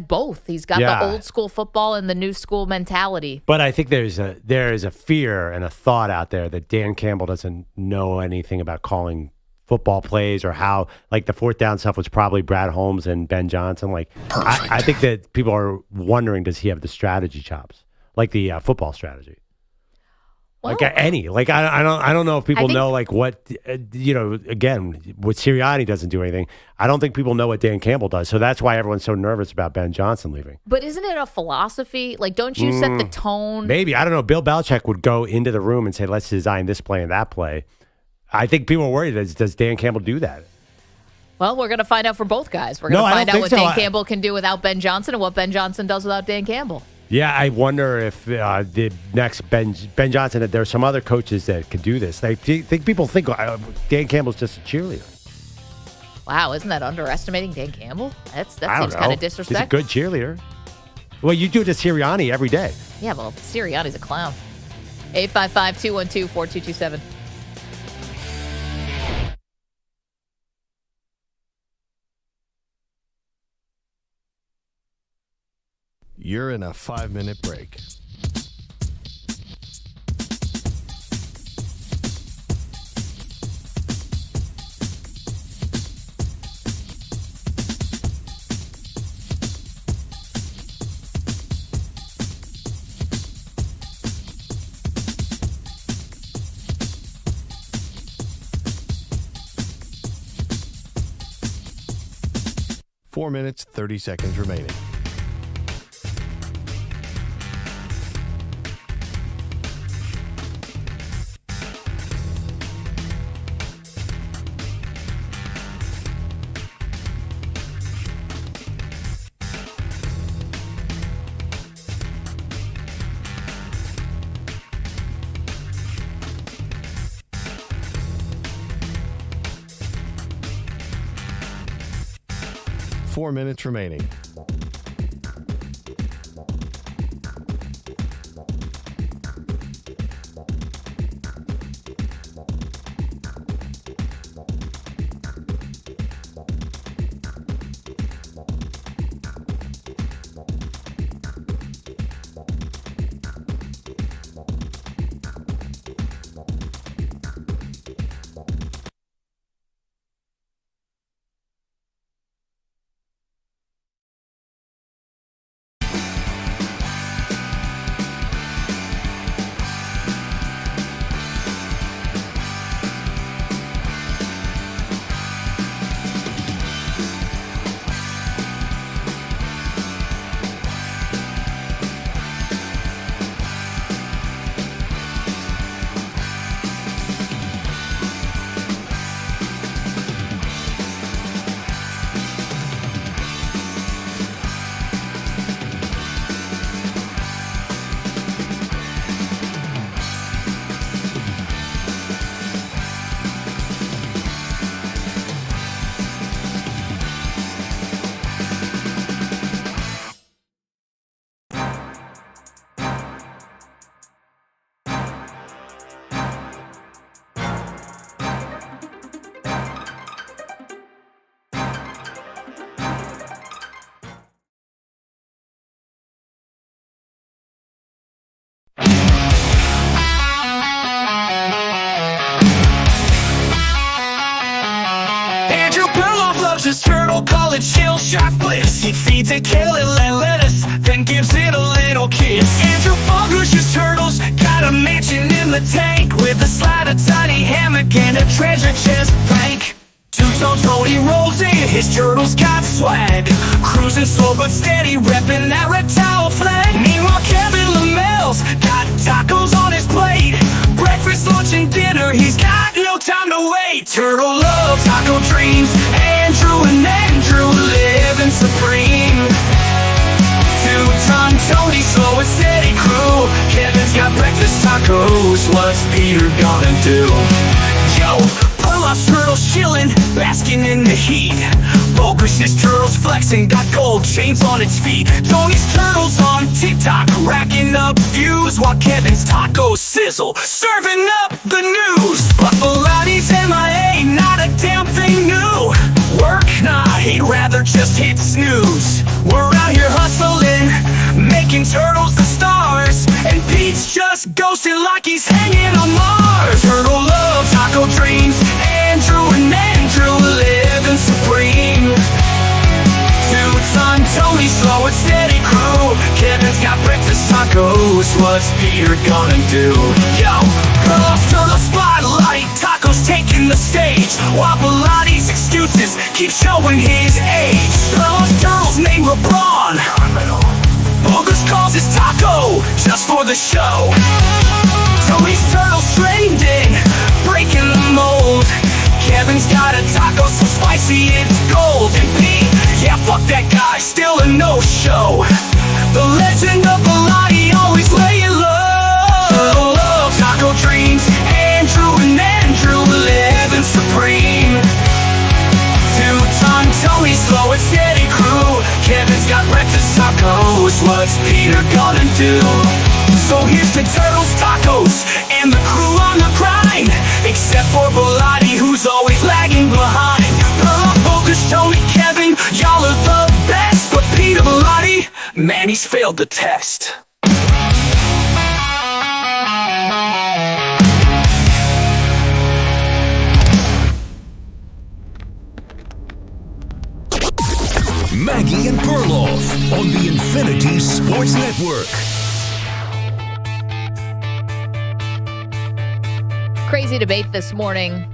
both. He's got the old school football and the new school mentality.
But I think there is a fear and a thought out there that Dan Campbell doesn't know anything about calling football plays or how, like, the fourth down stuff was probably Brad Holmes and Ben Johnson. Like, I think that people are wondering, does he have the strategy chops, like the football strategy? Well, I don't know if people know what again, with Sirianni doesn't do anything. I don't think people know what Dan Campbell does. So that's why everyone's so nervous about Ben Johnson leaving.
But isn't it a philosophy? Like, don't you set the tone?
Maybe. I don't know. Bill Belichick would go into the room and say, let's design this play and that play. I think people are worried, does Dan Campbell do that?
Well, we're going to find out for both guys. We're going to find out what Dan Campbell can do without Ben Johnson and what Ben Johnson does without Dan Campbell.
Yeah, I wonder if the next Ben Johnson, there are some other coaches that could do this. People think Dan Campbell's just a cheerleader.
Wow, isn't that underestimating Dan Campbell? That seems kind of disrespectful.
He's a good cheerleader. Well, you do it to Sirianni every day.
Yeah, well, Sirianni's a clown. 855-212-4227.
You're in a 5-minute break. 4 minutes, 30 seconds remaining. Four minutes remaining.
Perloff loves his turtle, call it chill shot bliss. He feeds it kale and lettuce, then gives it a little kiss. Andrew Bogusch's turtles got a mansion in the tank with a slide, a tiny hammock, and a treasure chest bank. Two-tone Tony rolls in, his turtles got swag, cruising slow but steady, repping that reptile flag. Meanwhile, Kevin Lamel's got tacos on his plate. Breakfast, lunch, and dinner, he's got no time to wait. Turtle love, taco dreams, Andrew living supreme. Two-ton Tony, slow and steady crew. Kevin's got breakfast tacos, what's Peter gonna do? Yo, Perloff's turtles chillin', basking in the heat. Bogusch's turtles flexing, got gold chains on its feet. Tony's turtles on TikTok, racking up views, while Kevin's tacos sizzle, serving up the news. But Bilatti's MIA, not a damn thing new. Work? Nah, he'd rather just hit snooze. We're out here hustling, making turtles the stars, and Pete's just ghosting like he's hanging on Mars. Turtle love, taco dreams, Andrew living supreme. Two-ton Tony, slow and steady crew. Kevin's got breakfast tacos, what's Peter gonna do? Yo, Perloff's turtle spotlight, tacos taking the stage, while Bilatti's excuses keep showing his age. Perloff's turtles name LeBron, Bogusch calls his taco just for the show. Tony's turtles trending, breaking the mold. Kevin's got a taco so spicy it's gold. And Pete, yeah, fuck that guy, still a no-show. The legend of Bilatti always laying low. Turtle love, taco dreams, Andrew living supreme. Two-ton Tony, slow and steady crew. Kevin's got breakfast tacos, what's Peter gonna do? So here's to turtles, tacos, and the crew on the grind. Except for Bilotti, who's always lagging behind. Perloff, Bogusch, Tony, Kevin, y'all are the best. But Peter Bilotti, man, he's failed the test.
Maggie and Perloff on the Infinity Sports Network.
Crazy debate this morning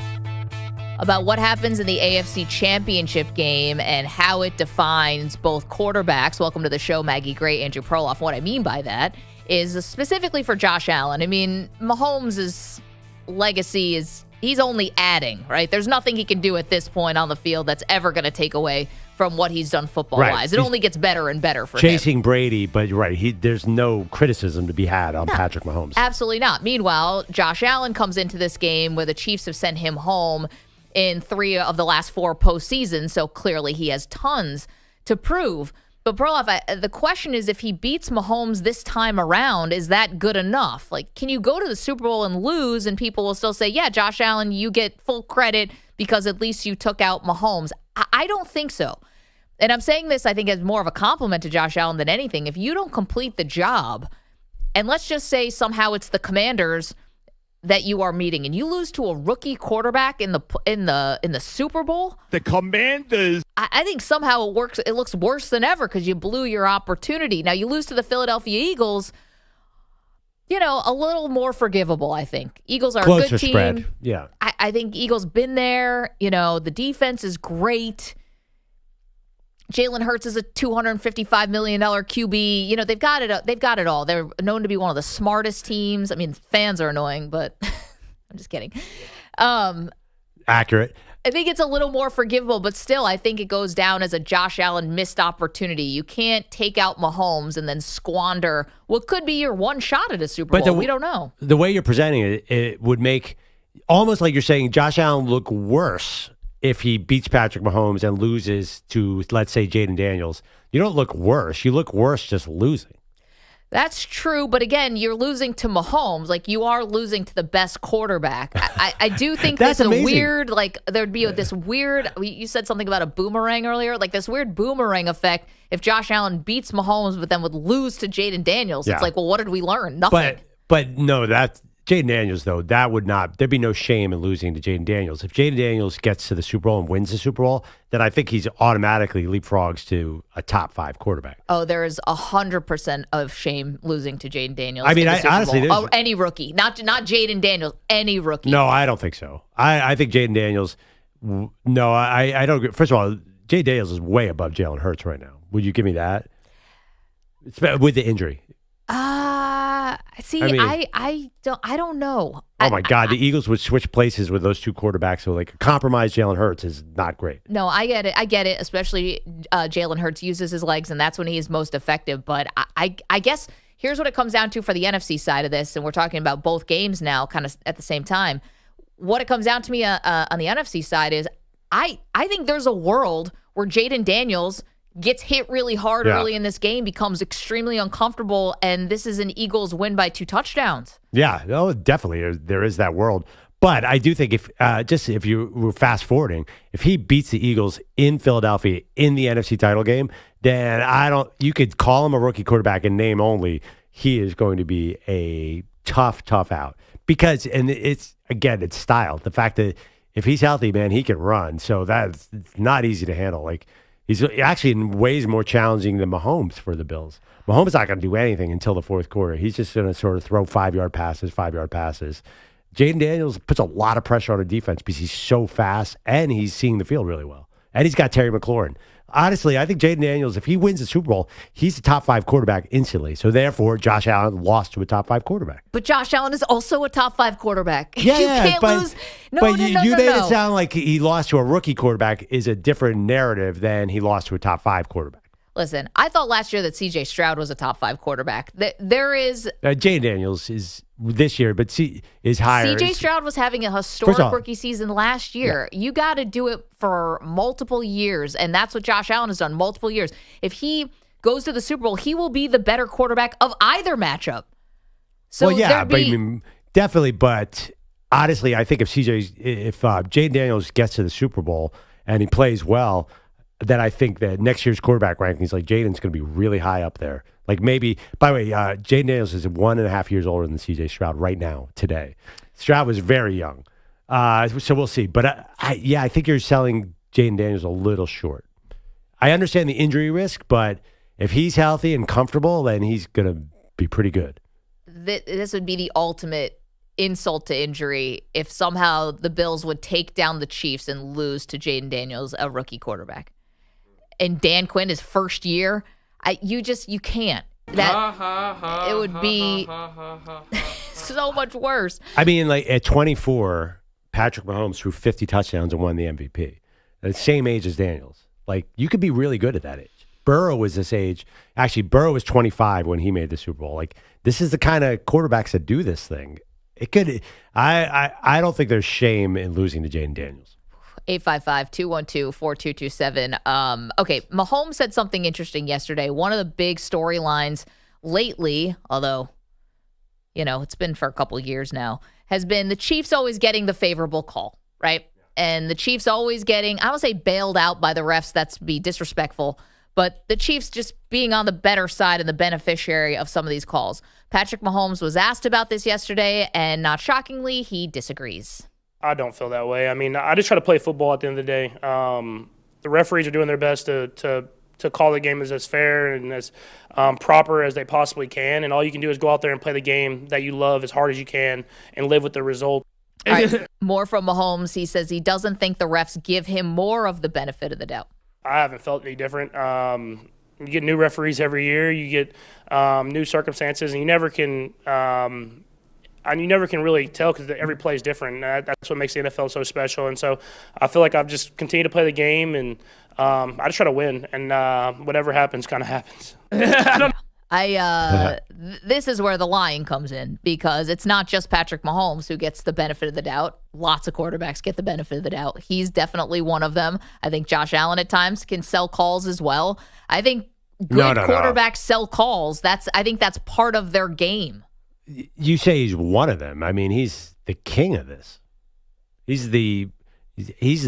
about what happens in the AFC Championship game and how it defines both quarterbacks. Welcome to the show, Maggie Gray, Andrew Perloff. What I mean by that is specifically for Josh Allen. I mean, Mahomes' legacy is he's only adding, right? There's nothing he can do at this point on the field that's ever going to take away from what he's done football-wise.
Right.
It only gets better and better for him.
Chasing Brady, but you're right. There's no criticism to be had on Patrick Mahomes.
Absolutely not. Meanwhile, Josh Allen comes into this game where the Chiefs have sent him home in 3 of the last 4 postseasons, so clearly he has tons to prove. But Perloff, the question is, if he beats Mahomes this time around, is that good enough? Like, can you go to the Super Bowl and lose, and people will still say, yeah, Josh Allen, you get full credit because at least you took out Mahomes? I don't think so. And I'm saying this, I think, as more of a compliment to Josh Allen than anything. If you don't complete the job, and let's just say somehow it's the Commanders that you are meeting, and you lose to a rookie quarterback in the Super Bowl,
the Commanders.
I think somehow it works. It looks worse than ever because you blew your opportunity. Now you lose to the Philadelphia Eagles. A little more forgivable, I think. Eagles are
Closer
a good team.
Spread. Yeah.
I think Eagles been there. The defense is great. Jalen Hurts is a $255 million QB. They've got it. They've got it all. They're known to be one of the smartest teams. I mean, fans are annoying, but I'm just kidding.
Accurate.
I think it's a little more forgivable, but still, I think it goes down as a Josh Allen missed opportunity. You can't take out Mahomes and then squander what could be your one shot at a Super Bowl. We don't know.
The way you're presenting it, it would make almost like you're saying Josh Allen look worse if he beats Patrick Mahomes and loses to, let's say, Jaden Daniels. You don't look worse. You look worse just losing.
That's true, but again, you're losing to Mahomes. Like, you are losing to the best quarterback. I do think
that's
there's
amazing.
a weird, like, there'd be this weird, you said something about a boomerang earlier, like this weird boomerang effect if Josh Allen beats Mahomes but then would lose to Jaden Daniels.
Yeah.
It's like, well, what did we learn? Nothing.
But no, that's Jaden Daniels, though, there'd be no shame in losing to Jaden Daniels. If Jaden Daniels gets to the Super Bowl and wins the Super Bowl, then I think he's automatically leapfrogs to a top 5 quarterback.
Oh, there is 100% of shame losing to Jaden Daniels.
I mean, honestly,
any rookie, not Jaden Daniels, any rookie.
No, I don't think so. I think Jaden Daniels, no, I don't agree. First of all, Jaden Daniels is way above Jalen Hurts right now. Would you give me that? It's with the injury.
See, I don't know.
Oh my God, the Eagles would switch places with those 2 quarterbacks. So like a compromised Jalen Hurts is not great.
No, I get it. Especially Jalen Hurts uses his legs, and that's when he is most effective. But I guess here's what it comes down to for the NFC side of this, and we're talking about both games now, kind of at the same time. What it comes down to me on the NFC side is I think there's a world where Jaden Daniels gets hit really hard early in this game, becomes extremely uncomfortable, and this is an Eagles win by 2 touchdowns.
Yeah, no, definitely. There is that world. But I do think if you were fast forwarding, if he beats the Eagles in Philadelphia in the NFC title game, then you could call him a rookie quarterback in name only. He is going to be a tough out because, and it's style. The fact that if he's healthy, man, he can run. So that's not easy to handle. Like, he's actually in ways more challenging than Mahomes for the Bills. Mahomes is not going to do anything until the fourth quarter. He's just going to sort of throw 5-yard passes. Jaden Daniels puts a lot of pressure on the defense because he's so fast and he's seeing the field really well. And he's got Terry McLaurin. Honestly, I think Jaden Daniels, if he wins the Super Bowl, he's the top 5 quarterback instantly. So therefore, Josh Allen lost to a top 5 quarterback.
But Josh Allen is also a top 5 quarterback.
Yeah,
you can't lose.
No, you made it sound like he lost to a rookie quarterback is a different narrative than he lost to a top 5 quarterback.
Listen, I thought last year that C.J. Stroud was a top 5 quarterback. There is
Jaden Daniels is this year, but is higher.
C.J. Stroud was having a historic rookie season last year. Yeah. You got to do it for multiple years, and that's what Josh Allen has done multiple years. If he goes to the Super Bowl, he will be the better quarterback of either matchup. So
well, yeah, but I mean, definitely. But honestly, I think if Jaden Daniels gets to the Super Bowl and he plays well, then I think that next year's quarterback rankings, like Jaden's going to be really high up there. Like maybe, by the way, Jaden Daniels is 1.5 years older than C.J. Stroud right now, today. Stroud was very young. So we'll see. But I think you're selling Jaden Daniels a little short. I understand the injury risk, but if he's healthy and comfortable, then he's going to be pretty good.
This would be the ultimate insult to injury if somehow the Bills would take down the Chiefs and lose to Jaden Daniels, a rookie quarterback. And Dan Quinn, his first year, you can't. It would be so much worse.
I mean, like at 24, Patrick Mahomes threw 50 touchdowns and won the MVP. At the same age as Daniels. Like, you could be really good at that age. Burrow was this age. Actually, Burrow was 25 when he made the Super Bowl. Like, this is the kind of quarterbacks that do this thing. It could. I don't think there's shame in losing to Jaden Daniels.
855-212-4227. Okay, Mahomes said something interesting yesterday. One of the big storylines lately, although, it's been for a couple of years now, has been the Chiefs always getting the favorable call, right? And the Chiefs always getting, I don't say bailed out by the refs, that's be disrespectful, but the Chiefs just being on the better side and the beneficiary of some of these calls. Patrick Mahomes was asked about this yesterday, and not shockingly, he disagrees.
I don't feel that way. I mean, I just try to play football at the end of the day. The referees are doing their best to call the game as fair and as proper as they possibly can, and all you can do is go out there and play the game that you love as hard as you can and live with the result.
All right, more from Mahomes. He says he doesn't think the refs give him more of the benefit of the doubt.
I haven't felt any different. You get new referees every year. You get new circumstances, and you never can really tell because every play is different. That's what makes the NFL so special. And so I feel like I've just continued to play the game, and I just try to win. And whatever happens, kind of happens.
This is where the lying comes in, because it's not just Patrick Mahomes who gets the benefit of the doubt. Lots of quarterbacks get the benefit of the doubt. He's definitely one of them. I think Josh Allen at times can sell calls as well. I think good quarterbacks sell calls. I think that's part of their game.
You say he's one of them. I mean, he's the king of this. He's the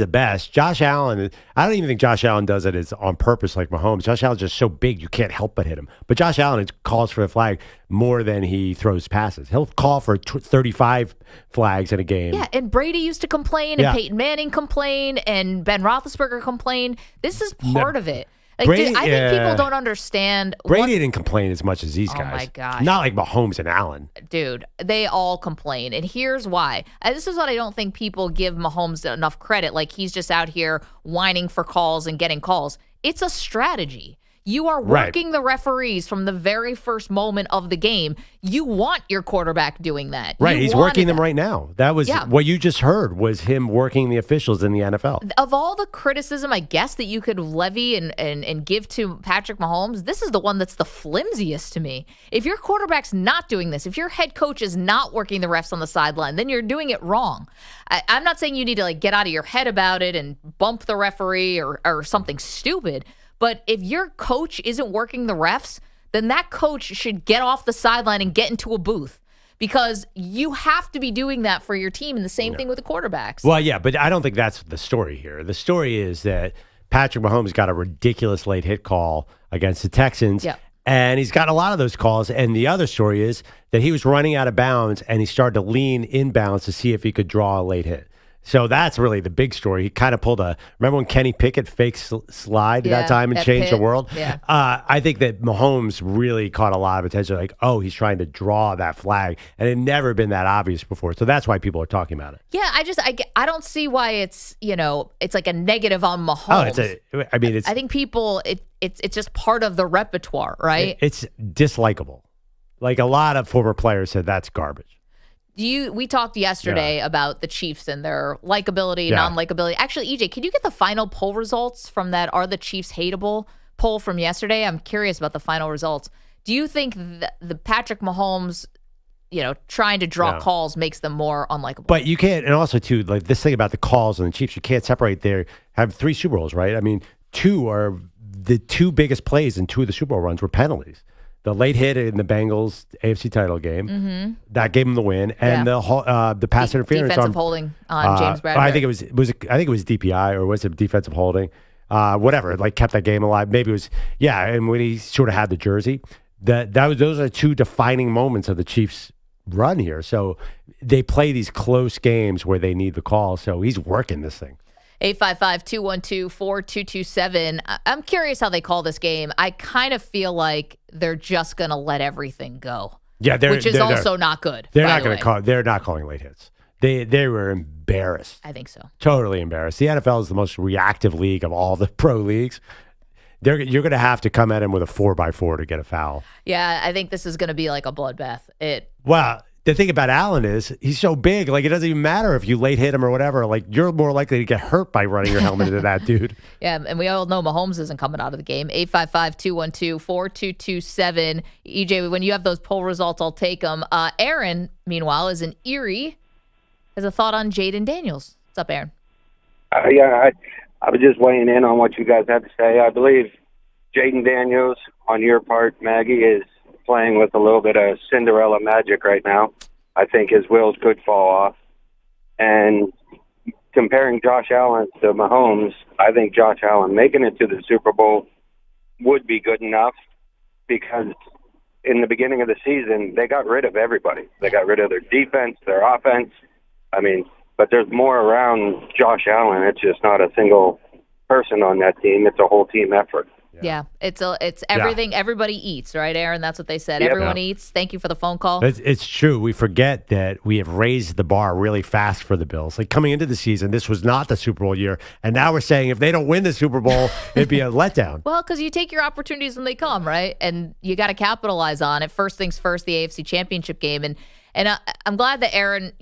best. Josh Allen, I don't even think Josh Allen does it on purpose like Mahomes. Josh Allen's just so big you can't help but hit him. But Josh Allen calls for the flag more than he throws passes. He'll call for 35 flags in a game.
Yeah, and Brady used to complain, and Peyton Manning complained, and Ben Roethlisberger complained. This is part of it. Like,
Brady,
I think people don't understand.
Brady didn't complain as much as these guys.
Oh, my gosh.
Not like Mahomes and Allen.
Dude, they all complain. And here's why. This is what I don't think people give Mahomes enough credit. Like, he's just out here whining for calls and getting calls. It's a strategy. You are working the referees from the very first moment of the game. You want your quarterback doing that.
Right, he's working them right now. That was what you just heard was him working the officials in the NFL.
Of all the criticism, I guess, that you could levy and give to Patrick Mahomes, this is the one that's the flimsiest to me. If your quarterback's not doing this, if your head coach is not working the refs on the sideline, then you're doing it wrong. I'm not saying you need to get out of your head about it and bump the referee or something stupid. But if your coach isn't working the refs, then that coach should get off the sideline and get into a booth, because you have to be doing that for your team. And the same thing with the quarterbacks.
Well, yeah, but I don't think that's the story here. The story is that Patrick Mahomes got a ridiculous late hit call against the Texans.
Yeah.
And he's got a lot of those calls. And the other story is that he was running out of bounds and he started to lean inbounds to see if he could draw a late hit. So that's really the big story. He kind of remember when Kenny Pickett fake slide that time and changed the world?
Yeah. I
think that Mahomes really caught a lot of attention. Like, he's trying to draw that flag. And it had never been that obvious before. So that's why people are talking about it.
Yeah, I don't see why it's like a negative on Mahomes. I think people, it's just part of the repertoire, right?
It's dislikable. Like a lot of former players said that's garbage.
We talked yesterday about the Chiefs and their likability, non-likability. Actually, EJ, can you get the final poll results from that Are the Chiefs Hateable poll from yesterday? I'm curious about the final results. Do you think the Patrick Mahomes, trying to draw calls makes them more unlikable?
But you can't, and also too, like this thing about the calls and the Chiefs, you can't separate have 3 Super Bowls, right? I mean, the two biggest plays in 2 of the Super Bowl runs were penalties. The late hit in the Bengals AFC title game that gave him the win, and the pass interference
defensive holding on James Bradbury.
I think it was DPI, or was it defensive holding? Whatever, kept that game alive. Maybe it was and when he sort of had the jersey, those are 2 defining moments of the Chiefs' run here. So they play these close games where they need the call. So he's working this thing.
855-212-4227. I'm curious how they call this game. I kind of feel like they're just going to let everything go.
Yeah,
which is also not good.
They're not going to call. They're not calling late hits. They were embarrassed.
I think so.
Totally embarrassed. The NFL is the most reactive league of all the pro leagues. You're going to have to come at him with a 4x4 to get a foul.
Yeah, I think this is going to be like a bloodbath.
Well, the thing about Allen is he's so big. Like, it doesn't even matter if you late hit him or whatever. Like, you're more likely to get hurt by running your helmet into that dude.
Yeah, and we all know Mahomes isn't coming out of the game. 855-212-4227. EJ, when you have those poll results, I'll take them. Aaron, meanwhile, is in Erie. Has a thought on Jaden Daniels. What's up, Aaron?
I was just weighing in on what you guys had to say. I believe Jaden Daniels, on your part, Maggie, is playing with a little bit of Cinderella magic right now. I think his wheels could fall off. And comparing Josh Allen to Mahomes, I think Josh Allen making it to the Super Bowl would be good enough because in the beginning of the season, they got rid of everybody. They got rid of their defense, their offense. I mean, but there's more around Josh Allen. It's just not a single person on that team. It's a whole team effort.
Yeah, it's everything. Yeah. Everybody eats, right, Aaron? That's what they said.
Yep.
Everyone eats. Thank you for the phone call.
It's true. We forget that we have raised the bar really fast for the Bills. Like coming into the season, this was not the Super Bowl year, and now we're saying if they don't win the Super Bowl, it'd be a letdown.
Well, because you take your opportunities when they come, right? And you got to capitalize on it. First things first, the AFC Championship game, and I'm glad that Aaron,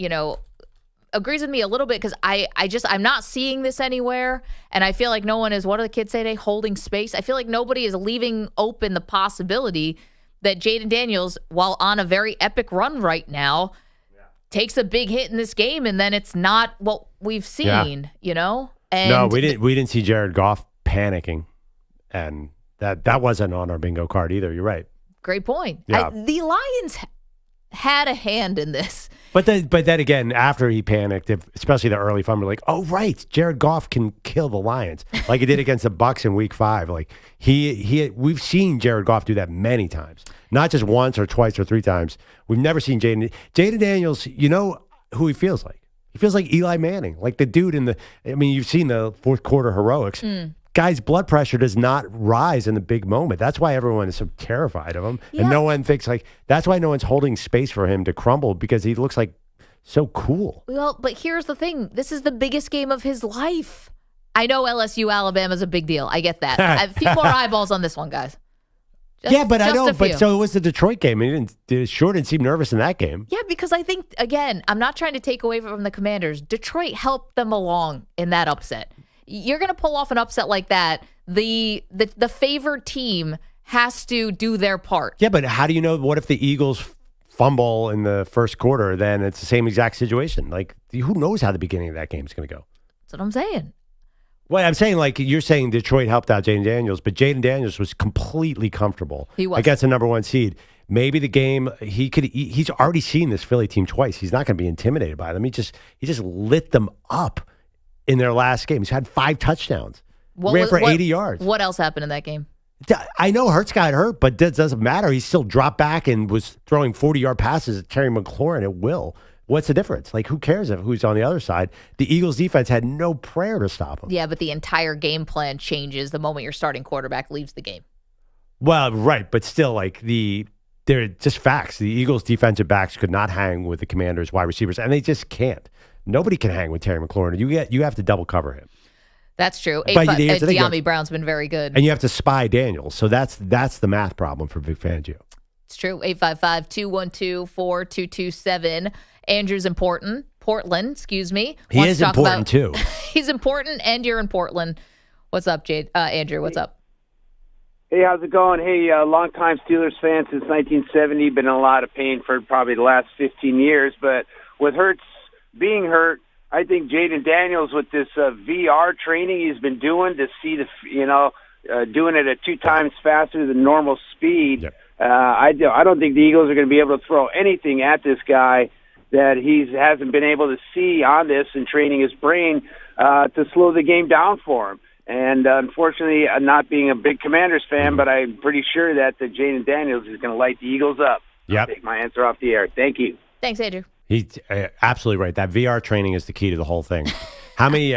agrees with me a little bit because I'm not seeing this anywhere, and I feel like no one is, what do the kids say today, holding space. I feel like nobody is leaving open the possibility that Jaden Daniels, while on a very epic run right now, takes a big hit in this game, and then it's not what we've seen, And
no, we didn't see Jared Goff panicking, and that wasn't on our bingo card either. You're right.
Great point.
Yeah.
The Lions had a hand in this.
But then again, after he panicked, especially the early fun, we're like, oh right, Jared Goff can kill the Lions like he did against the Bucs in Week 5. Like we've seen Jared Goff do that many times, not just once or twice or three times. We've never seen Jaden Daniels. You know who he feels like? He feels like Eli Manning, like the dude you've seen the fourth quarter heroics. Guy's blood pressure does not rise in the big moment. That's why everyone is so terrified of him. Yeah. And no one thinks that's why no one's holding space for him to crumble because he looks like so cool.
Well, but here's the thing. This is the biggest game of his life. I know LSU Alabama is a big deal. I get that. A few more eyeballs on this one, guys.
I know. But so it was the Detroit game. And he didn't seem nervous in that game.
Yeah, because I think, again, I'm not trying to take away from the Commanders. Detroit helped them along in that upset. You're going to pull off an upset like that. The favored team has to do their part.
Yeah, but how do you know? What if the Eagles fumble in the first quarter? Then it's the same exact situation. Like, who knows how the beginning of that game is going to go?
That's what I'm saying.
Well, I'm saying, like, you're saying Detroit helped out Jaden Daniels, but Jaden Daniels was completely comfortable against the number one seed. Maybe the game he's already seen this Philly team twice. He's not going to be intimidated by them. He just lit them up. In their last game, he's had 5 touchdowns. Ran for 80 yards.
What else happened in that game?
I know Hurts got hurt, but that doesn't matter. He still dropped back and was throwing 40-yard passes at Terry McLaurin at will. What's the difference? Like, who cares who's on the other side? The Eagles' defense had no prayer to stop him.
Yeah, but the entire game plan changes the moment your starting quarterback leaves the game.
Well, right, but still, they're just facts. The Eagles' defensive backs could not hang with the Commanders' wide receivers, and they just can't. Nobody can hang with Terry McLaurin. You have to double cover him.
That's true. De'Ami Brown's been very good.
And you have to spy Daniels. So that's the math problem for Vic Fangio.
It's true. 855-212-4227. Andrew's important. Portland, excuse me.
He is important too.
He's important, and you're in Portland. What's up, Andrew? What's up?
Hey, how's it going? Hey, longtime Steelers fan since 1970. Been in a lot of pain for probably the last 15 years. But with Hurts being hurt, I think Jaden Daniels with this VR training he's been doing to see doing it at 2 times faster than normal speed. Yep. I don't think the Eagles are going to be able to throw anything at this guy that he hasn't been able to see on this and training his brain to slow the game down for him. And unfortunately, not being a big Commanders fan, but I'm pretty sure that the Jaden Daniels is going to light the Eagles up.
Yep.
I'll take my answer off the air. Thank you.
Thanks, Andrew.
He's absolutely right. That VR training is the key to the whole thing. How many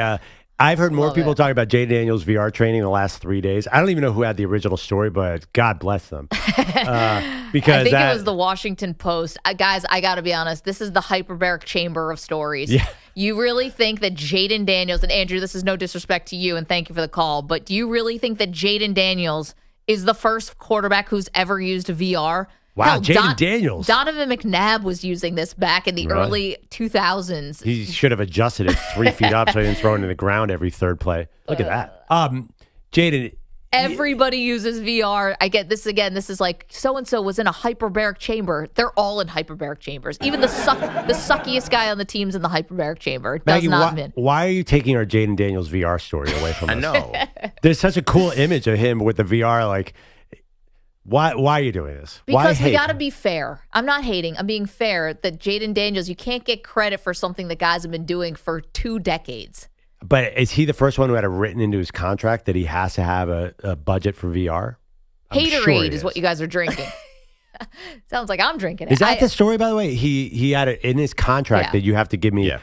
I've heard more
Love
people
it.
talk about Jaden Daniels VR training the last 3 days. I don't even know who had the original story, but God bless them. Because
I think it was the Washington Post. Guys, I got to be honest. This is the hyperbaric chamber of stories.
Yeah.
You really think that Jaden Daniels, and Andrew, this is no disrespect to you, and thank you for the call, but do you really think that Jaden Daniels is the first quarterback who's ever used VR?
Wow,
Hell,
Jaden Daniels.
Donovan McNabb was using this back in the early 2000s.
He should have adjusted it 3 feet up so he didn't throw it into the ground every third play. Look at that. Jaden.
Everybody uses VR. I get this again. This is like so-and-so was in a hyperbaric chamber. They're all in hyperbaric chambers. Even the suckiest guy on the team's in the hyperbaric chamber. It does
Maggie,
not mean.
why are you taking our Jaden Daniels VR story away from us?
I know.
There's such a cool image of him with the VR. Like, why are you doing this? Why
Because we
hate?
got to be fair. I'm not hating. I'm being fair that Jaden Daniels, you can't get credit for something that guys have been doing for 2 decades.
But is he the first one who had it written into his contract that he has to have a budget for VR? I'm
Haterade
sure he
is what you guys are drinking. Sounds like I'm drinking it.
Is that the story, by the way? He had it in his contract that you have to give me. Yeah.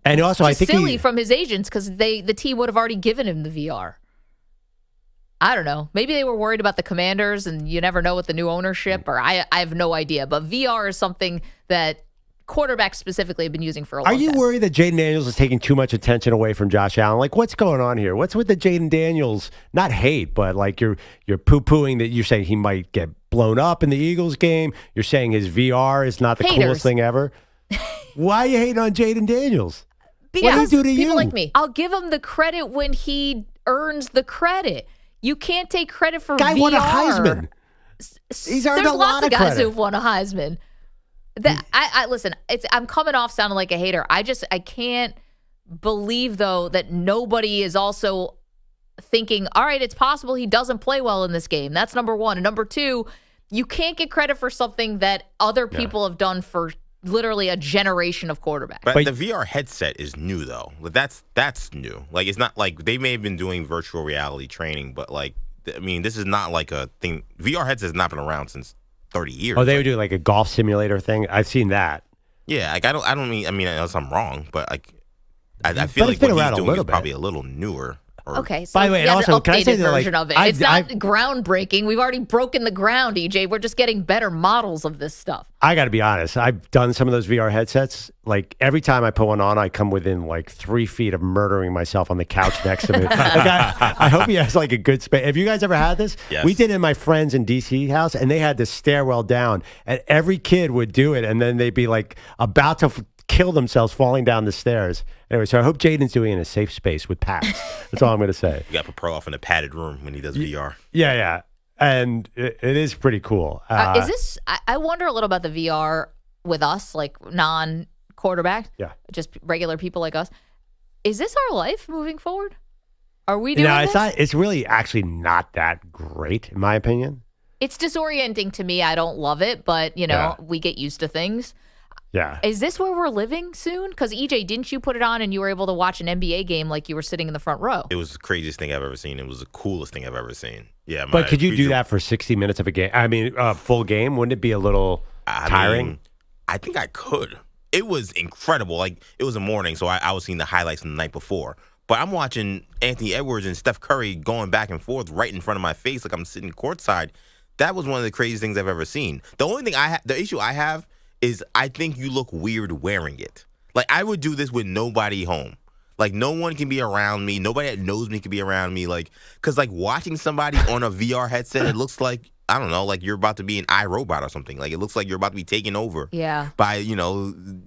And also, I think
silly from his agents because the team would have already given him the VR. I don't know. Maybe they were worried about the Commanders, and you never know with the new ownership, or I have no idea. But VR is something that quarterbacks specifically have been using for a long
Are you
time.
worried that Jaden Daniels is taking too much attention away from Josh Allen? Like, what's going on here? What's with the Jaden Daniels? Not hate, but like you're poo-pooing that you're saying he might get blown up in the Eagles game. You're saying his VR is not the coolest thing ever. Why are you hating on Jaden Daniels? What did he do to
people
you?
like me. I'll give him the credit when he earns the credit. You can't take credit for
Guy
VR.
won a Heisman. He's earned
There's
a
lots
lot
of
of
guys
credit.
who've won a Heisman. I listen. I'm coming off sounding like a hater. I can't believe though that nobody is also thinking, all right, it's possible he doesn't play well in this game. That's number one. And number two, you can't get credit for something that other people have done for literally a generation of quarterbacks.
But the VR headset is new though. That's new. Like it's not like they may have been doing virtual reality training, but like I mean, this is not like a thing. VR headset has not been around since 30 years.
Oh, they would do like a golf simulator thing. I've seen that.
Yeah, like I don't mean unless I'm wrong, but like I feel
But it's
like
been
what
around
he's
a
doing
little
is
bit.
probably a little newer.
Okay, so
By the way,
you got
also,
an
can I say
updated
that, like,
version of it. It's not groundbreaking. We've already broken the ground, EJ. We're just getting better models of this stuff.
I got to be honest. I've done some of those VR headsets. Like every time I put one on, I come within like 3 feet of murdering myself on the couch next to me. Like, I hope he has like a good space. Have you guys ever had this?
Yes.
We did it in my friend's in DC house, and they had this stairwell down, and every kid would do it, and then they'd be like about to kill themselves falling down the stairs. Anyway, so I hope Jaden's doing it in a safe space with pads. That's all I'm going to say.
You got to put Perloff in a padded room when he does VR.
Yeah. And it is pretty cool.
Is this? I wonder a little about the VR with us, like non-quarterback, just regular people like us. Is this our life moving forward? Are we doing this?
It's not. It's really actually not that great, in my opinion.
It's disorienting to me. I don't love it, but we get used to things.
Yeah.
Is this where we're living soon? Because EJ, didn't you put it on and you were able to watch an NBA game like you were sitting in the front row?
It was the craziest thing I've ever seen. It was the coolest thing I've ever seen. Yeah.
But could you do that for 60 minutes of a game? I mean, full game? Wouldn't it be a little tiring?
I think I could. It was incredible. Like, it was a morning, so I was seeing the highlights from the night before. But I'm watching Anthony Edwards and Steph Curry going back and forth right in front of my face like I'm sitting courtside. That was one of the craziest things I've ever seen. The only thing the issue I have is I think you look weird wearing it. Like, I would do this with nobody home. Like, no one can be around me. Nobody that knows me can be around me. Like, because, like, watching somebody on a VR headset, it looks like, I don't know, like you're about to be an iRobot or something. Like, it looks like you're about to be taken over by,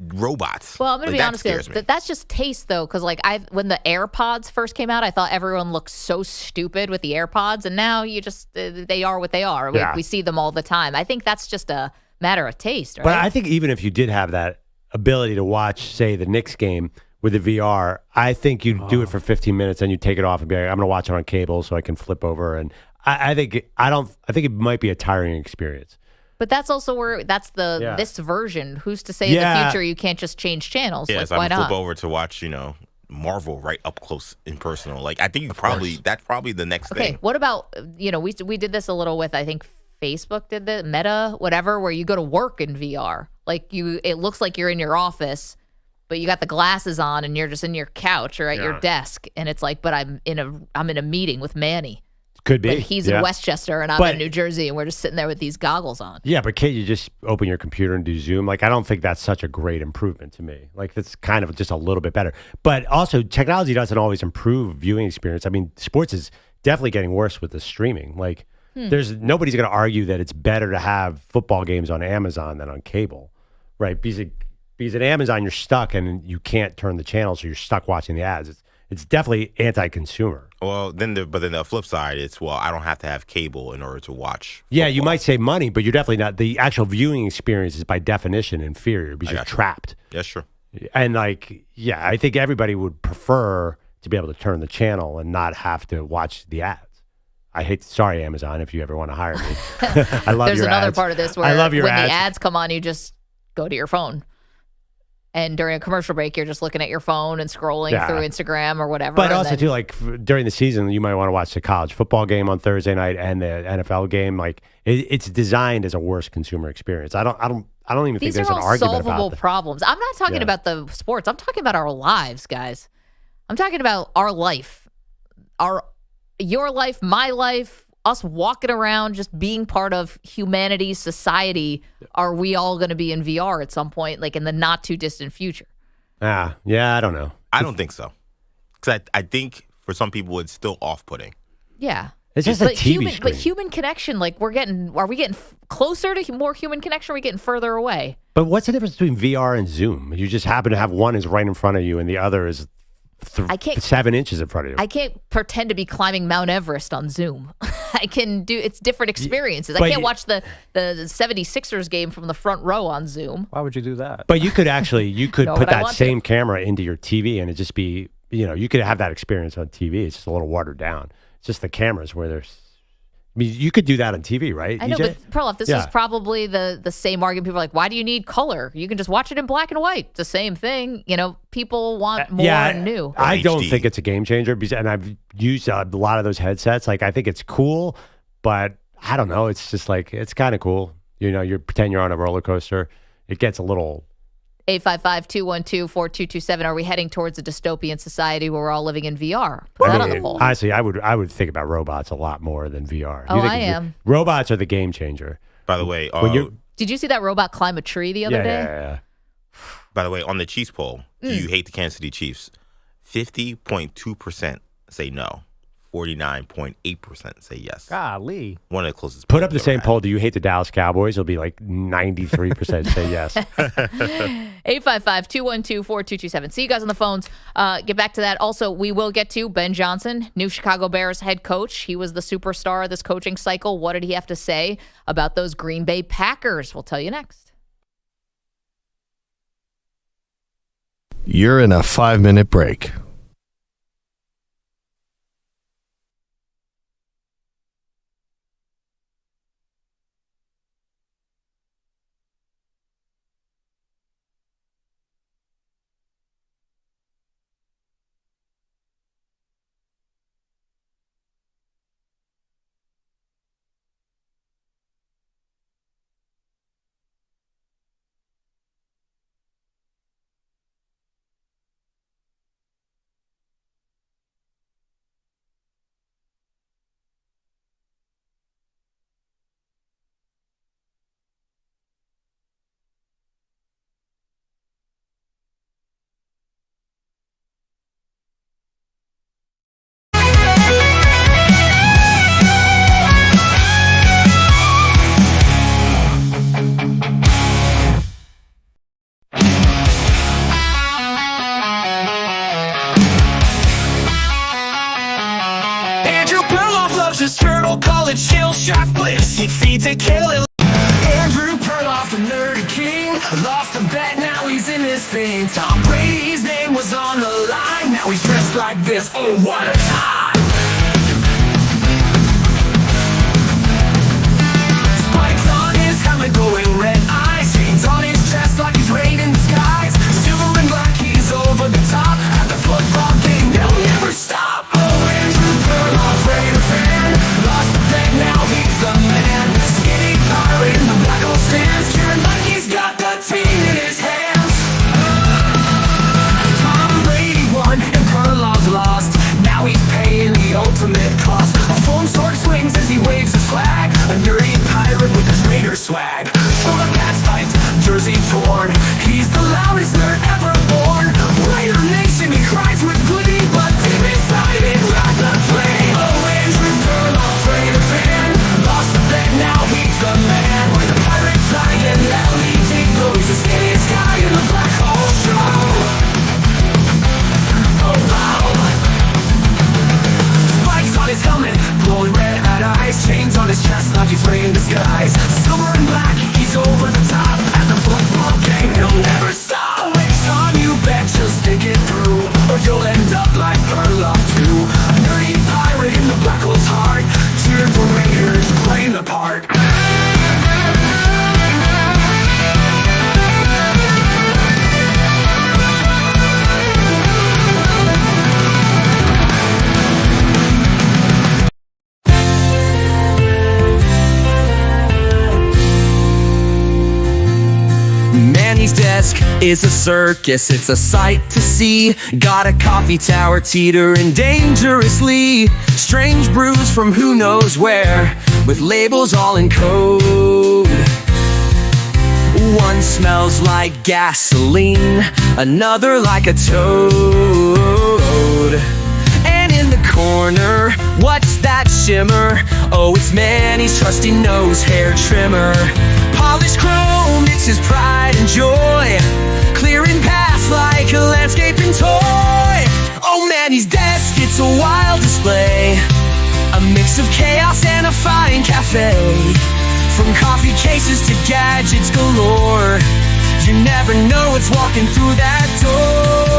robots.
Well, I'm going to
Like,
be
that
honest with
scares
you.
me.
That's just taste, though, because, like, when the AirPods first came out, I thought everyone looked so stupid with the AirPods, and now you just, they are what they are.
Yeah.
We see them all the time. I think that's just a matter of taste, right?
But I think even if you did have that ability to watch, say, the Knicks game with the VR, I think you'd do it for 15 minutes and you take it off and be like, I'm going to watch it on cable so I can flip over. And I think it might be a tiring experience.
But that's also where this version. Who's to say in the future you can't just change channels?
Yeah,
like,
so
why
I'm gonna
not?
flip over to watch, Marvel right up close and personal. Like, I think that's probably the next
Okay,
thing.
what about we did this a little with, I think Facebook did the Meta, whatever, where you go to work in VR. Like it looks like you're in your office but you got the glasses on and you're just in your couch or at your desk, and it's like, but I'm in a meeting with Manny.
Could be.
But he's in Westchester and I'm in New Jersey, and we're just sitting there with these goggles on.
Yeah, but can't you just open your computer and do Zoom? Like, I don't think that's such a great improvement to me. Like, that's kind of just a little bit better. But also, technology doesn't always improve viewing experience. I mean, sports is definitely getting worse with the streaming. Like, nobody's going to argue that it's better to have football games on Amazon than on cable, right? Because at Amazon, you're stuck and you can't turn the channel, so you're stuck watching the ads. It's definitely anti-consumer.
Well, then the flip side, it's, I don't have to have cable in order to watch football.
Yeah, you might save money, but you're definitely not. The actual viewing experience is by definition inferior because you're trapped.
That's true.
And I think everybody would prefer to be able to turn the channel and not have to watch the ads. Sorry, Amazon, if you ever want to hire me. I love
There's
your
another
ads.
part of this where
I love your
when
ads.
the ads come on, you just go to your phone. And during a commercial break, you're just looking at your phone and scrolling through Instagram or whatever.
But also, too, like during the season, you might want to watch the college football game on Thursday night and the NFL game. Like it's designed as a worse consumer experience. I don't even think there's an argument about
These are all solvable problems. I'm not talking about the sports. I'm talking about our lives, guys. I'm talking about our life, your life, my life. Us walking around, just being part of humanity's society. Are we all going to be in VR at some point, like in the not too distant future?
Yeah, I don't know.
I don't think so. Because I think for some people it's still off-putting.
Yeah.
It's just a TV screen.
But human connection, are we getting closer to more human connection, or are we getting further away?
But what's the difference between VR and Zoom? You just happen to have one is right in front of you and the other is 7 inches in front of you.
I can't pretend to be climbing Mount Everest on Zoom. I can do, it's different experiences.
But
I can't watch the 76ers game from the front row on Zoom.
Why would you do that?
But you could put
but I
that
want
same camera into your TV and it just be, you could have that experience on TV. It's just a little watered down. It's just the cameras where there's, you could do that on TV, right?
I know, but Perloff, this is probably the same argument. People are like, why do you need color? You can just watch it in black and white. It's the same thing. People want more and new.
I don't think it's a game changer, and I've used a lot of those headsets. Like, I think it's cool, but I don't know. It's just like, it's kind of cool. You pretend you're on a roller coaster. It gets a little...
855-212-4227. Are we heading towards a dystopian society where we're all living in VR? Put that on the poll.
Honestly, I would think about robots a lot more than VR.
I am.
Robots are the game changer.
By the way,
did you see that robot climb a tree the other day?
Yeah.
By the way, on the Chiefs poll, do you hate the Kansas City Chiefs? 50.2% say no. 49.8% say yes.
Golly.
One of the closest.
Put up the same poll. Do you hate the Dallas Cowboys? It'll be like 93% say yes.
855-212-4227. See you guys on the phones. Get back to that. Also, we will get to Ben Johnson, new Chicago Bears head coach. He was the superstar of this coaching cycle. What did he have to say about those Green Bay Packers? We'll tell you next.
You're in a 5-minute break.
His turtle, call it chill shot bliss. He feeds it, kill it. Andrew Perloff, the nerdy king, lost a bet, now he's in this thing. Tom Brady's name was on the line, now he's dressed like this. Oh, what a time! Spikes on his helmet, glowing red eyes, chains on his chest like he's raiding the skies. Silver and black, he's over the top. At the football game, they'll never stop. Oh, Andrew Perloff, Raider fan. Now he's the man. Skinny car in the black hole stands, cheering like he's got the team in his hands. desk is a circus, it's a sight to see. Got a coffee tower teetering dangerously. Strange brews from who knows where, with labels all in code. One smells like gasoline, another like a toad. And in the corner, what's that shimmer? Oh, it's Manny's trusty nose hair trimmer. Polished chrome, it's his pride and joy, clearing paths like a landscaping toy. Oh, Manny's desk, it's a wild display, a mix of chaos and a fine cafe. From coffee cases to gadgets galore, you never know what's walking through that door.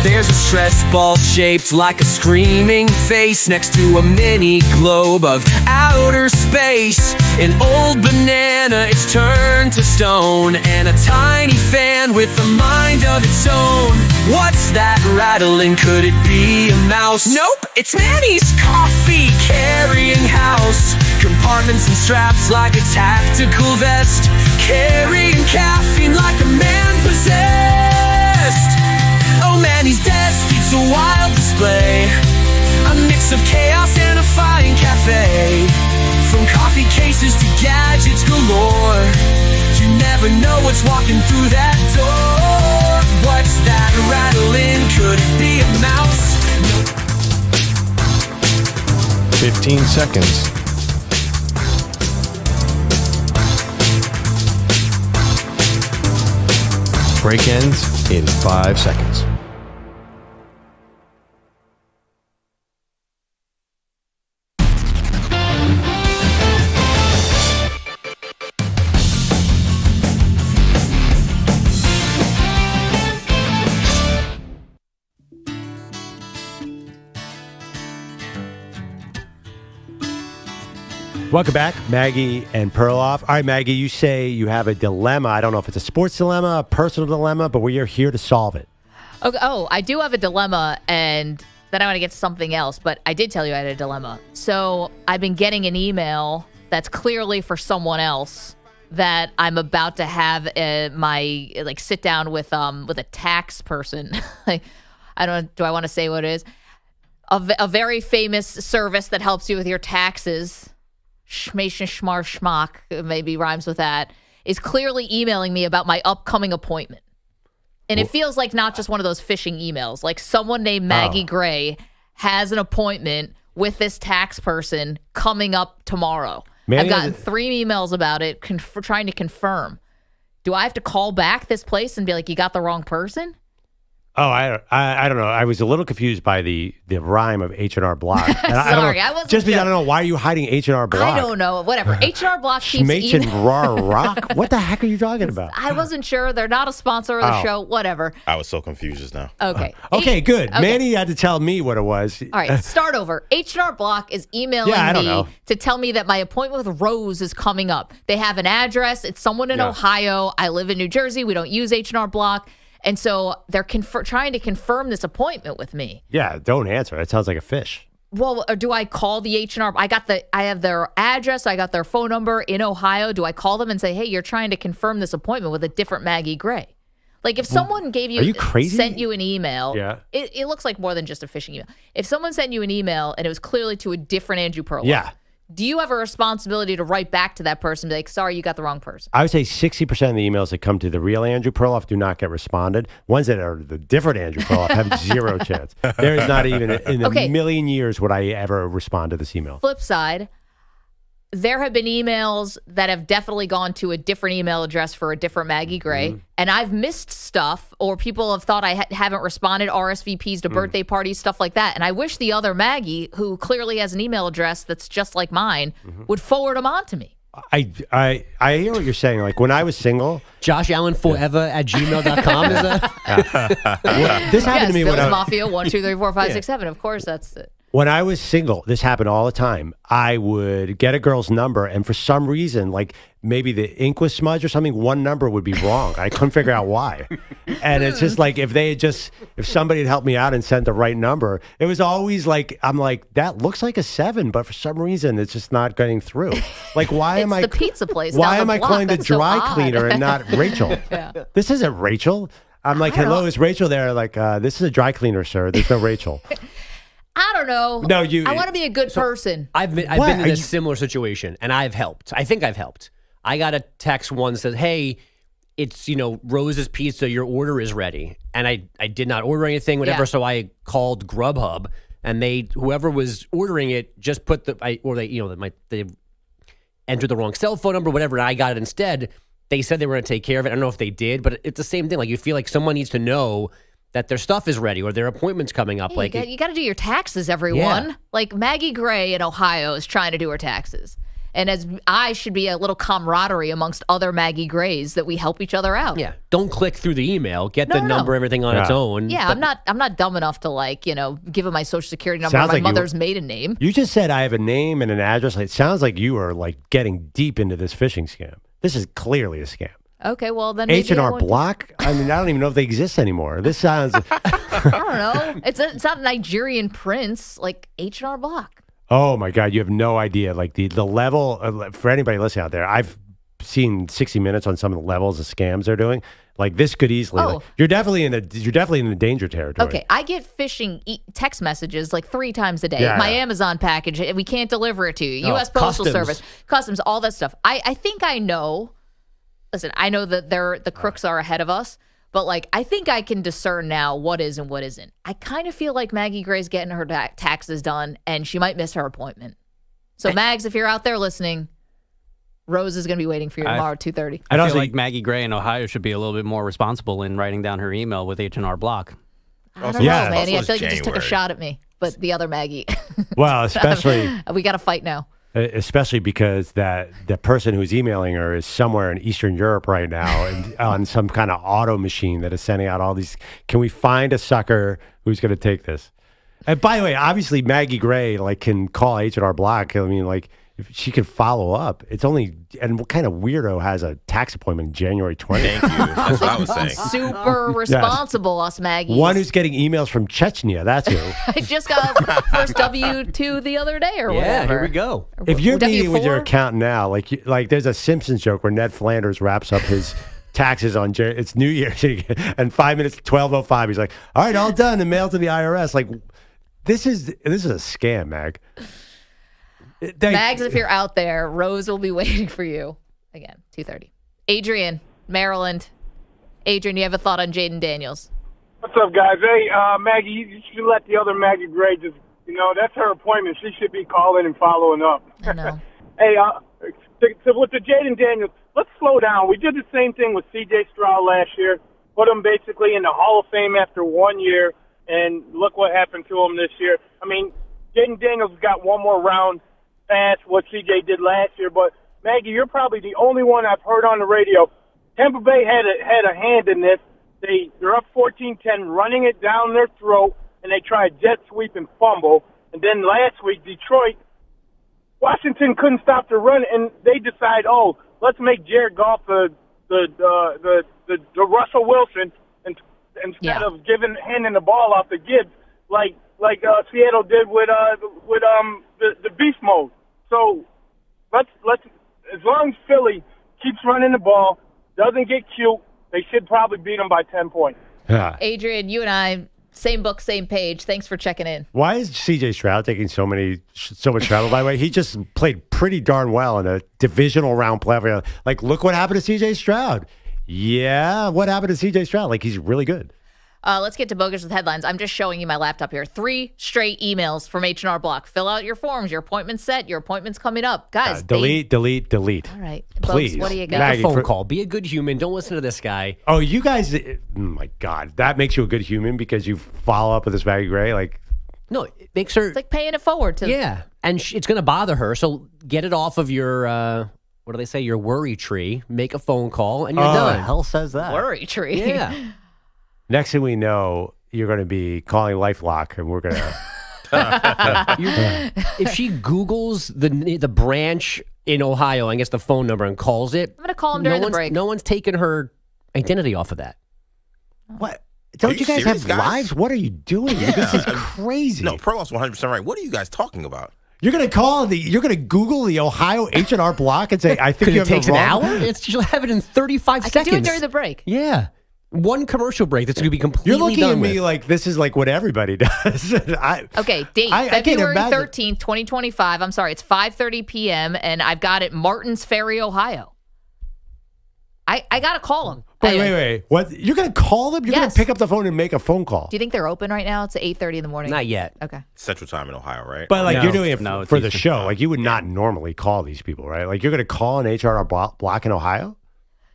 There's a stress ball shaped like a screaming face next to a mini globe of outer space. An old banana is turned to stone, and a tiny fan with a mind of its own. What's that rattling? Could it be a mouse? Nope, it's Manny's coffee carrying house. Compartments and straps like a tactical vest, carrying caffeine like a man possessed. Oh, Manny's desk, it's a wild display, a mix of chaos and a fine cafe. From coffee cases to gadgets galore, you never know what's walking through that door. What's that rattling? Could it be a mouse?
15 seconds. Break ends in 5 seconds.
Welcome back, Maggie and Perloff. All right, Maggie, you say you have a dilemma. I don't know if it's a sports dilemma, a personal dilemma, but we are here to solve it.
Okay, I do have a dilemma, and then I want to get to something else, but I did tell you I had a dilemma. So I've been getting an email that's clearly for someone else that I'm about to have my sit down with a tax person. I don't. Do I want to say what it is? A very famous service that helps you with your taxes. Schmation Schmar Schmock, maybe rhymes with that, is clearly emailing me about my upcoming appointment. And it feels like not just one of those phishing emails. Like someone named Maggie Gray has an appointment with this tax person coming up tomorrow. I've gotten 3 emails about it trying to confirm. Do I have to call back this place and be like, you got the wrong person?
Oh, I don't know. I was a little confused by the rhyme of H&R Block. And
I wasn't.
Just because I don't know, why are you hiding H&R Block?
I don't know. Whatever. H&R Block keeps
Schmation Rar Rock? What the heck are you talking about?
I wasn't sure. They're not a sponsor of the show. Whatever.
I was so confused just now.
Okay.
Okay, good. Okay. Manny had to tell me what it was.
All right, start over. H&R Block is emailing me to tell me that my appointment with Rose is coming up. They have an address. It's someone in Ohio. I live in New Jersey. We don't use H&R Block. And so they're trying to confirm this appointment with me.
Yeah, don't answer. It sounds like a fish.
Well, do I call the H&R? I have their address. I got their phone number in Ohio. Do I call them and say, hey, you're trying to confirm this appointment with a different Maggie Gray? Like if someone gave you,
are you crazy?
Sent you an email, it looks like more than just a phishing email. If someone sent you an email and it was clearly to a different Andrew Perloff, do you have a responsibility to write back to that person and be like, sorry, you got the wrong person?
I would say 60% of the emails that come to the real Andrew Perloff do not get responded. Ones that are the different Andrew Perloff have zero chance. There is not even in a million years would I ever respond to this email.
Flip side, there have been emails that have definitely gone to a different email address for a different Maggie Gray, and I've missed stuff, or people have thought I haven't responded, RSVPs to birthday parties, stuff like that. And I wish the other Maggie, who clearly has an email address that's just like mine, would forward them on to me.
I hear what you're saying. Like when I was single,
JoshAllenForever@gmail.com is that?
This happened to me when I was
Mafia 1, 2, 3, 4, 5, 6, 7. Of course, that's it.
When I was single, this happened all the time. I would get a girl's number, and for some reason, like maybe the ink was smudged or something, one number would be wrong. I couldn't figure out why. And it's just like if somebody had helped me out and sent the right number, it was always like, I'm like, that looks like a 7, but for some reason it's just not getting through. Like, why am I
the pizza place?
Why
down
am
the
I
block.
calling the
That's so
dry
odd.
cleaner and not Rachel?
Yeah.
This isn't Rachel. I'm like, hello, is Rachel there? Like, this is a dry cleaner, sir. There's no Rachel.
I don't know.
No,
I want to be a good person.
I've been in a similar situation, and I've helped. I think I've helped. I got a text once that says, hey, it's, Rose's Pizza, your order is ready. And I did not order anything, whatever, so I called Grubhub, and whoever was ordering it just put they entered the wrong cell phone number, whatever, and I got it instead. They said they were going to take care of it. I don't know if they did, but it's the same thing. Like, you feel like someone needs to know that their stuff is ready or their appointment's coming up.
Hey, you got to do your taxes, everyone.
Yeah.
Like Maggie Gray in Ohio is trying to do her taxes. And as I should be a little camaraderie amongst other Maggie Grays that we help each other out.
Yeah. Don't click through the email. Get the number, everything on its own.
Yeah, I'm not dumb enough to give him my social security number,
Sounds
or my
like
mother's maiden name.
You just said I have a name and an address. It sounds like you are like getting deep into this phishing scam. This is clearly a scam.
Okay, well then maybe
H&R Block? I mean, I don't even know if they exist anymore. This sounds...
I don't know. It's not Nigerian prince like H&R Block.
Oh my God, you have no idea. Like the level for anybody listening out there, I've seen 60 Minutes on some of the levels of scams they're doing. Like this could easily.
Oh.
Like, you're definitely in the danger territory.
Okay, I get phishing text messages like 3 times a day.
Yeah,
My
yeah.
Amazon package, we can't deliver it to you.
Oh,
U.S. Postal
customs.
Service, customs, all that stuff. I think I know. Listen, I know that the crooks are ahead of us, but I think I can discern now what is and what isn't. I kind of feel like Maggie Gray's getting her taxes done, and she might miss her appointment. So, Mags, if you're out there listening, Rose is going to be waiting for you tomorrow at 2:30.
I feel like Maggie Gray in Ohio should be a little bit more responsible in writing down her email with H&R Block.
I don't know, Manny. I feel like you just took a shot at me, but the other Maggie.
Well, especially...
we got to fight now.
Especially because the person who's emailing her is somewhere in Eastern Europe right now and on some kind of auto machine that is sending out all these. Can we find a sucker who's going to take this? And by the way, obviously Maggie Gray can call H&R Block. I mean, if she can follow up. It's only, and what kind of weirdo has a tax appointment January 20th?
Thank you. That's what I was saying.
Super responsible, us Maggies.
One who's getting emails from Chechnya. That's who.
I just got first W-2 the other day or whatever.
Yeah, here we go.
If you're
W4?
meeting with your accountant now, like there's a Simpsons joke where Ned Flanders wraps up his taxes on it's New Year's, and 5 minutes, 12:05, he's like, "All right, all done, and mailed to the IRS." Like, this is a scam, Mag.
Mags, if you're out there, Rose will be waiting for you. Again, 2:30. Adrian, Maryland. Adrian, you have a thought on Jaden Daniels?
What's up, guys? Hey, Maggie, you should let the other Maggie Gray just, that's her appointment. She should be calling and following up.
I know.
Hey, with the Jaden Daniels, let's slow down. We did the same thing with C.J. Stroud last year, put him basically in the Hall of Fame after 1 year, and look what happened to him this year. I mean, Jaden Daniels got one more round past what CJ did last year, but Maggie, you're probably the only one I've heard on the radio. Tampa Bay had a hand in this. They're up 14-10, running it down their throat, and they tried jet sweep and fumble. And then last week, Detroit, Washington couldn't stop the run, and they decide, let's make Jared Goff the Russell Wilson, and instead of handing the ball off to Gibbs, like Seattle did with the beast mode. So let's as long as Philly keeps running the ball, doesn't get cute, they should probably beat them by 10 points.
Yeah.
Adrian, you and I, same book, same page. Thanks for checking in.
Why is C.J. Stroud taking so much travel? By the way, he just played pretty darn well in a divisional round playoff. Like, look what happened to C.J. Stroud. Yeah, what happened to C.J. Stroud? Like, he's really good.
Let's get to Bogusch with headlines. I'm just showing you my laptop here. 3 straight emails from H&R Block. Fill out your forms. Your appointment's set. Your appointment's coming up. Guys,
delete. All
right.
Please.
Bogusch, what do you got?
Make a phone call. Be a good human. Don't listen to this guy.
Oh, you guys, oh my God. That makes you a good human because you follow up with this Maggie Gray? Like,
no, it makes her...
It's like paying it forward to...
Yeah, and it's going to bother her, so get it off of your... what do they say? Your worry tree. Make a phone call, and you're done.
Who the hell says that?
Worry tree.
Yeah.
Next thing we know, you're going to be calling LifeLock, and we're going to...
If she Googles the branch in Ohio and gets the phone number and calls it...
I'm going to call him during the break.
No one's taken her identity off of that.
What? Don't you guys
serious,
have lives? What are you doing? This is crazy.
No, Perloff's 100% right. What are you guys talking about?
You're going to Google the Ohio H&R Block and say, I think you
it takes
an
hour? You'll have it in 35 seconds.
I can do it during the break.
Yeah. One commercial break that's going to be completely
You're looking
done
at me
with.
like this is like what everybody does.
Okay, date February 13th, 2025. I'm sorry, it's 5:30 p.m. and I've got it Martins Ferry, Ohio. I got to call them.
Wait. What? You're going to call them? You're going to pick up the phone and make a phone call?
Do you think they're open right now? It's 8:30 in the morning.
Not yet.
Okay.
Central Time in Ohio, right?
But like you're doing it for the show. Like you would not normally call these people, right? Like you're going to call an HR block in Ohio?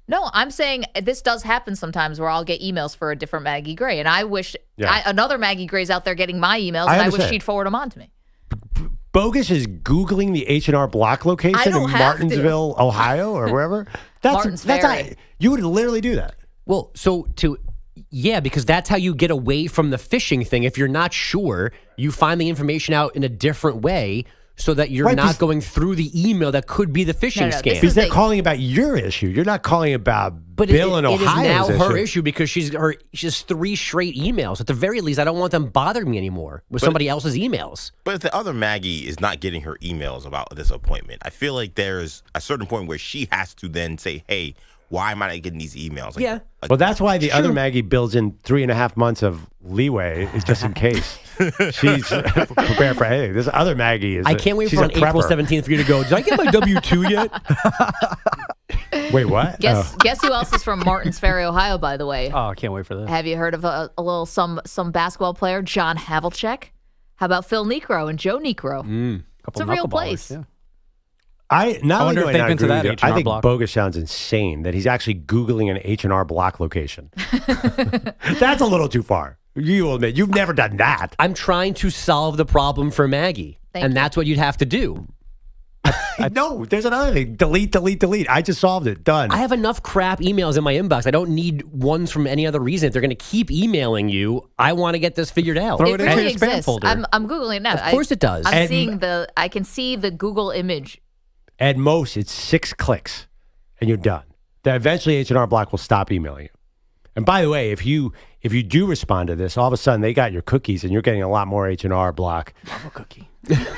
No, I'm saying this does happen sometimes where I'll get emails for a different Maggie Gray. And I wish another Maggie Gray's out there getting my emails, and I wish she'd forward them on to me.
Bogusch is Googling the H&R Block location in Martinsville, Ohio, or wherever. That's how you would literally do that.
Well, because that's how you get away from the phishing thing. If you're not sure, you find the information out in a different way so that you're not going through the email that could be the phishing scam.
Because they're calling about your issue. You're not calling about Bill in Ohio's
it is now her
issue.
issue because she has 3 straight emails. At the very least, I don't want them bothering me anymore with somebody else's emails.
But if the other Maggie is not getting her emails about this appointment, I feel like there's a certain point where she has to then say, hey, why am I not getting these emails?
Well, that's why the other Maggie builds in 3.5 months of leeway, just in case. She's prepared for anything. This other Maggie is.
I can't wait for on April 17th for you to go, did I get my W-2 yet?
Wait, what?
Guess who else is from Martins Ferry, Ohio, by the way?
Oh, I can't wait for this.
Have you heard of a little some basketball player, John Havlicek? How about Phil Necro and Joe Necro? It's a real place.
Yeah.
I
wonder if they've been to that H&R
I think
Block.
Bogusch sounds insane that he's actually Googling an H&R Block location. That's a little too far. You will admit, you've never done that.
I'm trying to solve the problem for Maggie, that's what you'd have to do.
No, there's another thing. Delete. I just solved it. Done.
I have enough crap emails in my inbox. I don't need ones from any other reason. If they're going to keep emailing you, I want to get this figured out.
It really exists. I'm Googling it now.
Of course it does.
I can see the Google image.
At most, it's 6 clicks, and you're done. Then eventually, H&R Block will stop emailing you. And by the way, if you do respond to this, all of a sudden they got your cookies, and you're getting a lot more H&R Block
cookie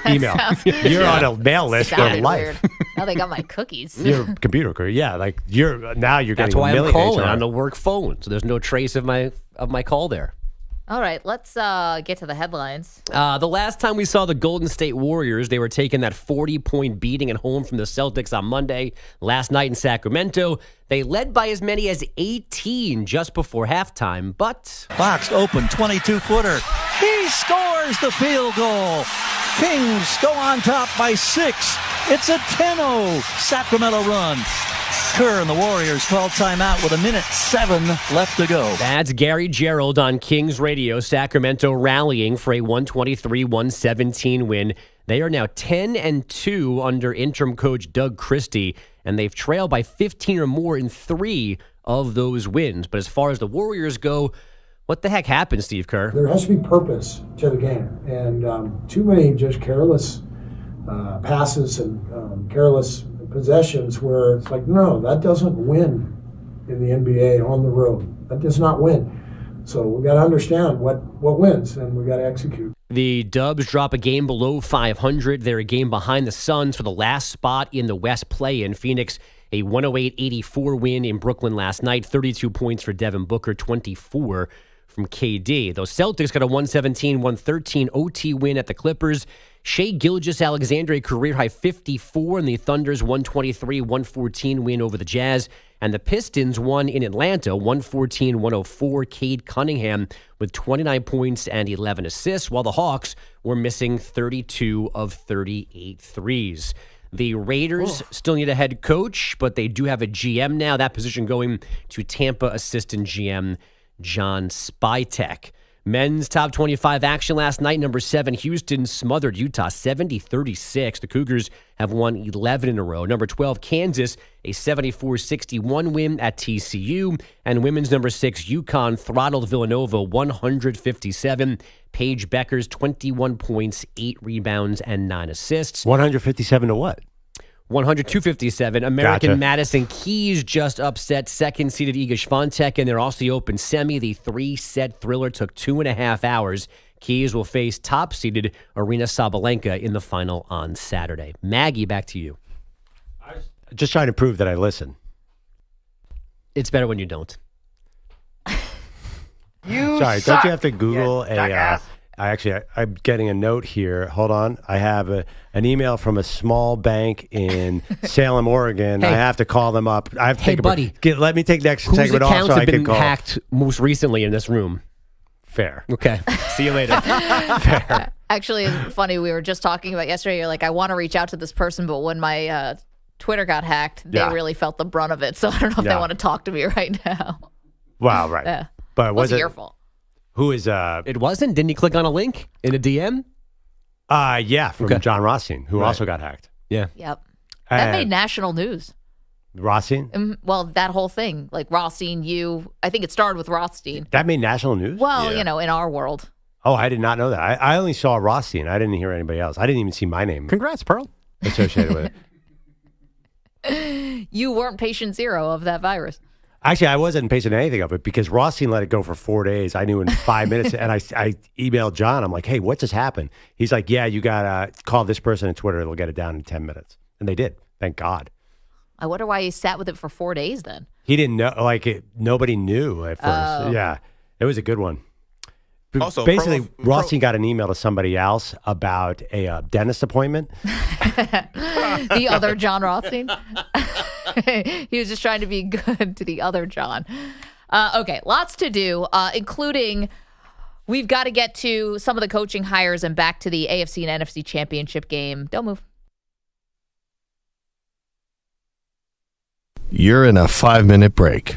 email. You're on a mail list for life.
Weird. Now they got my cookies.
Your computer career, yeah. Like you're getting. That's
why I'm calling
H&R.
on the work phone, so there's no trace of my call there.
All right, let's get to the headlines.
The last time we saw the Golden State Warriors, they were taking that 40-point beating at home from the Celtics on Monday. Last night in Sacramento, they led by as many as 18 just before halftime, but...
Boxed open, 22-footer. He scores the field goal. Kings go on top by 6. It's a 10-0 Sacramento run. Kerr and the Warriors call timeout with 1:07 left to go.
That's Gary Gerald on Kings Radio. Sacramento rallying for a 123-117 win. They are now 10-2 under interim coach Doug Christie, and they've trailed by 15 or more in 3 of those wins. But as far as the Warriors go, what the heck happened, Steve Kerr?
There has to be purpose to the game, and too many just careless passes and careless possessions where it's like, no, that doesn't win in the NBA on the road. That does not win. So we got to understand what wins, and we got to execute.
The Dubs drop a game below 500. They're a game behind the Suns for the last spot in the West play-in. Phoenix, a 108-84 win in Brooklyn last night. 32 points for Devin Booker, 24 from KD. Those Celtics got a 117-113 OT win at the Clippers. Shai Gilgeous-Alexander, career-high 54, and the Thunder's 123-114 win over the Jazz. And the Pistons won in Atlanta, 114-104. Cade Cunningham with 29 points and 11 assists, while the Hawks were missing 32 of 38 threes. The Raiders still need a head coach, but they do have a GM now. That position going to Tampa assistant GM John Spytek. Men's top 25 action last night. Number 7, Houston smothered Utah 70-36. The Cougars have won 11 in a row. Number 12, Kansas, a 74-61 win at TCU. And women's number 6, UConn, throttled Villanova 157. Paige Beckers, 21 points, 8 rebounds, and 9 assists.
157 to what?
100-257. American
Gotcha.
Madison Keys just upset second-seeded Iga Swiatek, and they're also the Open Semi. The 3-set thriller took 2.5 hours. Keys will face top-seeded Aryna Sabalenka in the final on Saturday. Maggie, back to you.
Just trying to prove that I listen.
It's better when you don't.
Sorry, don't you have to Google I'm getting a note here. Hold on. I have an email from a small bank in Salem, Oregon.
Hey.
I have to call them up. I have to take
buddy.
Let me take the next
Whose
segment off
accounts
so
have
I
been
can call.
hacked most recently in this room?
Fair.
Okay. See you later.
Fair.
Actually, it's funny. We were just talking about yesterday. You're like, I want to reach out to this person, but when my Twitter got hacked, they really felt the brunt of it. So I don't know if they want to talk to me right now.
Wow, right.
Yeah.
But was it
your fault?
Who is
It wasn't? Didn't you click on a link in a DM?
Yeah, from John Rothstein, who also got hacked.
Yeah.
Yep. That made national news.
Rothstein?
Well, that whole thing, like Rothstein, I think it started with Rothstein.
That made national news?
Well, in our world.
Oh, I did not know that. I only saw Rothstein. I didn't hear anybody else. I didn't even see my name.
Congrats, Pearl.
Associated with
it. You weren't patient zero of that virus.
Actually, I wasn't patient anything of it because Rothstein let it go for 4 days. I knew in 5 minutes, and I emailed John. I'm like, hey, what just happened? He's like, yeah, you got to call this person on Twitter. They'll get it down in 10 minutes. And they did. Thank God.
I wonder why he sat with it for 4 days then.
He didn't know. Nobody knew at first.
Oh.
Yeah, it was a good one.
Also,
basically, Rothstein got an email to somebody else about a dentist appointment.
The other John Rothstein. He was just trying to be good to the other John. Okay, lots to do, including we've got to get to some of the coaching hires and back to the AFC and NFC championship game. Don't move.
You're in a 5-minute break.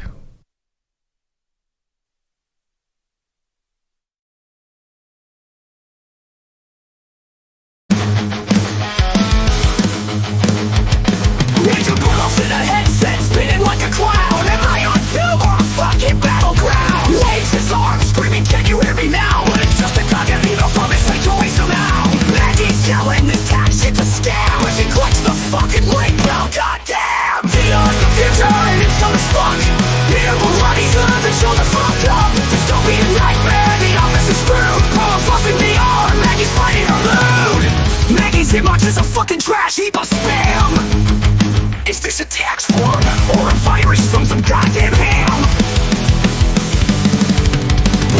Major Perloff in a headset, spinning like a clown. Am I on film or a fucking battleground? Waves his arms, screaming, can you hear me now? But it's just a cognito from his face somehow. Maggie's yelling, this cat shit's a scam. As he clicks the fucking link, well, goddamn. VR's the future and it's dumb as fuck. Peter Boulatti's guns and show the fuck up. This don't be a nightmare, the office is screwed. Perloff's lost in VR, Maggie's fighting her mood. Maggie's inbox is a fucking trash heap of spam. Is this a tax form or a virus from some goddamn ham?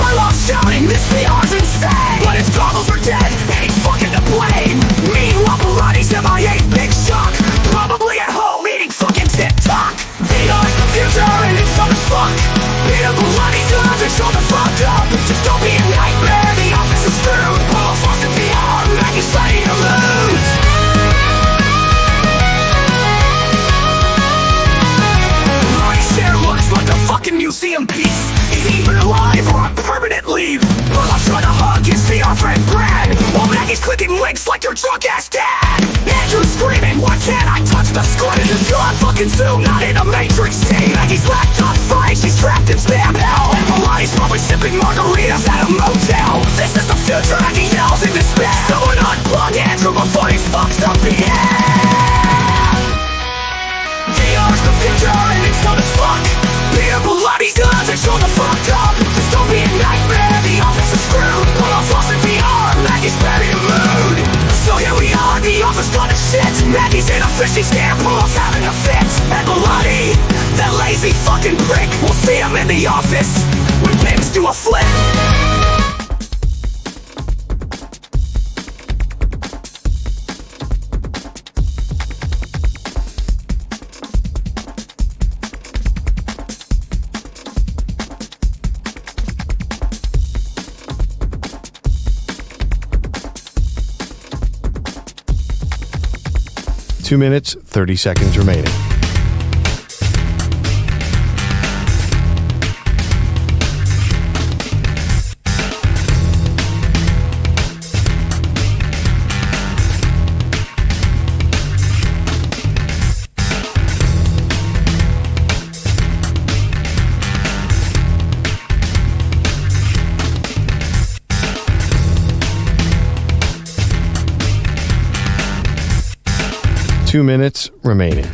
Perloff's shouting, this VR's insane. But his goggles are dead and he's fucking to blame. Meanwhile, Boulatti's MIA, big shock. Probably at home eating fucking TikTok. VR's the future and it's dumb as fuck. Peter Boulatti's guns and show the fuck up. Just don't be a nightmare, the office is screwed. Perloff's lost in VR, Maggie's fighting to lose. Share looks like a fucking museum piece. He's either alive or on permanent leave. Perloff's trying to hug his VR friend Brad, while Maggie's clicking links like your drunk ass dad. Andrew's screaming, why can't I touch the screen? You're on fucking Zoom, not in a Matrix scene. Maggie's laptop fried, she's trapped in spam hell. And Boulatti's probably sipping margaritas at a motel. This is the future and he yells in despair. Someone unplug Andrew before he fucks up the air. VR's the future and it's dumb as fuck. Peter Boulatti's guns and show the fuck up. Just don't be a nightmare, the office is screwed. Perloff's lost in VR, Maggie's bad in the mood. So here we are, the office gone to shit. Maggie's in a fishing scam, Perloff's having a fit. And Boulatти, that lazy fucking prick, we'll see him in the office when pigs do a flip.
2 minutes, 30 seconds remaining. 2 minutes remaining.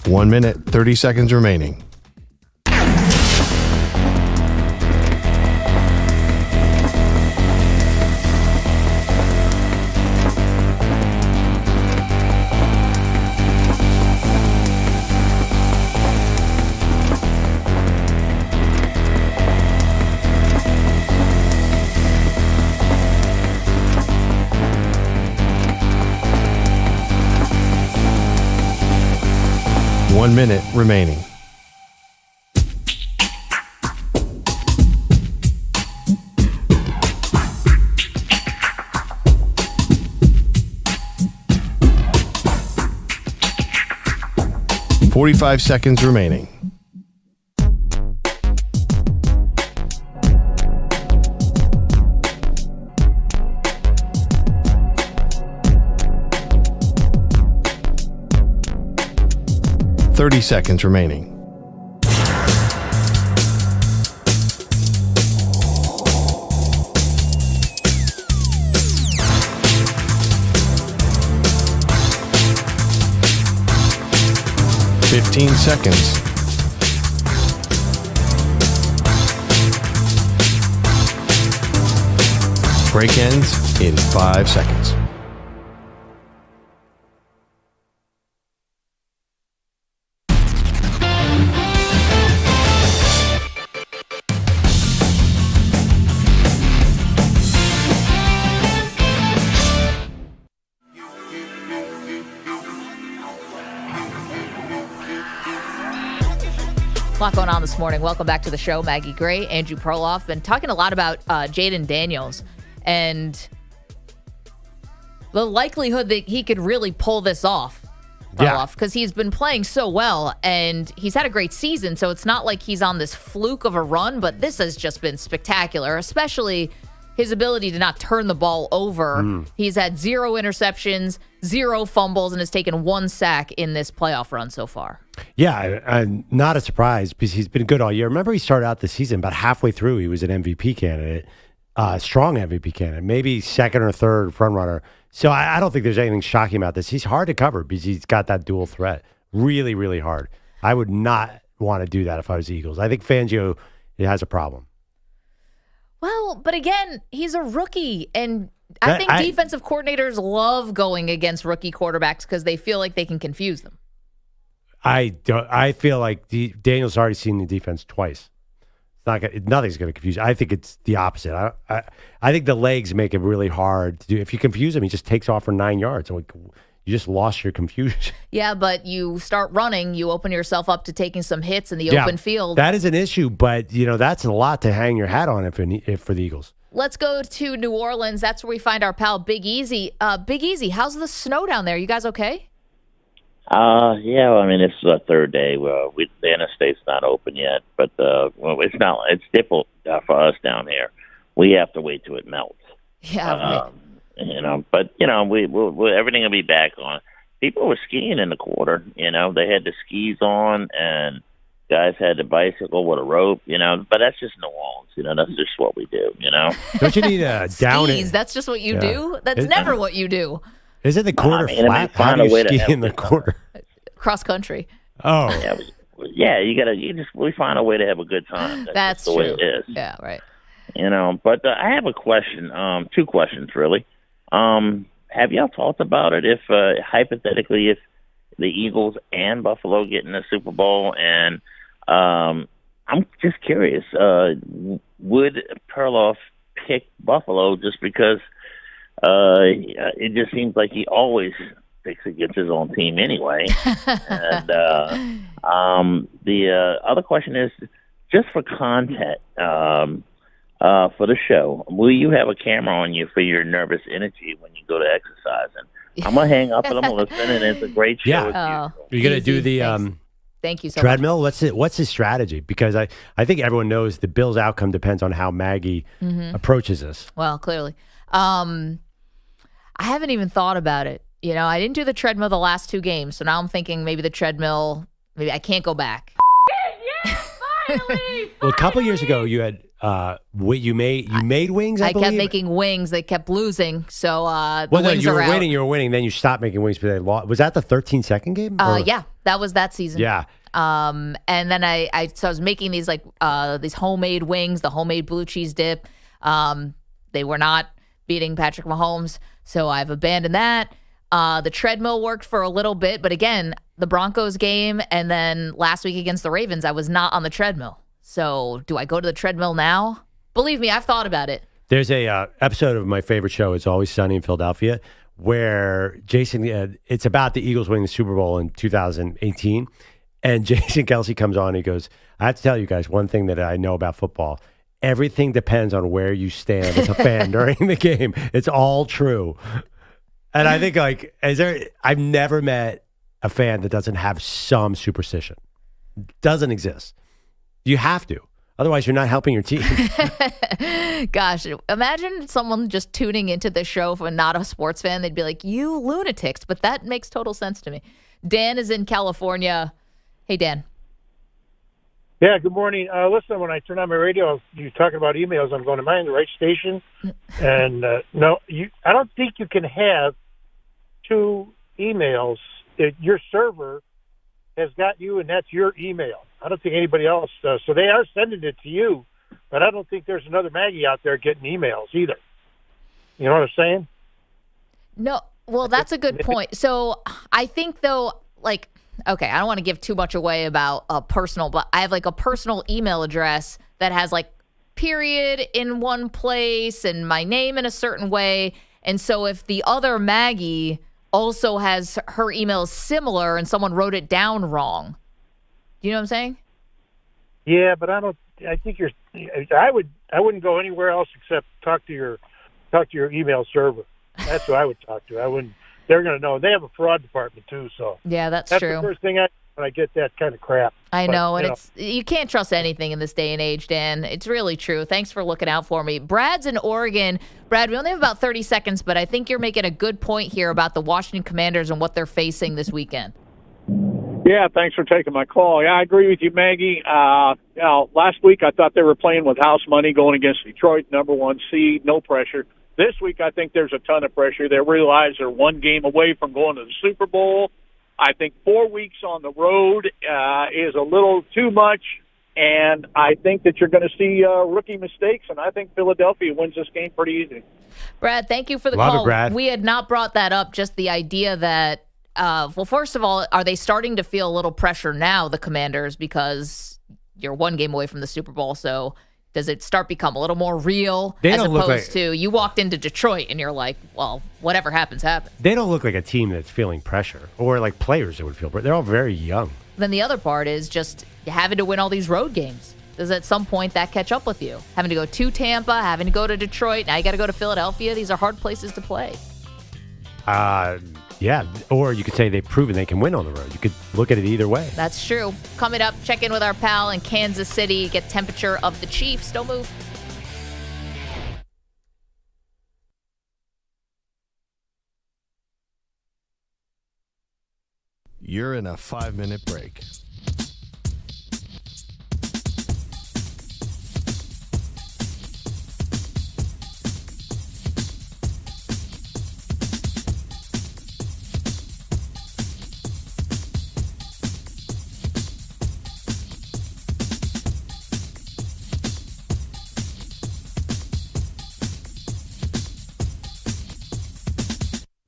One minute, 30 seconds remaining. One minute remaining. $45 seconds remaining. $30 seconds remaining. $15 seconds. Break ends in 5 seconds.
A lot going on this morning. Welcome back to the show. Maggie Gray, Andrew Perloff. Been talking a lot about Jaden Daniels and the likelihood that he could really pull this off. Perloff, because he's been playing so well and he's had a great season. So it's not like he's on this fluke of a run, but this has just been spectacular, especially his ability to not turn the ball over. He's had 0 interceptions, 0 fumbles, and has taken 1 sack in this playoff run so far.
Yeah, not a surprise because he's been good all year. Remember, he started out the season about halfway through. He was an MVP candidate, strong MVP candidate, maybe second or third front runner. So I don't think there's anything shocking about this. He's hard to cover because he's got that dual threat. Really, really hard. I would not want to do that if I was the Eagles. I think Fangio has a problem.
Well, but again, he's a rookie, and I think defensive coordinators love going against rookie quarterbacks because they feel like they can confuse them.
I feel like Daniel's already seen the defense twice. Nothing's going to confuse you. I think it's the opposite. I think the legs make it really hard to do. If you confuse him, he just takes off for 9 yards. Like, you just lost your confusion. Yeah,
but you start running, you open yourself up to taking some hits in the open field.
That is an issue, but that's a lot to hang your hat on if for the Eagles.
Let's go to New Orleans. That's where we find our pal Big Easy. Big Easy, how's the snow down there? You guys okay?
Yeah. Well, I mean, this is our third day. The interstate's not open yet, but it's difficult for us down here. We have to wait till it melts.
Yeah.
But everything will be back on. People were skiing in the quarter. They had the skis on, and guys had the bicycle with a rope. But that's just New Orleans. That's just what we do.
Don't you need a down?
Skis. That's just what you do. That's never what you do.
Isn't the quarter flat? How do you ski in the quarter?
Cross country.
Oh.
We find a way to have a good time.
That's
the
true.
way it is.
Yeah, right.
But I have a question, 2 questions really. Have y'all talked about it if hypothetically if the Eagles and Buffalo get in the Super Bowl, and I'm just curious, would Perloff pick Buffalo just because it just seems like he always picks against his own team anyway? And the other question is, just for content, for the show, will you have a camera on you for your nervous energy when you go to exercise? And I'm gonna hang up and I'm gonna listen, and it's a great show.
Yeah, you're gonna do the
Thank you so
Treadmill, what's his strategy? Because I think everyone knows the Bills' outcome depends on how Maggie approaches this.
much. Well, clearly. I haven't even thought about it. You know, I didn't do the treadmill the last 2 games, so now I'm thinking maybe the treadmill, maybe I can't go back.
Well, a couple years ago, you had you made wings. I
kept
believe?
making wings. They kept losing, so the
Well, no,
wings
you
are
were
out.
winning. You were winning. Then you stopped making wings, but they lost. Was that the 13-second game? Or-
Yeah, that was that season.
Yeah.
And then I was making these these homemade wings, the homemade blue cheese dip. They were not beating Patrick Mahomes, so I've abandoned that. The treadmill worked for a little bit, but again, the Broncos game and then last week against the Ravens, I was not on the treadmill. So do I go to the treadmill now? Believe me, I've thought about it.
There's a episode of my favorite show, It's Always Sunny in Philadelphia, where Jason, it's about the Eagles winning the Super Bowl in 2018. And Jason Kelce comes on and he goes, I have to tell you guys one thing that I know about football. Everything depends on where you stand as a fan during the game. It's all true. And I think I've never met a fan that doesn't have some superstition. Doesn't exist. You have to. Otherwise, you're not helping your team.
Gosh, imagine someone just tuning into the show for not a sports fan. They'd be like, you lunatics. But that makes total sense to me. Dan is in California. Hey, Dan.
Yeah, good morning. Listen, when I turn on my radio, you're talking about emails. I'm going, am I in the right station? And no, I don't think you can have 2 emails. Your server has got you, and that's your email. I don't think anybody else does. So they are sending it to you, but I don't think there's another Maggie out there getting emails either. You know what I'm saying?
No, well, that's a good point. So I think, though, okay, I don't want to give too much away about a personal, but I have a personal email address that has period in one place and my name in a certain way. And so if the other Maggie also has her email similar and someone wrote it down wrong, do you know what I'm saying?
Yeah, but I wouldn't go anywhere else except talk to your email server. That's who I would talk to. I wouldn't. They're going to know. They have a fraud department too, so
yeah, that's
true.
That's
the first thing when I get that kind of crap.
I know, and you can't trust anything in this day and age, Dan. It's really true. Thanks for looking out for me. Brad's in Oregon. Brad, we only have about 30 seconds, but I think you're making a good point here about the Washington Commanders and what they're facing this weekend.
Yeah, thanks for taking my call. Yeah, I agree with you, Maggie. Last week I thought they were playing with house money going against Detroit, number 1 seed, no pressure. This week I think there's a ton of pressure. They realize they're 1 game away from going to the Super Bowl. I think 4 weeks on the road is a little too much, and I think that you're going to see rookie mistakes, and I think Philadelphia wins this game pretty easy.
Brad, thank you for the
Love
call.
it, Brad.
We had not brought that up, just the idea that, well, first of all, are they starting to feel a little pressure now, the Commanders, because you're 1 game away from the Super Bowl, so does it become a little more real as opposed to you walked into Detroit and you're like, well, whatever happens, happens.
They don't look like a team that's feeling pressure or like players that would feel pressure. They're all very young.
Then the other part is just having to win all these road games. Does at some point that catch up with you? Having to go to Tampa, having to go to Detroit, now you got to go to Philadelphia. These are hard places to play.
Yeah, or you could say they've proven they can win on the road. You could look at it either way.
That's true. Coming up, check in with our pal in Kansas City, get temperature of the Chiefs. Don't move.
You're in a 5-minute break.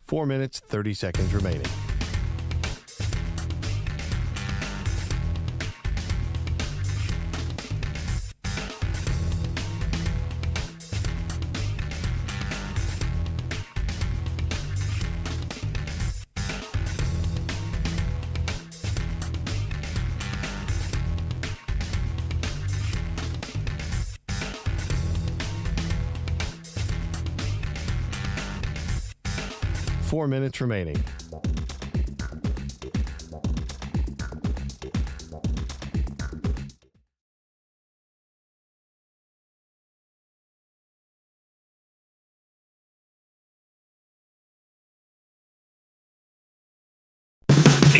Four minutes, 30 seconds remaining. Four minutes remaining.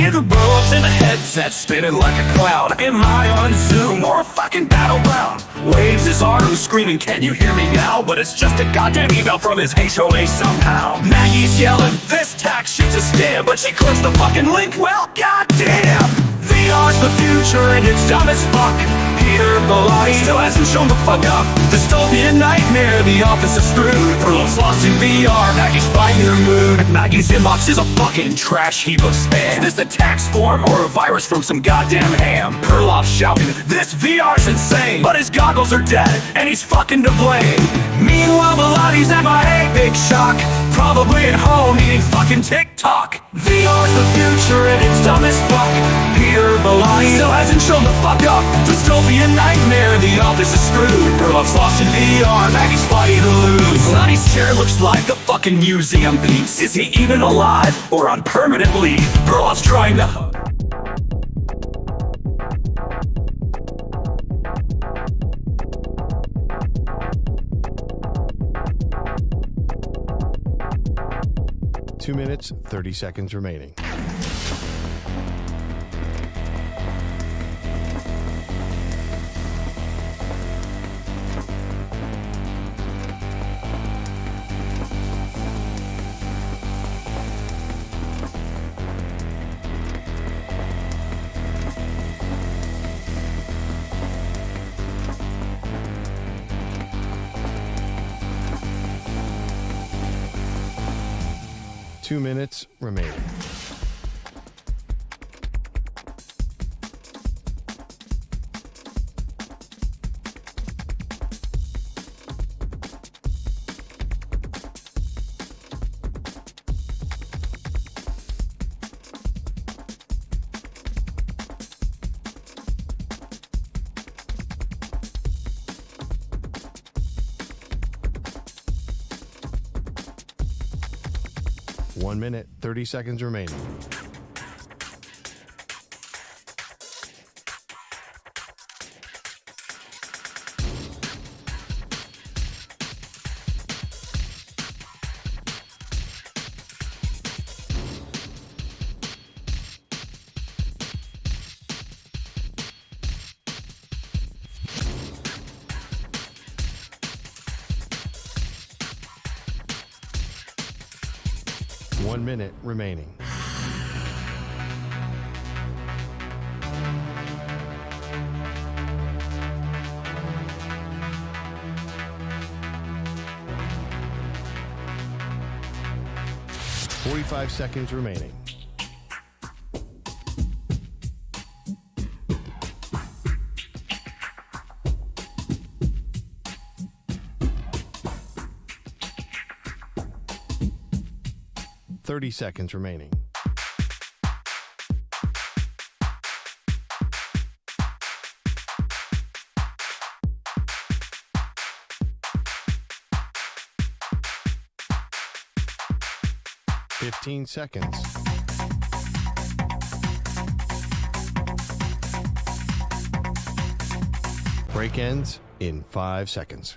Either Perloff's in a headset spinning like a cloud. Am I on Zoom or a fucking battleground? Waves his arms screaming, can you hear me now? But it's just a goddamn email from his HOA somehow. Maggie's yelling, this tax shit's a scam, but she clicks the fucking link, well goddamn. VR's the future and it's dumb as fuck. Peter Baalke still hasn't shown the fuck up. Dystopian nightmare, the office is screwed. Perloff's lost in VR, Maggie's fighting her mood. Maggie's inbox is a fucking trash heap of spam. Is this a tax form or a virus from some goddamn ham? Perloff shouting, this VR's insane, but his goggles are dead and he's fucking to blame. Meanwhile, Baalke's at my big shock, probably at home eating fucking TikTok. VR's the future and it's dumb as fuck. Peter Baalke still hasn't shown the fuck up. Dystopian nightmare, the office is screwed. Perloff's lost in VR, Maggie's fighting to lose. Baalke's chair looks like a fucking museum piece. Is he even alive or on permanent leave? Perloff's trying to...
Two minutes, 30 seconds remaining. Two minutes remaining. One minute, 30 seconds remaining. One minute remaining. Forty-five seconds remaining. Seconds remaining. Fifteen seconds. Break ends in 5 seconds.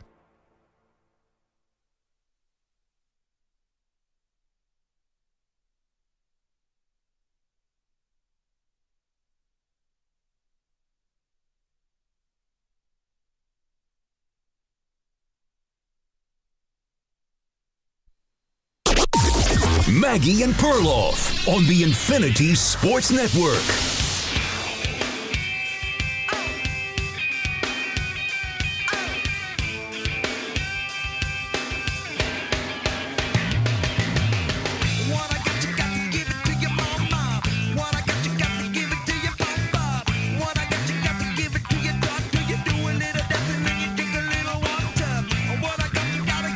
Maggie and Perloff on the Infinity Sports Network.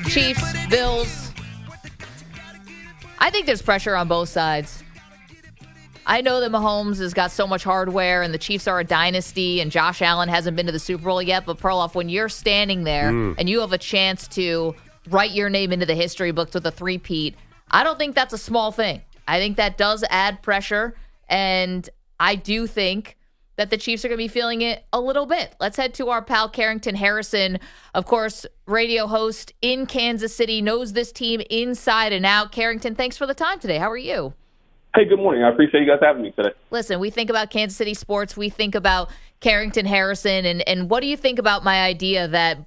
Chiefs, Bills. I think there's pressure on both sides. I know that Mahomes has got so much hardware and the Chiefs are a dynasty and Josh Allen hasn't been to the Super Bowl yet, but Perloff, when you're standing there and you have a chance to write your name into the history books with a three-peat, I don't think that's a small thing. I think that does add pressure, and I do think that the Chiefs are going to be feeling it a little bit. Let's head to our pal Carrington Harrison, of course, radio host in Kansas City, knows this team inside and out. Carrington, thanks for the time today. How are you?
Hey, good morning. I appreciate you guys having me today.
Listen, we think about Kansas City sports. We think about Carrington Harrison. And what do you think about my idea that,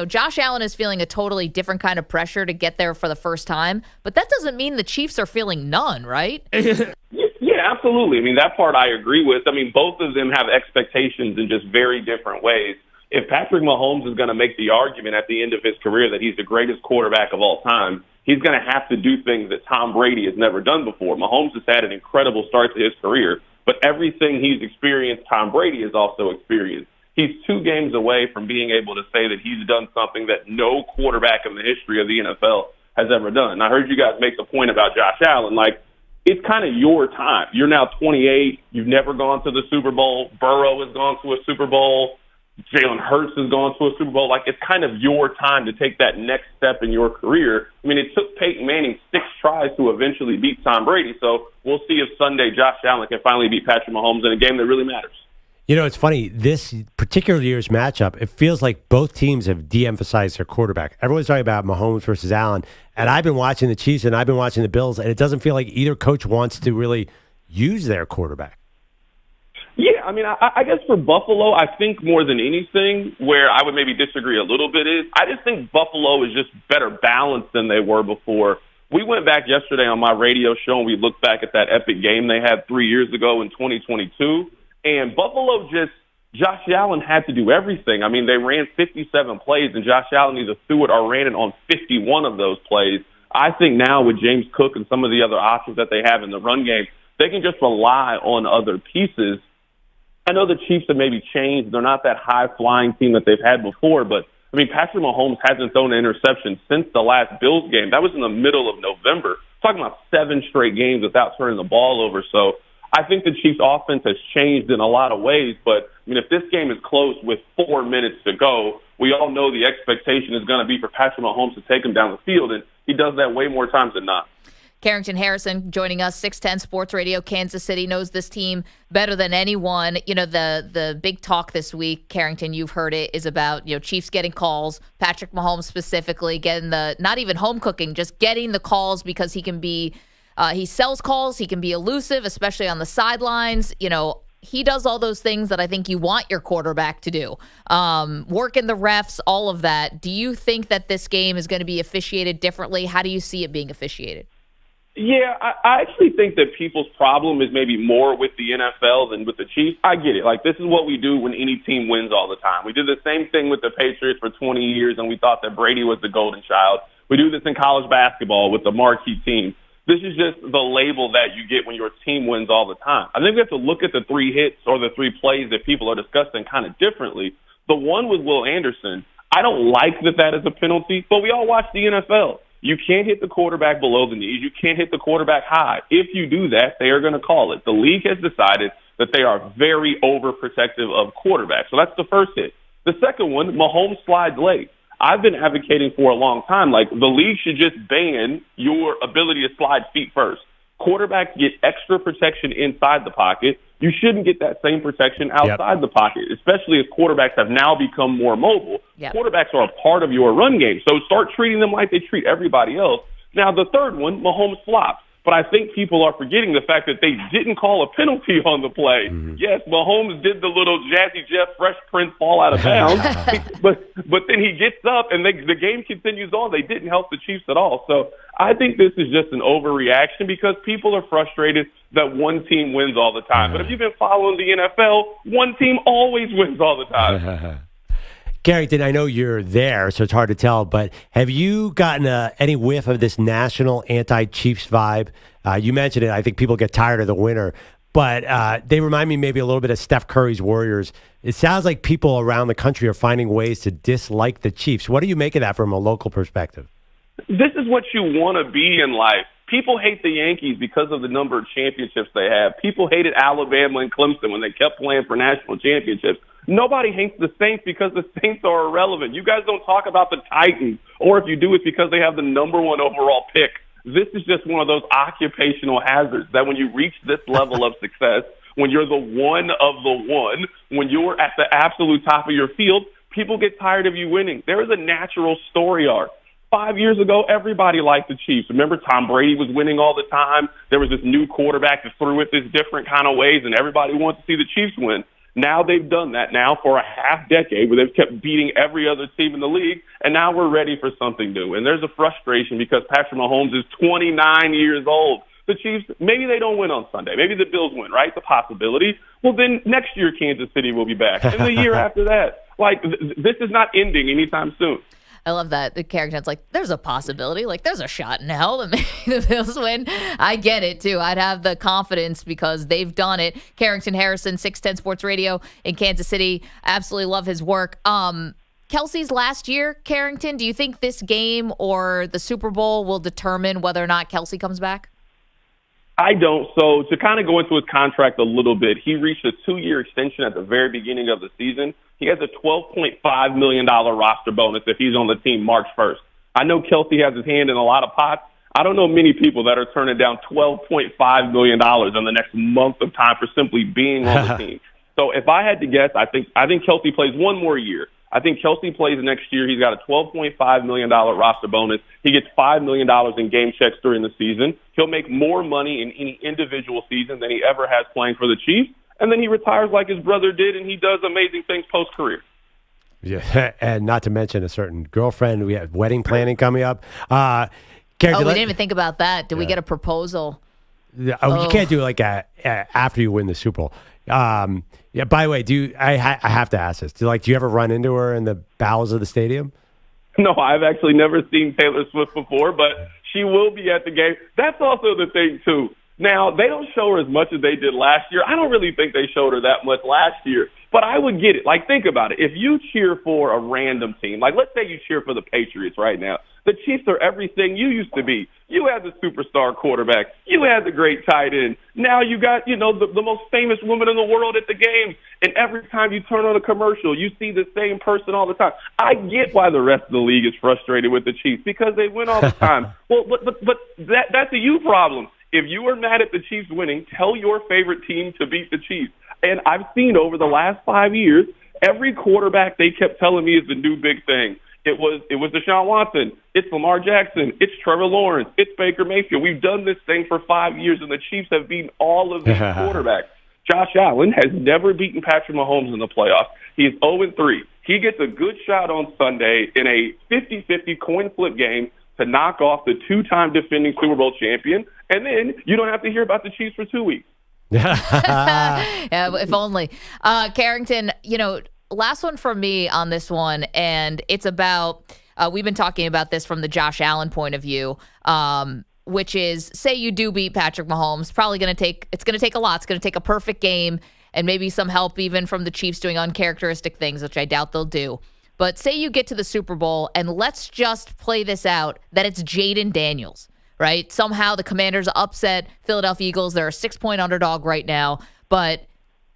Josh Allen is feeling a totally different kind of pressure to get there for the first time, but that doesn't mean the Chiefs are feeling none, right?
Yeah, absolutely. I mean, that part I agree with. I mean, both of them have expectations in just very different ways. If Patrick Mahomes is going to make the argument at the end of his career that he's the greatest quarterback of all time, he's going to have to do things that Tom Brady has never done before. Mahomes has had an incredible start to his career, but everything he's experienced, Tom Brady has also experienced. He's 2 games away from being able to say that he's done something that no quarterback in the history of the NFL has ever done. And I heard you guys make the point about Josh Allen. Like, it's kind of your time. You're now 28. You've never gone to the Super Bowl. Burrow has gone to a Super Bowl. Jalen Hurts has gone to a Super Bowl. Like, it's kind of your time to take that next step in your career. I mean, it took Peyton Manning 6 tries to eventually beat Tom Brady. So we'll see if Sunday Josh Allen can finally beat Patrick Mahomes in a game that really matters.
It's funny. This particular year's matchup, it feels like both teams have de-emphasized their quarterback. Everyone's talking about Mahomes versus Allen, and I've been watching the Chiefs and I've been watching the Bills, and it doesn't feel like either coach wants to really use their quarterback.
Yeah, I mean, I guess for Buffalo, I think more than anything, where I would maybe disagree a little bit is, I just think Buffalo is just better balanced than they were before. We went back yesterday on my radio show and we looked back at that epic game they had 3 years ago in 2022, and Buffalo Josh Allen had to do everything. I mean, they ran 57 plays, and Josh Allen either threw it or ran it on 51 of those plays. I think now with James Cook and some of the other options that they have in the run game, they can just rely on other pieces. I know the Chiefs have maybe changed. They're not that high-flying team that they've had before, but, I mean, Patrick Mahomes hasn't thrown an interception since the last Bills game. That was in the middle of November. We're talking about 7 straight games without turning the ball over. So I think the Chiefs' offense has changed in a lot of ways, but, I mean, if this game is close with 4 minutes to go, we all know the expectation is going to be for Patrick Mahomes to take him down the field, and he does that way more times than not.
Carrington Harrison joining us, 610 Sports Radio, Kansas City, knows this team better than anyone. The big talk this week, Carrington, you've heard it, is about, Chiefs getting calls, Patrick Mahomes specifically, getting not even home cooking, just getting the calls because he can be, he sells calls, he can be elusive, especially on the sidelines. He does all those things that I think you want your quarterback to do. Working the refs, all of that. Do you think that this game is going to be officiated differently? How do you see it being officiated?
Yeah, I actually think that people's problem is maybe more with the NFL than with the Chiefs. I get it. Like, this is what we do when any team wins all the time. We did the same thing with the Patriots for 20 years, and we thought that Brady was the golden child. We do this in college basketball with the marquee team. This is just the label that you get when your team wins all the time. I think we have to look at the 3 hits or the 3 plays that people are discussing kind of differently. The one with Will Anderson, I don't like that is a penalty, but we all watch the NFL. You can't hit the quarterback below the knees. You can't hit the quarterback high. If you do that, they are going to call it. The league has decided that they are very overprotective of quarterbacks. So that's the first hit. The second one, Mahomes slides late. I've been advocating for a long time, like, the league should just ban your ability to slide feet first. Quarterbacks get extra protection inside the pocket. You shouldn't get that same protection outside the pocket, especially as quarterbacks have now become more mobile. Quarterbacks are a part of your run game, so start treating them like they treat everybody else. Now, the third one, Mahomes flops. But I think people are forgetting the fact that they didn't call a penalty on the play. Yes, Mahomes did the little Jazzy Jeff Fresh Prince fall out of bounds, but then he gets up and the game continues on. They didn't help the Chiefs at all. So I think this is just an overreaction because people are frustrated that one team wins all the time. But if you've been following the NFL, one team always wins all the time.
Carrington, I know you're there, so it's hard to tell, but have you gotten any whiff of this national anti-Chiefs vibe? You mentioned it. I think people get tired of the winner, but they remind me maybe a little bit of Steph Curry's Warriors. It sounds like people around the country are finding ways to dislike the Chiefs. What do you make of that from a local perspective?
This is what you want to be in life. People hate the Yankees because of the number of championships they have. People hated Alabama and Clemson when they kept playing for national championships. Nobody hates the Saints because the Saints are irrelevant. You guys don't talk about the Titans, or if you do, it's because they have the number 1 overall pick. This is just one of those occupational hazards that when you reach this level of success, when you're the one of the one, when you're at the absolute top of your field, people get tired of you winning. There is a natural story arc. 5 years ago, everybody liked the Chiefs. Remember, Tom Brady was winning all the time. There was this new quarterback that threw it this different kind of ways, and everybody wanted to see the Chiefs win. Now they've done that now for a half decade where they've kept beating every other team in the league, and now we're ready for something new. And there's a frustration because Patrick Mahomes is 29 years old. The Chiefs, maybe they don't win on Sunday. Maybe the Bills win, right? It's a possibility. Well, then next year Kansas City will be back, and the year after that. Like, this is not ending anytime soon.
I love that. The Carrington's like, there's a possibility. Like, there's a shot in hell that maybe the Bills win. I get it, too. I'd have the confidence because they've done it. Carrington Harrison, 610 Sports Radio in Kansas City. Absolutely love his work. Kelsey's last year, Carrington, do you think this game or the Super Bowl will determine whether or not Kelsey comes back?
I don't. So to kind of go into his contract a little bit, he reached a 2-year extension at the very beginning of the season. He has a $12.5 million roster bonus if he's on the team March 1st. I know Kelsey has his hand in a lot of pots. I don't know many people that are turning down $12.5 million in the next month of time for simply being on the team. So if I had to guess, I think Kelsey plays one more year. I think Kelsey plays next year. He's got a $12.5 million roster bonus. He gets $5 million in game checks during the season. He'll make more money in any individual season than he ever has playing for the Chiefs. And then he retires like his brother did, and he does amazing things post-career.
Yeah, and not to mention a certain girlfriend. We have wedding planning coming up.
We didn't even think about that. Did we get a proposal?
You can't do it like after you win the Super Bowl. Yeah. By the way, I have to ask this? Do you ever run into her in the bowels of the stadium?
No, I've actually never seen Taylor Swift before, but she will be at the game. That's also the thing too. Now, they don't show her as much as they did last year. I don't really think they showed her that much last year, but I would get it. Like, think about it. If you cheer for a random team, like let's say you cheer for the Patriots right now, the Chiefs are everything you used to be. You had the superstar quarterback. You had the great tight end. Now you got, the most famous woman in the world at the game. And every time you turn on a commercial, you see the same person all the time. I get why the rest of the league is frustrated with the Chiefs because they win all the time. Well, but that's a you problem. If you are mad at the Chiefs winning, tell your favorite team to beat the Chiefs. And I've seen over the last 5 years, every quarterback they kept telling me is the new big thing. It was Deshaun Watson. It's Lamar Jackson. It's Trevor Lawrence. It's Baker Mayfield. We've done this thing for 5 years, and the Chiefs have beaten all of these quarterbacks. Josh Allen has never beaten Patrick Mahomes in the playoffs. He is 0-3. He gets a good shot on Sunday in a 50-50 coin flip game to knock off the 2-time defending Super Bowl champion, and then you don't have to hear about the Chiefs for 2 weeks.
Yeah, if only. Carrington, last one from me on this one, and it's about we've been talking about this from the Josh Allen point of view, which is, say you do beat Patrick Mahomes, it's going to take a lot. It's going to take a perfect game and maybe some help even from the Chiefs doing uncharacteristic things, which I doubt they'll do. But say you get to the Super Bowl, and let's just play this out, that it's Jalen Daniels, right? Somehow the Commanders upset Philadelphia Eagles. They're a 6-point underdog right now. But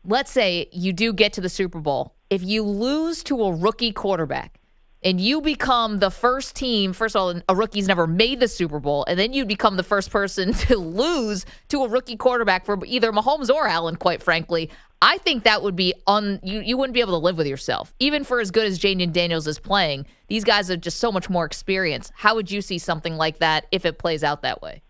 let's say you do get to the Super Bowl. If you lose to a rookie quarterback and you become the first team, first of all, a rookie's never made the Super Bowl, and then you become the first person to lose to a rookie quarterback for either Mahomes or Allen, quite frankly, I think that would be you wouldn't be able to live with yourself. Even for as good as Jalen Daniels is playing, these guys are just so much more experienced. How would you see something like that if it plays out that way?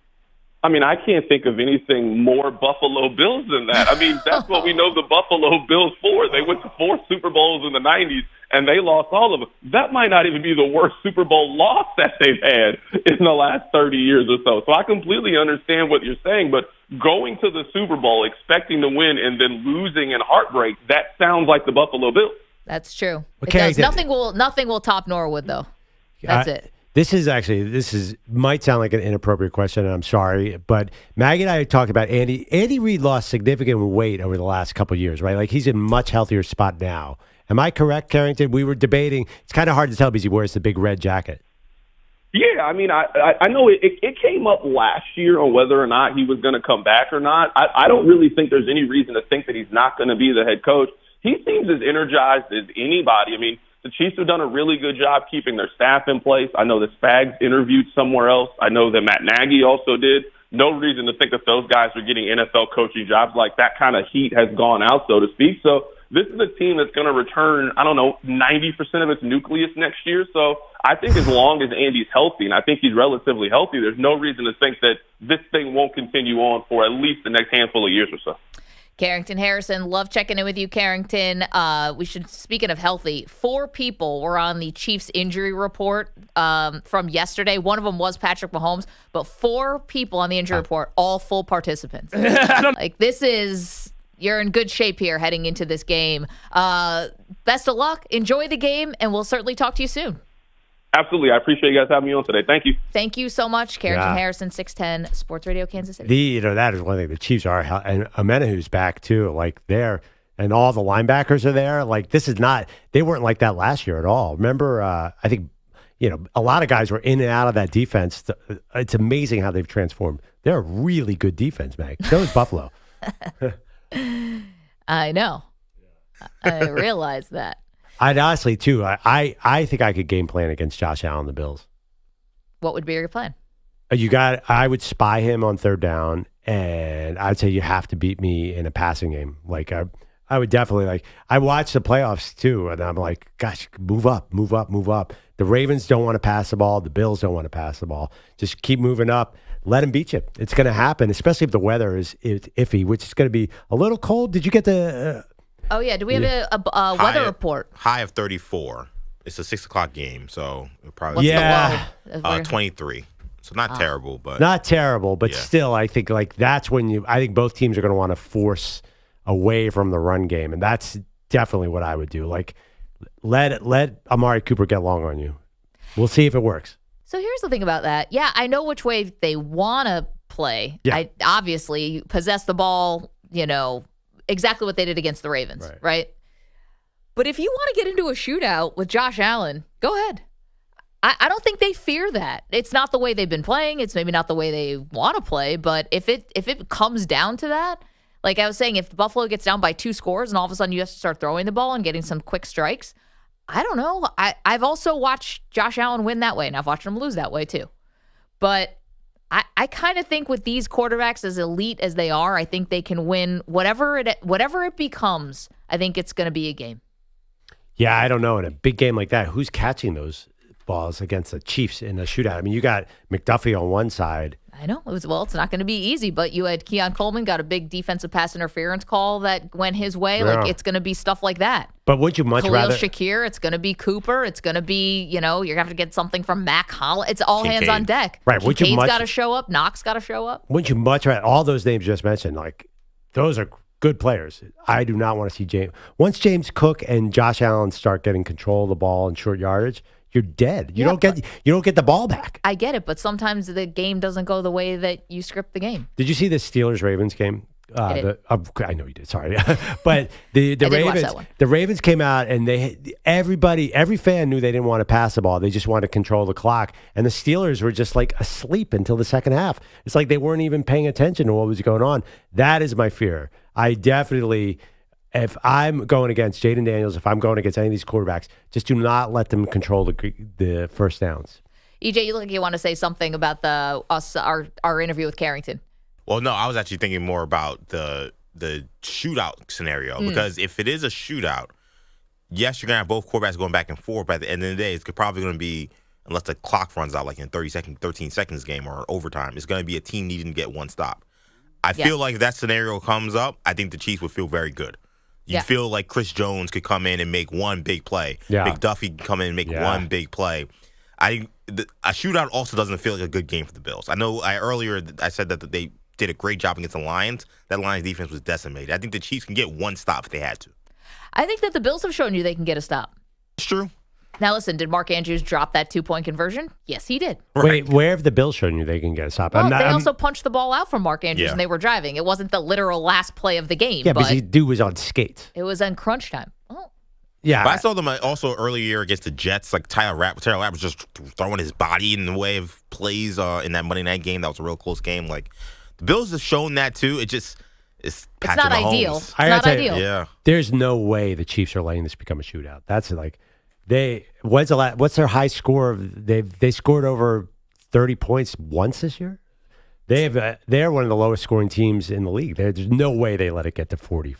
I mean, I can't think of anything more Buffalo Bills than that. I mean, that's what we know the Buffalo Bills for. They went to 4 Super Bowls in the 90s, and they lost all of them. That might not even be the worst Super Bowl loss that they've had in the last 30 years or so. So I completely understand what you're saying, but going to the Super Bowl, expecting to win, and then losing in heartbreak, that sounds like the Buffalo Bills.
That's true.
Okay,
it does. Nothing will top Norwood, though. That's it.
This might sound like an inappropriate question, and I'm sorry, but Maggie and I talked about Andy. Andy Reid lost significant weight over the last couple of years, right? Like, he's in a much healthier spot now. Am I correct, Carrington? We were debating. It's kind of hard to tell because he wears the big red jacket.
Yeah, I mean, I know it came up last year on whether or not he was going to come back or not. I don't really think there's any reason to think that he's not going to be the head coach. He seems as energized as anybody. I mean, the Chiefs have done a really good job keeping their staff in place. I know that Spags interviewed somewhere else. I know that Matt Nagy also did. No reason to think that those guys are getting NFL coaching jobs. Like, that kind of heat has gone out, so to speak. So this is a team that's going to return, 90% of its nucleus next year. So I think as long as Andy's healthy, and I think he's relatively healthy, there's no reason to think that this thing won't continue on for at least the next handful of years or so.
Carrington Harrison, love checking in with you, Carrington. Speaking of healthy, 4 people were on the Chiefs injury report from yesterday. One of them was Patrick Mahomes, but 4 people on the injury report, all full participants. You're in good shape here heading into this game. Best of luck. Enjoy the game, and we'll certainly talk to you soon.
Absolutely. I appreciate you guys having me on today. Thank you.
Thank you so much, Carrington Harrison, 610 Sports Radio, Kansas City.
That is one thing. The Chiefs are, and Amenahu's back too. Like there, and all the linebackers are there. Like this is not. They weren't like that last year at all. Remember, I think a lot of guys were in and out of that defense. It's amazing how they've transformed. They're a really good defense, Mag. So is Buffalo.
I know. I realize that.
I'd honestly, too, I think I could game plan against Josh Allen, the Bills.
What would be your plan?
I would spy him on third down, and I'd say you have to beat me in a passing game. Like, I would definitely, I watch the playoffs, too, and I'm like, gosh, move up, move up, move up. The Ravens don't want to pass the ball. The Bills don't want to pass the ball. Just keep moving up. Let them beat you. It's going to happen, especially if the weather is iffy, which is going to be a little cold. Did you get the...
Oh, yeah. Do we have a weather report?
High of 34. It's a 6 o'clock game, so it'll probably
What's the low?
23. So not terrible, but
not terrible, but still, I think that's when I think both teams are going to want to force away from the run game, and that's definitely what I would do. Like, let Amari Cooper get long on you. We'll see if it works.
So here's the thing about that. Yeah, I know which way they want to play.
Yeah.
I obviously possess the ball, exactly what they did against the Ravens, right? But if you want to get into a shootout with Josh Allen, go ahead. I don't think they fear that. It's not the way they've been playing. It's maybe not the way they want to play. But if it comes down to that, like I was saying, if Buffalo gets down by 2 scores and all of a sudden you have to start throwing the ball and getting some quick strikes, I don't know. I've also watched Josh Allen win that way, and I've watched him lose that way too. But I kind of think with these quarterbacks, as elite as they are, I think they can win whatever it becomes. I think it's going to be a game.
Yeah, I don't know. In a big game like that, who's catching those balls against the Chiefs in a shootout? I mean, you got McDuffie on one side.
I know. It's not going to be easy, but you had Keon Coleman got a big defensive pass interference call that went his way.
Yeah.
Like, it's going to be stuff like that.
But wouldn't you much rather...
Shakir, it's going to be Cooper. It's going to be, you're going to have to get something from Mac Holla. It's all hands on deck.
Right.
Kincaid's got to show up. Knox got to show up.
Wouldn't you much rather... All those names you just mentioned, like, those are good players. I do not want to see James... Once James Cook and Josh Allen start getting control of the ball and short yardage... You're dead. You don't get the ball back.
I get it, but sometimes the game doesn't go the way that you script the game.
Did you see the Steelers-Ravens game?
I did.
I know you did. Sorry, but the Ravens came out and every fan knew they didn't want to pass the ball. They just wanted to control the clock, and the Steelers were just like asleep until the second half. It's like they weren't even paying attention to what was going on. That is my fear. I definitely. If I'm going against Jaden Daniels, if I'm going against any of these quarterbacks, just do not let them control the first downs.
EJ, you look like you want to say something about our interview with Carrington.
Well, no, I was actually thinking more about the shootout scenario because if it is a shootout, yes, you're going to have both quarterbacks going back and forth, but at the end of the day, it's probably going to be, unless the clock runs out like in 13 seconds game or overtime, it's going to be a team needing to get one stop. I feel like if that scenario comes up, I think the Chiefs would feel very good. You feel like Chris Jones could come in and make one big play.
Yeah.
McDuffie could come in and make one big play. A shootout also doesn't feel like a good game for the Bills. I know earlier I said that they did a great job against the Lions. That Lions defense was decimated. I think the Chiefs can get one stop if they had to.
I think that the Bills have shown you they can get a stop.
It's true.
Now, listen, did Mark Andrews drop that 2-point conversion? Yes, he did.
Wait, where have the Bills shown you they can get a stop?
Well, they also punched the ball out from Mark Andrews when they were driving. It wasn't the literal last play of the game.
Yeah, because the dude was on skates.
It was on crunch time. Oh.
Yeah.
But I saw them also earlier against the Jets. Like Tyler Rapp was just throwing his body in the way of plays in that Monday night game. That was a real close game. Like the Bills have shown that too. It's
not
Mahomes.
Ideal. It's not ideal.
Yeah.
There's no way the Chiefs are letting this become a shootout. That's like what's their high score? They scored over 30 points once this year. They're one of the lowest scoring teams in the league. There's no way they let it get to 40.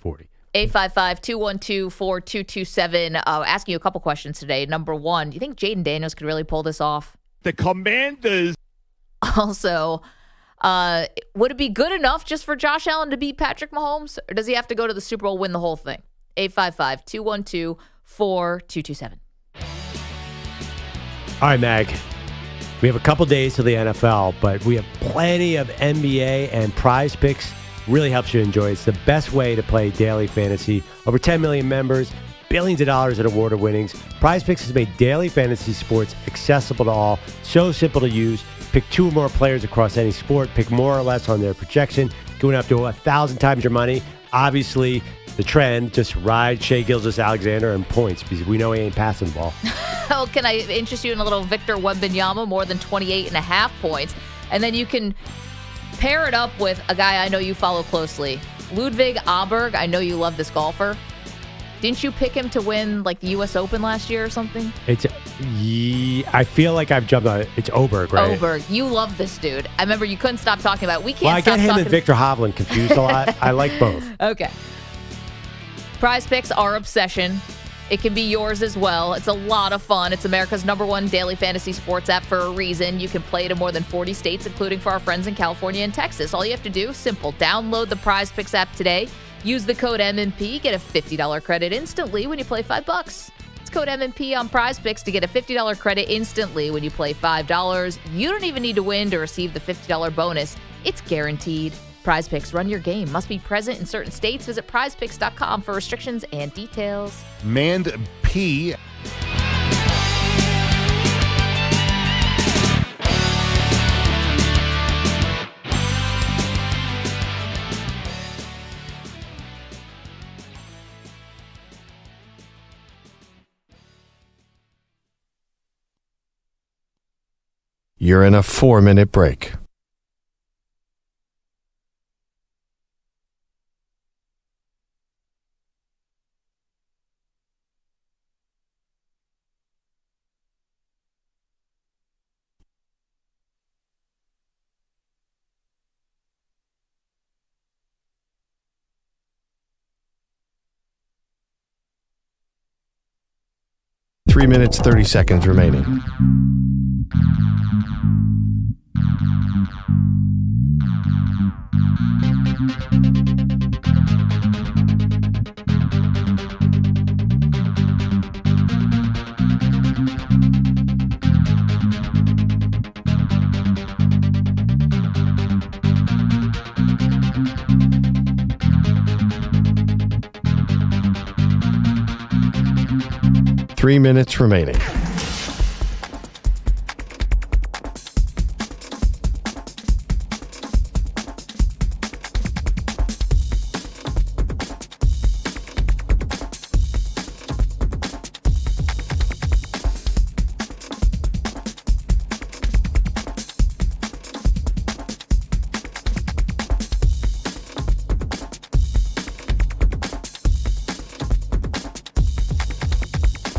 855-212-4227. Asking you a couple questions today. Number one, do you think Jaden Daniels could really pull this off?
The Commanders.
Also, would it be good enough just for Josh Allen to beat Patrick Mahomes? Or does he have to go to the Super Bowl, win the whole thing? 855-212-4227.
All right, Mag. We have a couple days to the NFL, but we have plenty of NBA and Prize Picks. Really helps you enjoy. It's the best way to play daily fantasy. Over 10 million members, billions of dollars in award winnings. Prize Picks has made daily fantasy sports accessible to all. So simple to use. Pick 2 or more players across any sport. Pick more or less on their projection. Going up to 1,000 times your money. Obviously, the trend, just ride Shai Gilgeous-Alexander and points because we know he ain't passing the ball.
Oh, can I interest you in a little Victor Wembanyama, more than 28.5 points? And then you can pair it up with a guy I know you follow closely, Ludwig Aberg. I know you love this golfer. Didn't you pick him to win like the U.S. Open last year or something?
I feel like I've jumped on it. It's Oberg, right?
Oberg. You love this dude. I remember you couldn't stop talking about it. We can't
Well, I
stop
get him
talking
and Victor Hovland confused a lot. I like both.
Okay. Prize Picks, our obsession. It can be yours as well. It's a lot of fun. It's America's #1 daily fantasy sports app for a reason. You can play it in more than 40 states, including for our friends in California and Texas. All you have to do, simple. Download the Prize Picks app today. Use the code MMP. Get a $50 credit instantly when you play $5. It's code MMP on Prize Picks to get a $50 credit instantly when you play $5. You don't even need to win to receive the $50 bonus. It's guaranteed. Prize Picks, run your game. Must be present in certain states. Visit prizepicks.com for restrictions and details.
Mand P.
You're in a 4-minute break. Three minutes, 30 seconds remaining. Three minutes remaining.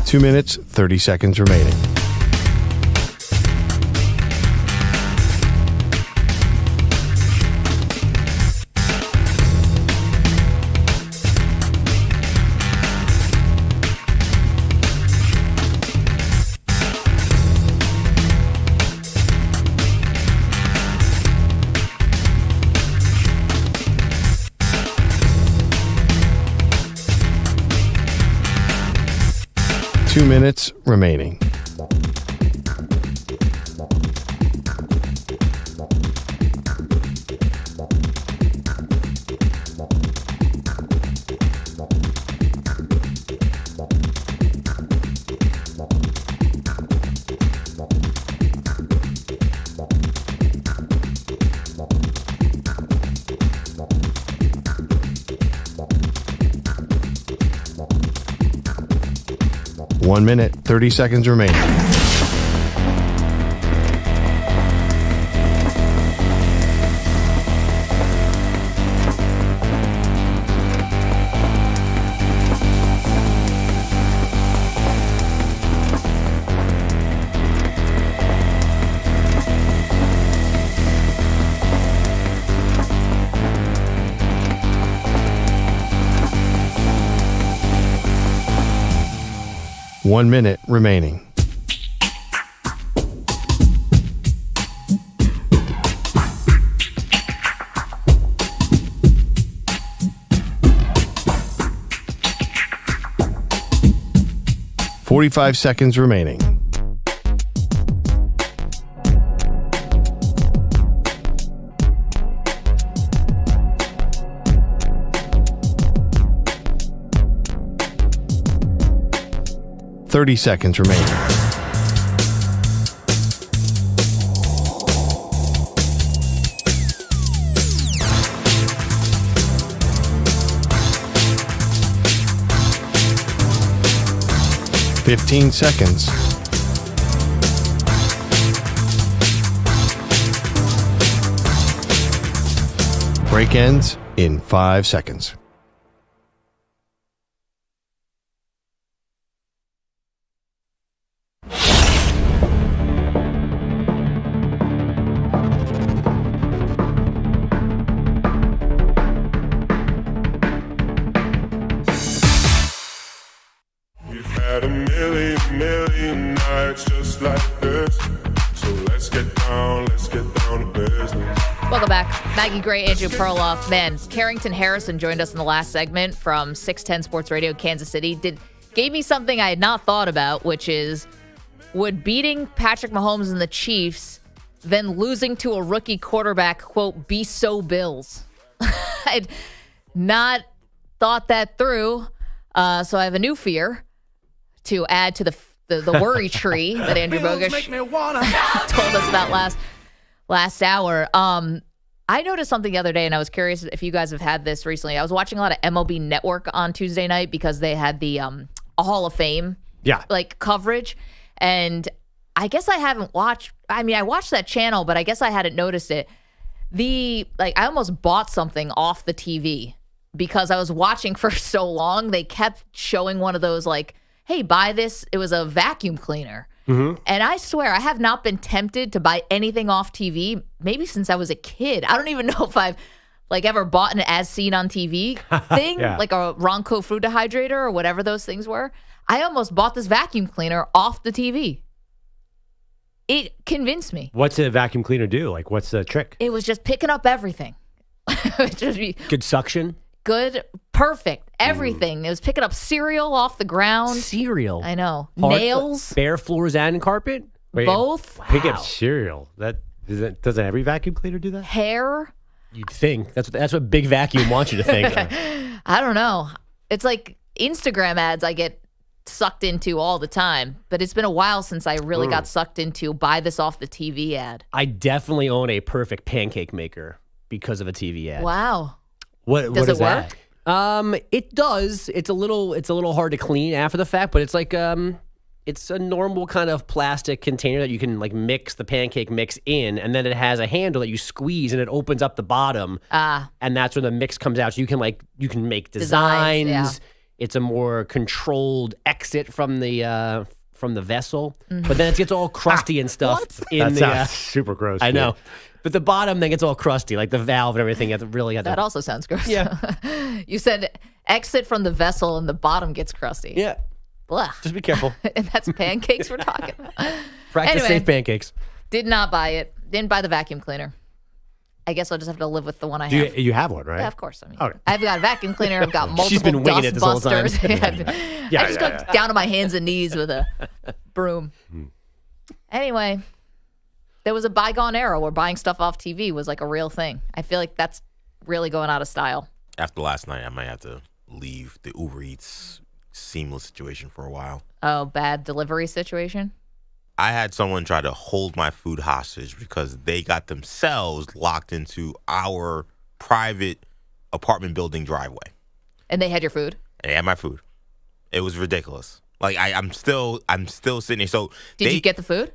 Two minutes, 30 seconds remaining. Two minutes remaining. One minute, 30 seconds remaining. 1 minute remaining. $45 seconds remaining. $30 seconds remaining. $15 seconds. Break ends in 5 seconds.
Had a million nights just like this. So let's get down to business.
Welcome back. Maggie Gray, Andrew Perloff. Man, Carrington Harrison joined us in the last segment from 610 Sports Radio, Kansas City. Gave me something I had not thought about, which is, would beating Patrick Mahomes and the Chiefs, then losing to a rookie quarterback, quote, be so Bills? I'd not thought that through. So I have a new fear to add to the worry tree that Andrew Bogusch told us about last hour. I noticed something the other day, and I was curious if you guys have had this recently. I was watching a lot of MLB Network on Tuesday night because they had the Hall of Fame coverage, and I guess I haven't watched. I mean, I watched that channel, but I guess I hadn't noticed it. I almost bought something off the TV because I was watching for so long. They kept showing one of those hey, buy this. It was a vacuum cleaner. Mm-hmm. And I swear, I have not been tempted to buy anything off TV, maybe since I was a kid. I don't even know if I've ever bought an as seen on TV thing, like a Ronco fruit dehydrator or whatever those things were. I almost bought this vacuum cleaner off the TV. It convinced me.
What's a vacuum cleaner do? What's the trick?
It was just picking up everything.
Good suction?
Good, perfect, everything. It was picking up cereal off the ground.
Cereal?
I know. Nails.
Bare floors and carpet?
Wait,
both.
Pick up cereal. Doesn't every vacuum cleaner do that?
Hair.
You'd think. That's what Big Vacuum wants you to think.
I don't know. It's like Instagram ads I get sucked into all the time, but it's been a while since I really got sucked into buy this off the TV ad.
I definitely own a perfect pancake maker because of a TV ad.
Wow.
What
does
is
it work?
That?
It does. It's a little hard to clean after the fact, but it's it's a normal kind of plastic container that you can mix the pancake mix in, and then it has a handle that you squeeze and it opens up the bottom. And that's where the mix comes out. So you can make designs.
Yeah.
It's a more controlled exit from the vessel, but then it gets all crusty and stuff.
That sounds super gross.
I know. But the bottom then gets all crusty, like the valve and everything. You have to really have
that also sounds gross.
Yeah.
You said exit from the vessel and the bottom gets crusty.
Yeah.
Blah.
Just be careful.
And that's pancakes we're talking about.
Practice safe pancakes.
Did not buy it. Didn't buy the vacuum cleaner. I guess I'll just have to live with the one I have.
You have one, right?
Yeah, of course. I've got a vacuum cleaner. I've got multiple
She's been winging it this whole time.
busters. I just go down to my hands and knees with a broom. Anyway, there was a bygone era where buying stuff off TV was a real thing. I feel like that's really going out of style.
After last night, I might have to leave the Uber Eats seamless situation for a while.
Oh, bad delivery situation?
I had someone try to hold my food hostage because they got themselves locked into our private apartment building driveway.
And they had your food?
They had my food. It was ridiculous. I'm still sitting there. So
Did you get the food?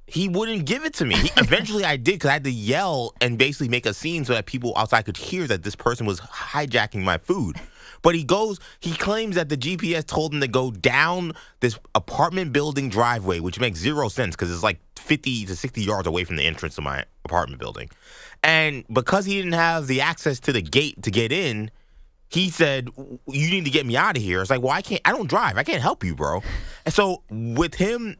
He wouldn't give it to me. Eventually I did because I had to yell and basically make a scene so that people outside could hear that this person was hijacking my food. But he claims that the GPS told him to go down this apartment building driveway, which makes zero sense because it's 50 to 60 yards away from the entrance of my apartment building. And because he didn't have the access to the gate to get in, he said, "You need to get me out of here." It's like, well, I don't drive. I can't help you, bro. And so with him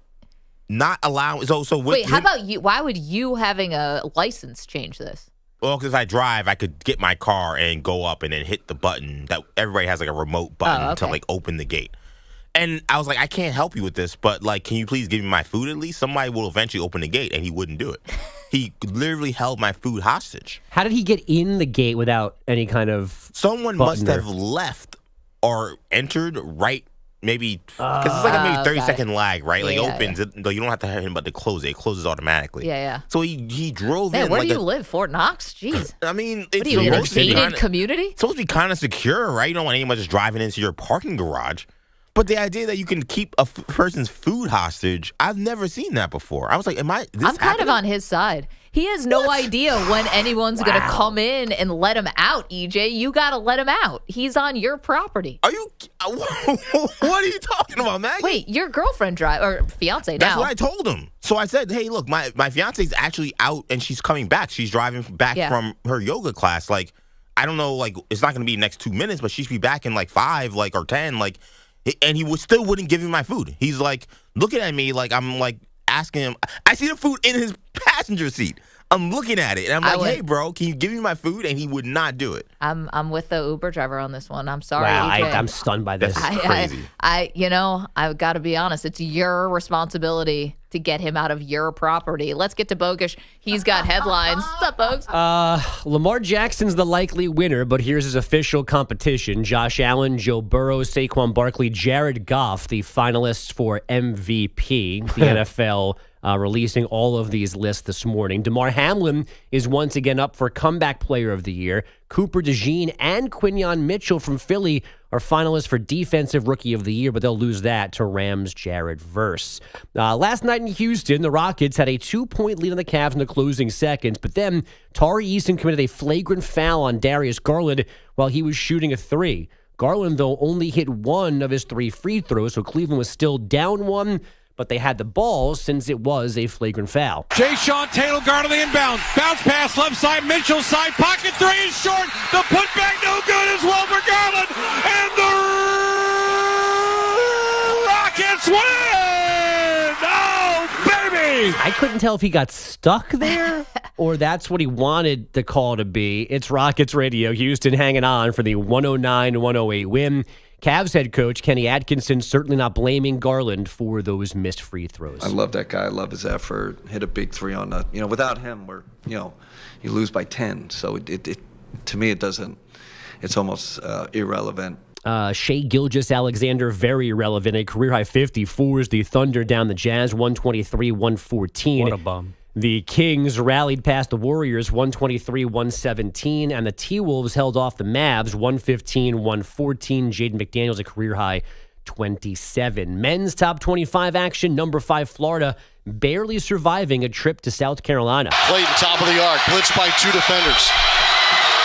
not allowing, so with
Wait, how
him,
about you? Why would you having a license change this?
well, because I drive, I could get my car and go up and then hit the button that everybody has, like a remote button to like open the gate. And I was like, I can't help you with this, but like, can you please give me my food at least? Somebody will eventually open the gate, and he wouldn't do it. He literally held my food hostage.
How did he get in the gate without any kind of
Someone must have left or entered right, maybe, because it's like a maybe 30-second lag, right? Like, it opens, you don't have to have him but to close it. It closes automatically.
Yeah.
So he drove
Man,
in.
where
like
do you live? Fort Knox? Jeez.
I mean,
What
it's
are you in a
supposed to be
gated community?
It's supposed to be kind of secure, right? You don't want anyone just driving into your parking garage. But the idea that you can keep a person's food hostage, I've never seen that before. I was like,
I'm kind of on his side. He has no idea when anyone's going to come in and let him out, EJ. You got to let him out. He's on your property.
Are you? What are you talking about, Maggie?
Wait, your girlfriend or fiance now.
That's what I told him. So I said, hey, look, my fiance's actually out and she's coming back. She's driving back from her yoga class. Like, I don't know, like, it's not going to be next 2 minutes, but she should be back in like 5, like, or 10, like. And he still wouldn't give me my food. He's like looking at me like I'm like asking him. I see the food in his passenger seat. I'm looking at it, and I'm like, hey, bro, can you give me my food? And he would not do it.
I'm with the Uber driver on this one. I'm sorry.
Wow,
EJ.
I'm stunned by this.
That's crazy.
I've got to be honest. It's your responsibility to get him out of your property. Let's get to Bogusch. He's got headlines. What's up, Bogusch?
Lamar Jackson's the likely winner, but here's his official competition. Josh Allen, Joe Burrow, Saquon Barkley, Jared Goff, the finalists for MVP. The NFL releasing all of these lists this morning. Damar Hamlin is once again up for Comeback Player of the Year. Cooper DeJean and Quinyon Mitchell from Philly are finalists for Defensive Rookie of the Year, but they'll lose that to Rams' Jared Verse. Last night in Houston, the Rockets had a 2-point lead on the Cavs in the closing seconds, but then Tari Eason committed a flagrant foul on Darius Garland while he was shooting a three. Garland, though, only hit one of his 3 free throws, so Cleveland was still down 1, but they had the ball since it was a flagrant foul.
Jay-Sean Tatum guard on the inbound. Bounce pass left side, Mitchell side. Pocket 3 is short. The putback no good as well for Garland. And the Rockets win! Oh, baby!
I couldn't tell if he got stuck there or that's what he wanted the call to be. It's Rockets Radio. Houston hanging on for the 109-108 win. Cavs head coach Kenny Atkinson certainly not blaming Garland for those missed free throws.
I love that guy. I love his effort. Hit a big 3 on the, without him, you lose by 10. So it to me, it doesn't, it's almost irrelevant.
Shai Gilgeous-Alexander, very relevant. A career-high 54s the Thunder down the Jazz, 123-114.
What a bum.
The Kings rallied past the Warriors, 123-117, and the T-Wolves held off the Mavs, 115-114. Jaden McDaniels, a career-high 27. Men's top 25 action, number 5 Florida, barely surviving a trip to South Carolina.
Clayton, top of the arc, blitzed by 2 defenders.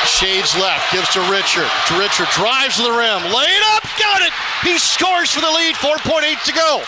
Shades left, gives to Richard. Richard drives to the rim, lay it up, got it! He scores for the lead, 4.8 to go.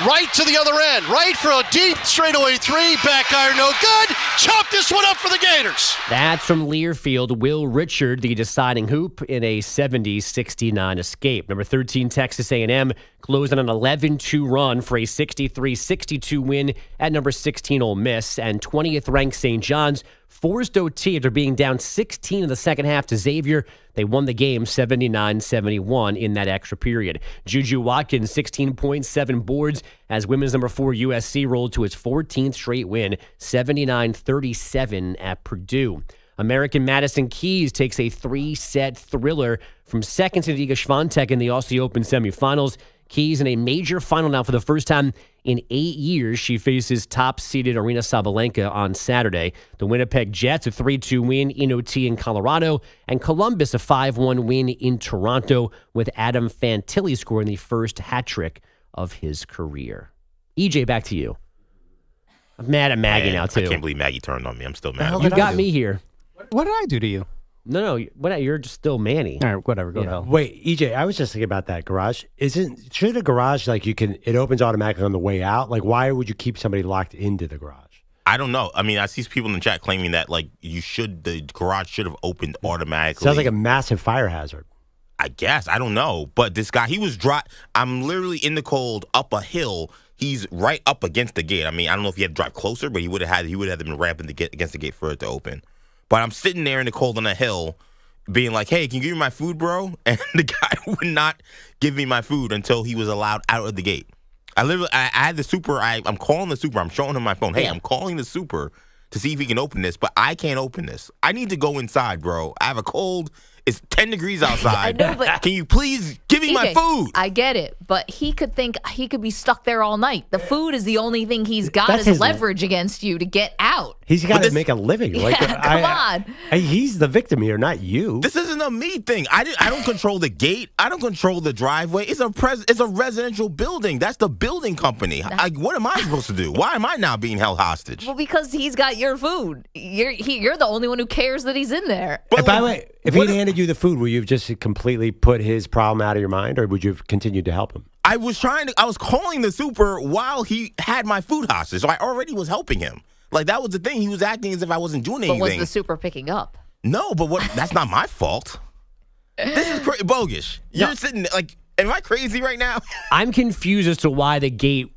Right to the other end, right for a deep straightaway 3, back iron no good. Chop this one up for the Gators.
That's from Learfield. Will Richard, the deciding hoop in a 70-69 escape. Number 13 Texas A&M closed on an 11-2 run for a 63-62 win at number 16 Ole Miss, and 20th ranked St. John's forced OT after being down 16 in the second half to Xavier. They won the game 79-71 in that extra period. Juju Watkins, 16.7 boards as women's number 4 USC rolled to its 14th straight win, 79-37 at Purdue. American Madison Keys takes a 3-set thriller from second to Iga Swiatek in the Aussie Open semifinals. Keys in a major final now for the first time in 8 years. She faces top-seeded Aryna Sabalenka on Saturday. The Winnipeg Jets a 3-2 win in OT in Colorado, and Columbus a 5-1 win in Toronto with Adam Fantilli scoring the first hat-trick of his career. EJ, back to you. I'm mad at Maggie now, too.
I can't believe Maggie turned on me. I'm still mad.
You got me here.
What did I do to you?
No, you're just still Manny.
All right, whatever. Go to hell.
Wait, EJ, I was just thinking about that garage. Should a garage, like, it opens automatically on the way out? Like, why would you keep somebody locked into the garage?
I don't know. I mean, I see people in the chat claiming that, like, the garage should have opened automatically.
Sounds like a massive fire hazard.
I guess. I don't know. But this guy, he was dry. I'm literally in the cold up a hill. He's right up against the gate. I mean, I don't know if he had to drive closer, but he would have been ramping to get against the gate for it to open. But I'm sitting there in the cold on a hill being like, hey, can you give me my food, bro? And the guy would not give me my food until he was allowed out of the gate. I had the super. I'm calling the super. I'm showing him my phone. Hey, I'm calling the super to see if he can open this, but I can't open this. I need to go inside, bro. I have a cold. It's 10 degrees outside.
I know, but
can you please give me my food?
I get it, but he could think he could be stuck there all night. The food is the only thing he's got
That's
as
his
leverage against you to get out.
He's got to make a living. Like,
come on.
He's the victim here, not you.
This isn't a me thing. I don't control the gate. I don't control the driveway. It's a residential building. That's the building company. What am I supposed to do? Why am I now being held hostage?
Well, because he's got your food. You're the only one who cares that he's in there.
But by the way, if he'd handed you the food, would you have just completely put his problem out of your mind, or would you have continued to help him?
I was calling the super while he had my food hostage, so I already was helping him. Like, that was the thing. He was acting as if I wasn't doing anything.
But was the super picking up?
No, but that's not my fault. This is Bogusch. You're sitting there, like, am I crazy right now?
I'm confused as to why the gate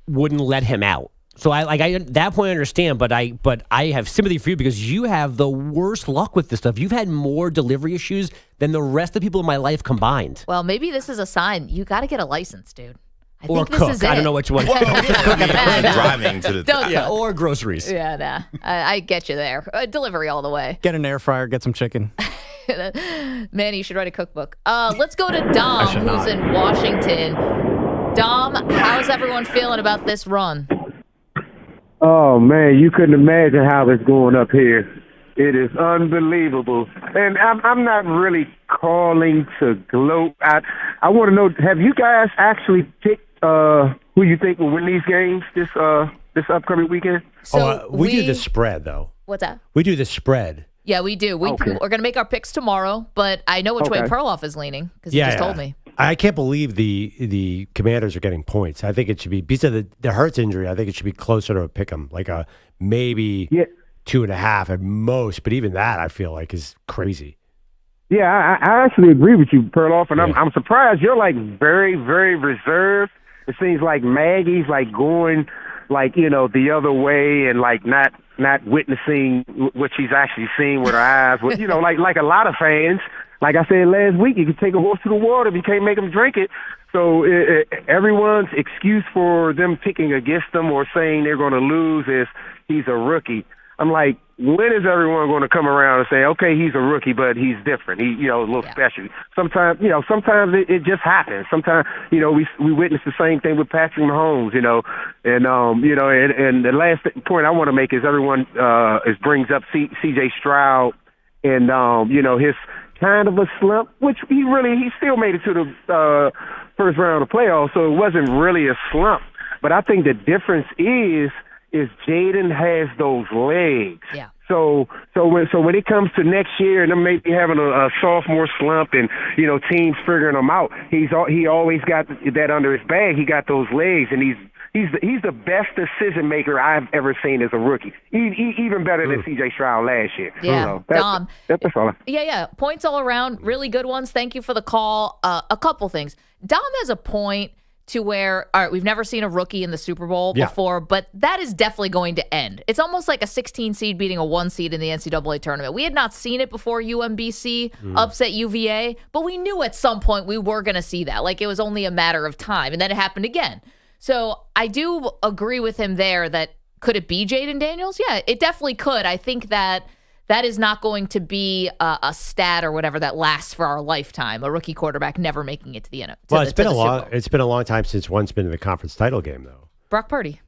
wouldn't let him out. So I at that point I understand, but I have sympathy for you because you have the worst luck with this stuff. You've had more delivery issues than the rest of the people in my life combined.
Well, maybe this is a sign. You got to get a license, dude. I
or
think
cook.
This is
I
it.
don't know which one.
Driving to the
or groceries.
Yeah, nah. I get you there. Delivery all the way.
Get an air fryer, get some chicken.
Man, you should write a cookbook. Let's go to Dom, who's in Washington. Dom, how's everyone feeling about this run?
Oh, man, you couldn't imagine how it's going up here. It is unbelievable. And I'm not really calling to gloat. I want to know, have you guys actually picked who you think will win these games this upcoming weekend?
So
we do the spread, though.
What's that?
We do the spread.
Yeah, we do. We're going to make our picks tomorrow, but I know which way Perloff is leaning because he just told me.
I can't believe the Commanders are getting points. I think it should be, because of the Hurts injury, I think it should be closer to a pick 'em, like a maybe 2.5 at most. But even that, I feel like, is crazy.
Yeah, I actually agree with you, Perloff, and I'm surprised you're like very, very reserved. It seems like Maggie's like going like, the other way and like not witnessing what she's actually seeing with her eyes. With, like a lot of fans. Like I said last week, you can take a horse to the water, but you can't make them drink it. So everyone's excuse for them picking against them or saying they're going to lose is he's a rookie. I'm like, when is everyone going to come around and say, okay, he's a rookie, but he's different. He, a little special. Sometimes, sometimes it just happens. Sometimes, we witness the same thing with Patrick Mahomes, and the last point I want to make is everyone brings up C.J. Stroud and, his kind of a slump, which he still made it to the first round of the playoffs, so it wasn't really a slump. But I think the difference is Jaden has those legs.
Yeah.
So when it comes to next year and them maybe having a sophomore slump and teams figuring him out, he always got that under his bag. He got those legs, and he's the best decision maker I've ever seen as a rookie. Even better than C.J. Stroud last year.
Yeah, Dom.
That's all.
Yeah. Points all around. Really good ones. Thank you for the call. A couple things. Dom has a point to where, all right, we've never seen a rookie in the Super Bowl before, but that is definitely going to end. It's almost like a 16 seed beating a 1 seed in the NCAA tournament. We had not seen it before UMBC upset UVA, but we knew at some point we were going to see that. Like, it was only a matter of time, and then it happened again. So I do agree with him there that could it be Jaden Daniels? Yeah, it definitely could. I think that is not going to be a stat or whatever that lasts for our lifetime. A rookie quarterback never making it to the end.
Well, it's been a long time since one's been in the conference title game, though.
Brock Purdy.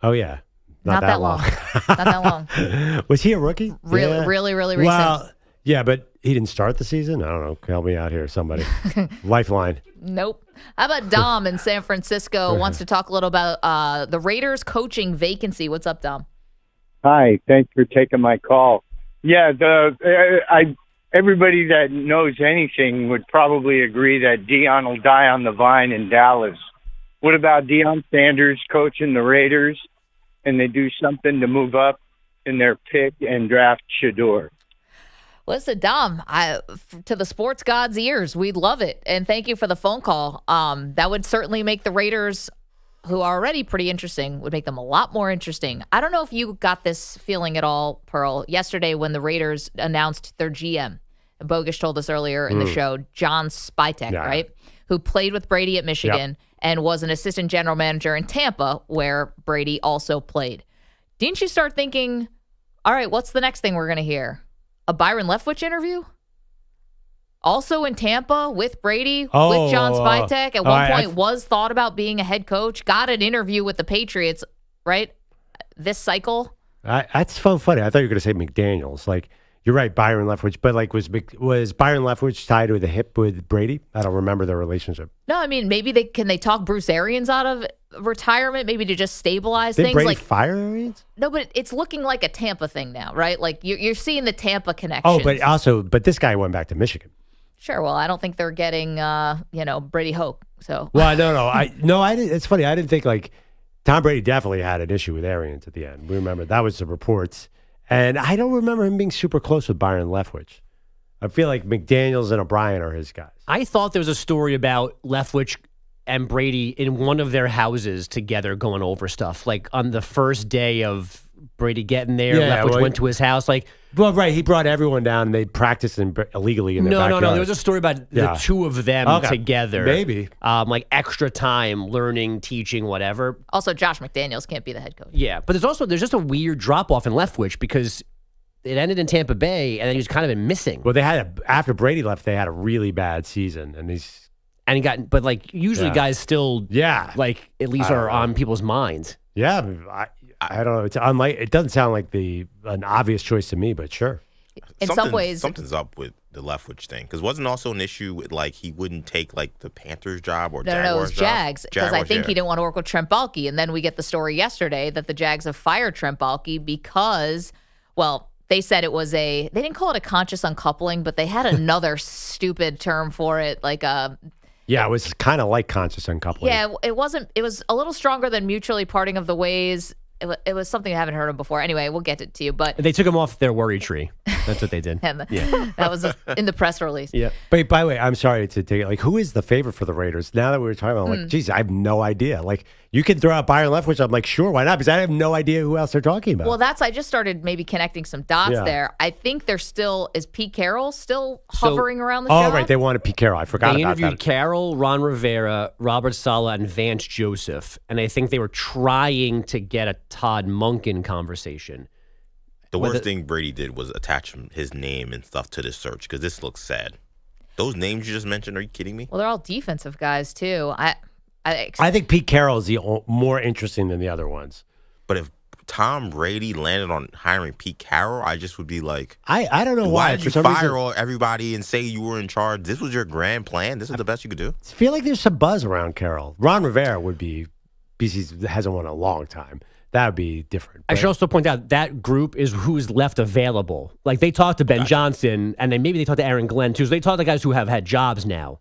Oh yeah,
not that long. Not that long.
Was he a rookie?
Really recent.
Well, yeah, but he didn't start the season. I don't know. Help me out here, somebody. Lifeline.
Nope. How about Dom in San Francisco wants to talk a little about the Raiders coaching vacancy? What's up, Dom?
Hi. Thanks for taking my call. Yeah, everybody that knows anything would probably agree that Deion will die on the vine in Dallas. What about Deion Sanders coaching the Raiders, and they do something to move up in their pick and draft Shador?
Listen, Dom, to the sports gods' ears, we'd love it. And thank you for the phone call. That would certainly make the Raiders, who are already pretty interesting, would make them a lot more interesting. I don't know if you got this feeling at all, Pearl, yesterday when the Raiders announced their GM. Bogusch told us earlier in the show, John Spytek, right? Who played with Brady at Michigan and was an assistant general manager in Tampa, where Brady also played. Didn't you start thinking, all right, what's the next thing we're going to hear? A Byron Leftwich interview? Also in Tampa with Brady, with John Spytek. At one point was thought about being a head coach. Got an interview with the Patriots, right? This cycle.
That's funny. I thought you were going to say McDaniels. Like, you're right, Byron Leftwich. But like, was Byron Leftwich tied with a hip with Brady? I don't remember their relationship.
No, I mean, maybe can they talk Bruce Arians out of retirement, maybe to just stabilize
Did
things?
Brady
like
fire Arians?
No, but it's looking like a Tampa thing now, right? Like you're seeing the Tampa connection.
Oh, but this guy went back to Michigan.
Sure. Well, I don't think they're getting Brady Hoke. So
Well, I didn't. It's funny. I didn't think like Tom Brady definitely had an issue with Arians at the end. We remember that was the reports, and I don't remember him being super close with Byron Leftwich. I feel like McDaniels and O'Brien are his guys.
I thought there was a story about Leftwich and Brady in one of their houses together going over stuff. Like on the first day of Brady getting there, Leftwich went to his house.
Right. He brought everyone down and they practiced illegally in their backyard.
No. There was a story about the two of them together.
Maybe.
Like extra time, learning, teaching, whatever.
Also, Josh McDaniels can't be the head coach.
Yeah. But there's just a weird drop-off in Leftwich because it ended in Tampa Bay and then he's kind of been missing.
Well, after Brady left, they had a really bad season.
And he got, but like usually guys still, like at least are on people's minds.
Yeah, I don't know. It's unlike. It doesn't sound like an obvious choice to me, but sure.
In some ways,
something's up with the Leftwich thing because wasn't also an issue with like he wouldn't take like the Panthers job or Jaguars
it was Jags because I think he didn't want to work with Trent Baalke, and then we get the story yesterday that the Jags have fired Trent Baalke because, well, they said it was they didn't call it a conscious uncoupling, but they had another stupid term for it, like a.
Yeah, it was kind of like conscious uncoupling.
Yeah, it wasn't. It was a little stronger than mutually parting of the ways. It was something I haven't heard of before. Anyway, we'll get it to you. But
they took him off their worry tree. That's what they did.
That was in the press release.
Yeah. But by the way, I'm sorry to take it. Like, who is the favorite for the Raiders? Now that we were talking about, like, geez, I have no idea. Like, you can throw out Byron Leftwich. I'm like, sure, why not? Because I have no idea who else they're talking about.
Well, I just started maybe connecting some dots there. I think is Pete Carroll still hovering around the job?
Oh, right. They wanted Pete Carroll. I forgot about that.
They interviewed Carroll, Ron Rivera, Robert Saleh, and Vance Joseph. And I think they were trying to get a Todd Monken conversation.
The worst thing Brady did was attach his name and stuff to this search because this looks sad. Those names you just mentioned, are you kidding me?
Well, they're all defensive guys, too.
I think Pete Carroll is the more interesting than the other ones.
But if Tom Brady landed on hiring Pete Carroll, I just would be like,
I don't know
why did you fire everybody and say you were in charge? This was your grand plan. This is the best you could do.
I feel like there's some buzz around Carroll. Ron Rivera would be, because he hasn't won in a long time. That would be different.
I should also point out that group is who's left available. Like they talked to Ben Johnson, and then maybe they talked to Aaron Glenn too. So they talked to guys who have had jobs now.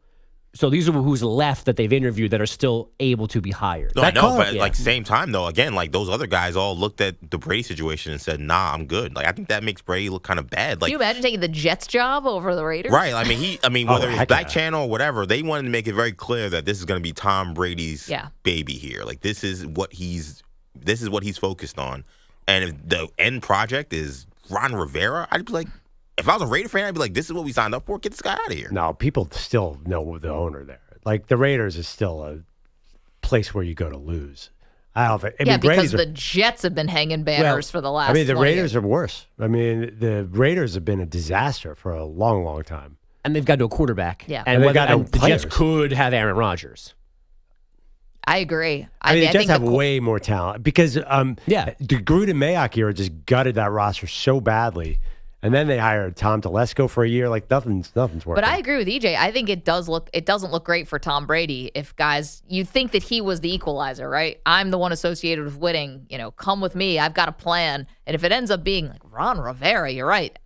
So these are who's left that they've interviewed that are still able to be hired.
No, I know, but like same time though, again, like those other guys all looked at the Brady situation and said, "Nah, I'm good." Like I think that makes Brady look kind of bad. Like,
can you imagine taking the Jets job over the Raiders?
Right. I mean, whether it's Black Channel or whatever, they wanted to make it very clear that this is going to be Tom Brady's baby here. Like this is what he's focused on. And if the end project is Ron Rivera, I'd be like, if I was a Raider fan, I'd be like, this is what we signed up for. Get this guy out of here.
No, people still know the owner there. Like the Raiders is still a place where you go to lose.
Because the Jets have been hanging banners for the last 20
the Raiders
years.
are worse. I mean, the Raiders have been a disaster for a long, long time.
And they've got no quarterback.
Yeah.
And the
players.
Jets could have Aaron Rodgers.
I agree.
I mean, the Jets have way more talent because the Gruden Mayock era just gutted that roster so badly. And then they hired Tom Telesco for a year. Like nothing's working.
But I agree with EJ. I think it doesn't look great for Tom Brady if guys, you think that he was the equalizer, right? I'm the one associated with winning. Come with me. I've got a plan. And if it ends up being like Ron Rivera, you're right.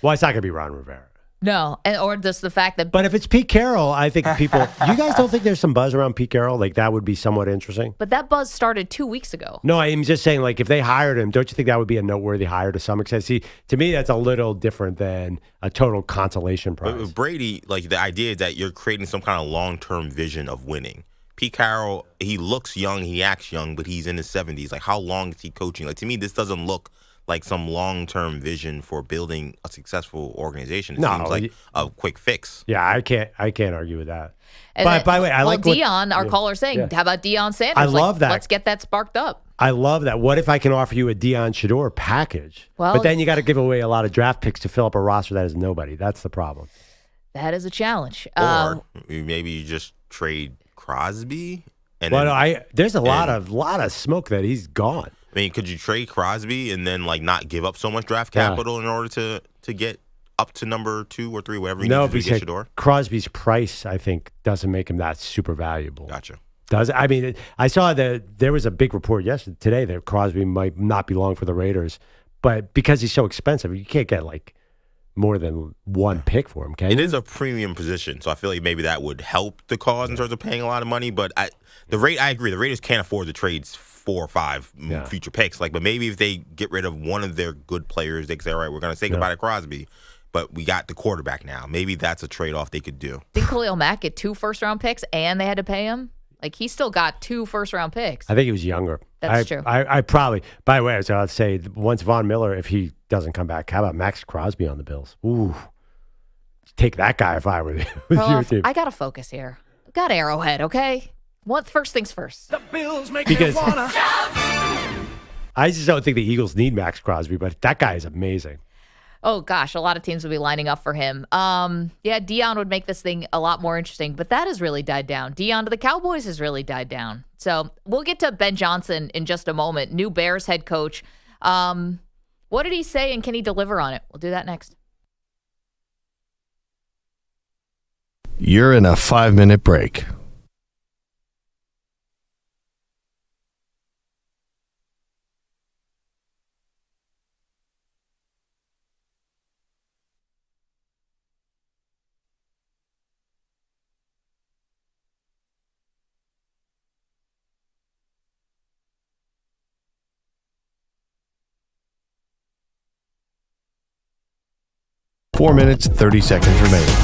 Well, it's not going to be Ron Rivera.
No, or just the fact that.
But if it's Pete Carroll, I think people. You guys don't think there's some buzz around Pete Carroll? Like that would be somewhat interesting.
But that buzz started 2 weeks ago.
No, I'm just saying, like, if they hired him, don't you think that would be a noteworthy hire to some extent? See, to me, that's a little different than a total consolation prize.
But with Brady, like, the idea is that you're creating some kind of long-term vision of winning. Pete Carroll, he looks young, he acts young, but he's in his 70s. Like, how long is he coaching? Like, to me, this doesn't look like some long-term vision for building a successful organization. It seems like a quick fix.
Yeah, I can't argue with that.
And
By the way, I like
Deion, our caller's saying, how about Deion Sanders?
I love that.
Let's get that sparked up.
I love that. What if I can offer you a Deion Shador package?
Well,
but then you got to give away a lot of draft picks to fill up a roster that is nobody. That's the problem.
That is a challenge.
Or maybe you just trade Crosby. And
there's a lot of smoke that he's gone.
I mean, could you trade Crosby and then like not give up so much draft capital in order to get up to number 2 or 3, whatever you need to get Shador?
Crosby's price, I think, doesn't make him that super valuable.
Gotcha.
I mean, I saw that there was a big report today that Crosby might not be long for the Raiders, but because he's so expensive, you can't get like more than one pick for him, can you?
It is a premium position, so I feel like maybe that would help the cause in terms of paying a lot of money. But I agree, the Raiders can't afford to trade 4 or 5 future picks. Like, but maybe if they get rid of one of their good players, they can say, all right, we're going to say goodbye to Crosby, but we got the quarterback now. Maybe that's a trade-off they could do.
Did Khalil Mack get 2 first-round picks and they had to pay him? Like, he still got 2 first-round picks.
I think he was younger.
That's true.
I probably, by the way, so I'd say once Von Miller, if he doesn't come back, how about Max Crosby on the Bills? Ooh, take that guy if I were your team.
I got to focus here. Got Arrowhead, okay? First things first.
The Bills make
Because-
me wanna.
I just don't think the Eagles need Max Crosby, but that guy is amazing.
Oh, gosh, a lot of teams would be lining up for him. Deion would make this thing a lot more interesting, but that has really died down. Deion to the Cowboys has really died down. So we'll get to Ben Johnson in just a moment, new Bears head coach. What did he say, and can he deliver on it? We'll do that next.
You're in a 5-minute break. Four minutes, 30 seconds remaining.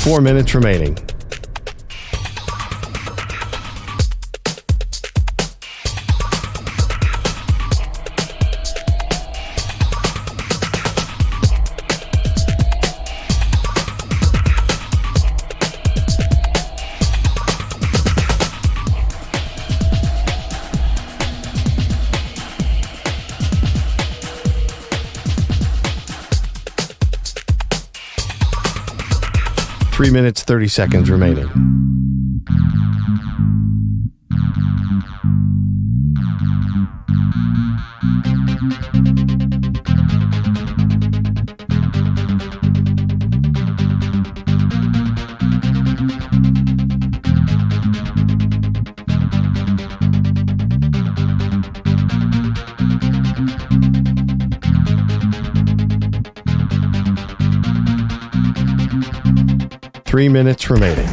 Four minutes remaining. Three minutes, 30 seconds remaining. Three minutes remaining.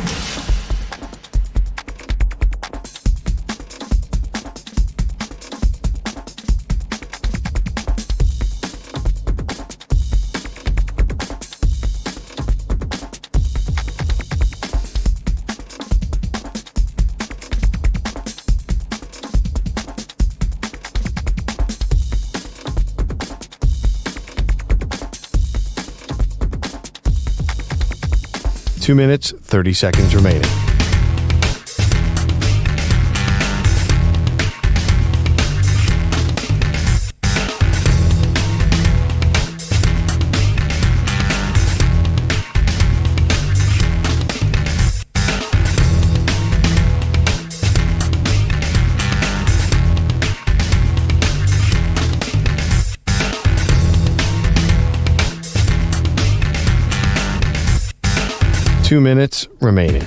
Two minutes, 30 seconds remaining. 2 minutes remaining.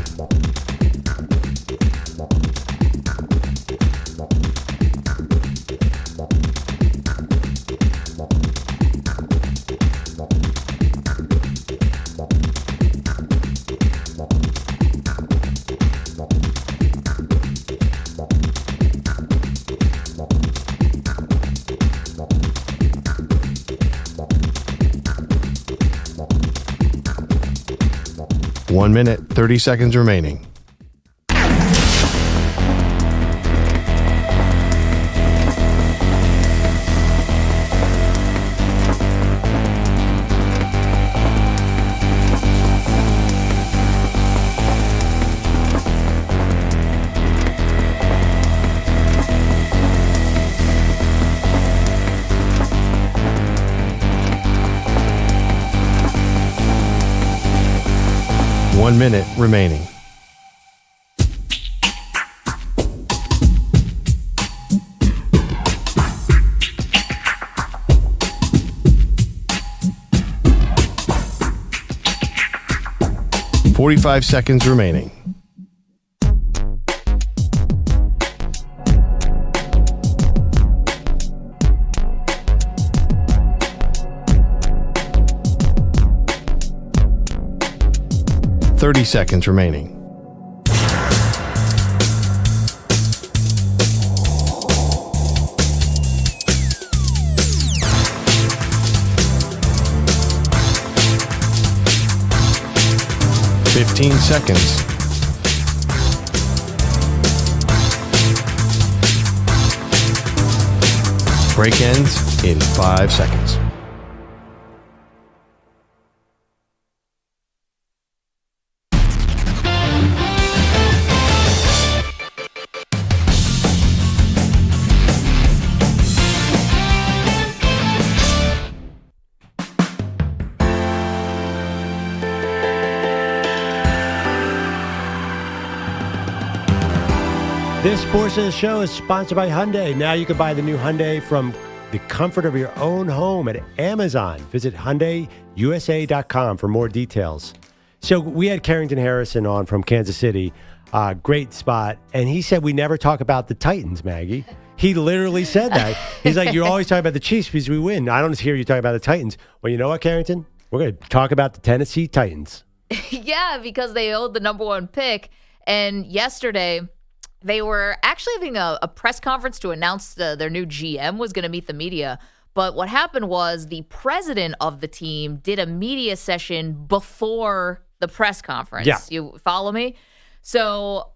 One minute, 30 seconds remaining. One minute remaining. $45 seconds remaining. $30 seconds remaining. $15 seconds. Break ends in 5 seconds.
This portion of the show is sponsored by Hyundai. Now you can buy the new Hyundai from the comfort of your own home at Amazon. Visit HyundaiUSA.com for more details. So we had Carrington Harrison on from Kansas City. Great spot. And he said we never talk about the Titans, Maggie. He literally said that. He's like, you're always talking about the Chiefs because we win. I don't hear you talk about the Titans. Well, you know what, Carrington? We're going to talk about the Tennessee Titans.
Yeah, because they owed the number one pick. And yesterday, they were actually having a press conference to announce their new GM was going to meet the media. But what happened was the president of the team did a media session before the press conference.
Yeah.
You follow me? So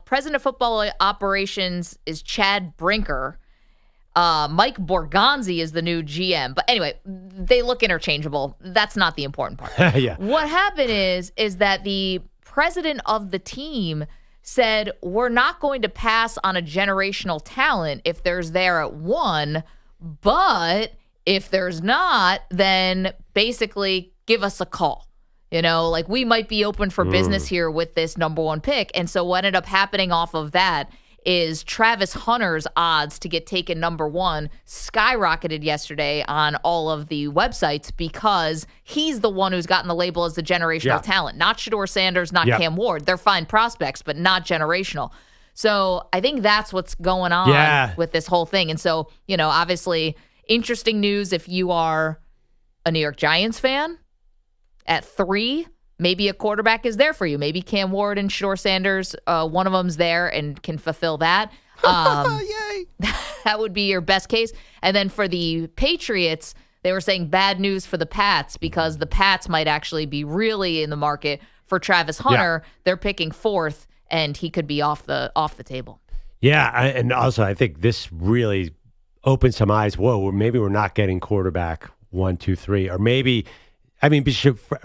president of football operations is Chad Brinker. Mike Borgonzi is the new GM. But anyway, they look interchangeable. That's not the important part.
Yeah.
What happened is that the president of the team said, we're not going to pass on a generational talent if there's there at one, but if there's not, then basically give us a call. You know, like we might be open for business here with this number one pick. And so what ended up happening off of that is Travis Hunter's odds to get taken number one skyrocketed yesterday on all of the websites because he's the one who's gotten the label as the generational talent. Not Shedeur Sanders, not Cam Ward. They're fine prospects, but not generational. So I think that's what's going on with this whole thing. And so, you know, obviously interesting news if you are a New York Giants fan. At 3, maybe a quarterback is there for you. Maybe Cam Ward and Shedeur Sanders, one of them's there and can fulfill that.
Yay!
That would be your best case. And then for the Patriots, they were saying bad news for the Pats because the Pats might actually be really in the market for Travis Hunter. Yeah. They're picking 4th, and he could be off the table. Yeah,
and also I think this really opened some eyes. Whoa, maybe we're not getting quarterback 1, 2, 3, or maybe. I mean,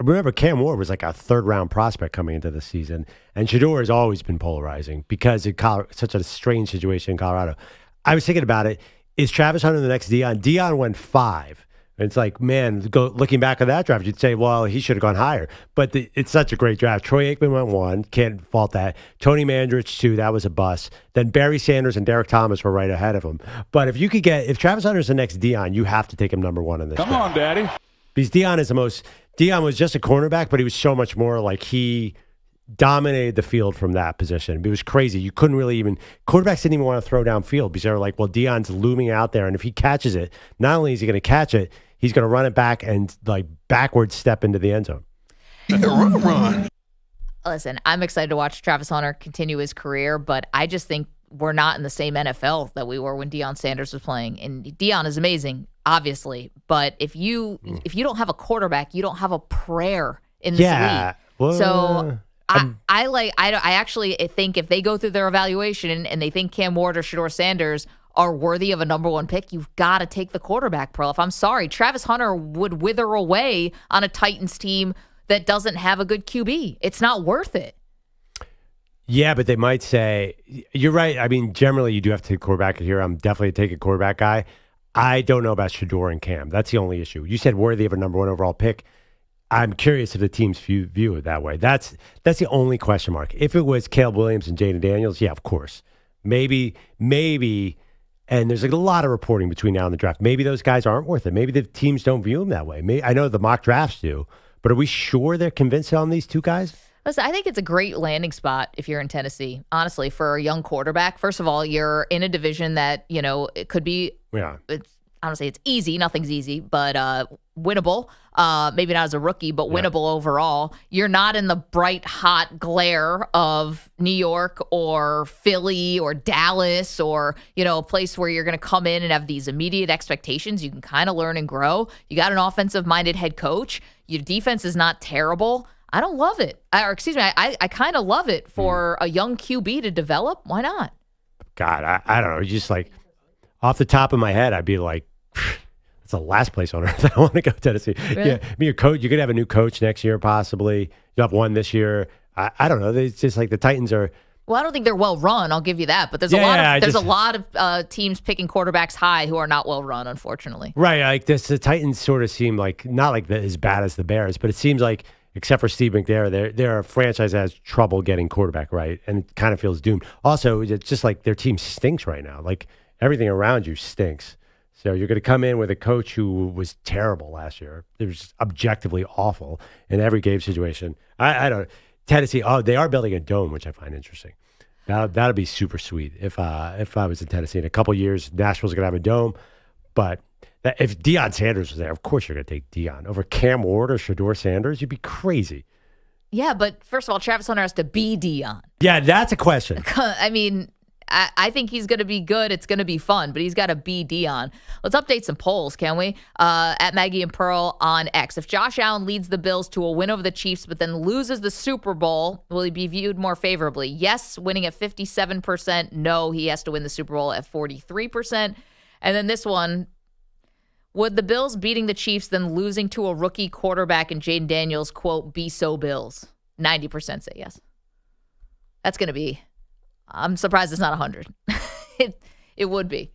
remember, Cam Ward was like a 3rd-round prospect coming into the season, and Shedeur has always been polarizing because it's such a strange situation in Colorado. I was thinking about it. Is Travis Hunter the next Deion? Deion went 5. It's like, man, looking back at that draft, you'd say, well, he should have gone higher. But it's such a great draft. Troy Aikman went 1. Can't fault that. Tony Mandrich, 2. That was a bust. Then Barry Sanders and Derek Thomas were right ahead of him. But if Travis Hunter's the next Deion, you have to take him number 1 in this draft.
Come on, Daddy.
Because Deion is the most Deion was just a cornerback, but he was so much more like he dominated the field from that position. It was crazy. You couldn't really even quarterbacks didn't even want to throw downfield because they were like, well, Deion's looming out there, and if he catches it, not only is he going to catch it, he's going to run it back and like backwards step into the end zone.
Run. Listen, I'm excited to watch Travis Hunter continue his career, but I just think we're not in the same NFL that we were when Deion Sanders was playing. And Deion is amazing, obviously, but if you don't have a quarterback, you don't have a prayer in this league.
Well,
so I actually think if they go through their evaluation and they think Cam Ward or Shedeur Sanders are worthy of a number one pick, you've got to take the quarterback, Perloff. I'm sorry. Travis Hunter would wither away on a Titans team that doesn't have a good QB. It's not worth it.
Yeah, but they might say, you're right. I mean, generally, you do have to take a quarterback here. I'm definitely taking a quarterback guy. I don't know about Shedeur and Cam. That's the only issue. You said worthy of a number one overall pick. I'm curious if the teams view it that way. That's the only question mark. If it was Caleb Williams and Jaden Daniels, yeah, of course. Maybe, and there's like a lot of reporting between now and the draft. Maybe those guys aren't worth it. Maybe the teams don't view them that way. I know the mock drafts do, but are we sure they're convinced on these two guys?
Listen, I think it's a great landing spot if you're in Tennessee, honestly, for a young quarterback. First of all, you're in a division that, it could be, I don't say it's easy. Nothing's easy, but winnable. Maybe not as a rookie, but winnable overall. You're not in the bright, hot glare of New York or Philly or Dallas or, a place where you're going to come in and have these immediate expectations. You can kind of learn and grow. You got an offensive-minded head coach. Your defense is not terrible. I don't love it. I kind of love it for a young QB to develop. Why not?
God, I don't know. Just like off the top of my head, I'd be like, that's the last place on earth I want to go to Tennessee.
Really?
Yeah, I mean, your coach, you could have a new coach next year, possibly. You have one this year. I don't know. It's just like the Titans are.
Well, I don't think they're well run. I'll give you that. But there's a lot of teams picking quarterbacks high who are not well run, unfortunately.
Right. Like this, the Titans sort of seem like not like as bad as the Bears, but it seems like, except for Steve McNair, they're a franchise that has trouble getting quarterback right, and it kind of feels doomed. Also, it's just like their team stinks right now. Like everything around you stinks. So you're going to come in with a coach who was terrible last year. It was objectively awful in every game situation. I don't. Tennessee. Oh, they are building a dome, which I find interesting. That'd be super sweet if I was in Tennessee in a couple years. Nashville's going to have a dome, but. If Deion Sanders was there, of course you're going to take Deion over Cam Ward or Shedeur Sanders. You'd be crazy.
Yeah, but first of all, Travis Hunter has to be Deion.
Yeah, that's a question.
I mean, I think he's going to be good. It's going to be fun, but he's got to be Deion. Let's update some polls, can we? At Maggie and Pearl on X. If Josh Allen leads the Bills to a win over the Chiefs but then loses the Super Bowl, will he be viewed more favorably? Yes, winning at 57%. No, he has to win the Super Bowl at 43%. And then this one, would the Bills beating the Chiefs then losing to a rookie quarterback and Jaden Daniels, quote, be so Bills? 90% say yes. That's going to be, I'm surprised it's not 100. It would be.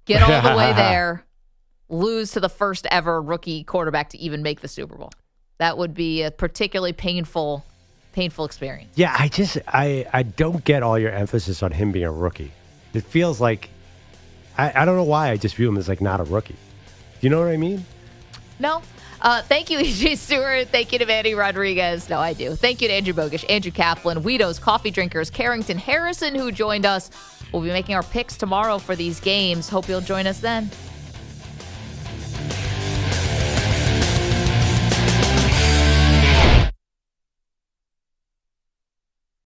Get all the way there, lose to the first ever rookie quarterback to even make the Super Bowl. That would be a particularly painful experience.
Yeah, I don't get all your emphasis on him being a rookie. It feels like, I don't know why I just view him as like not a rookie. You know what I mean?
No. Thank you, E.J. Stewart. Thank you to Manny Rodriguez. No, I do. Thank you to Andrew Bogusch, Andrew Kaplan, Weedo's Coffee Drinkers, Carrington Harrison, who joined us. We'll be making our picks tomorrow for these games. Hope you'll join us then.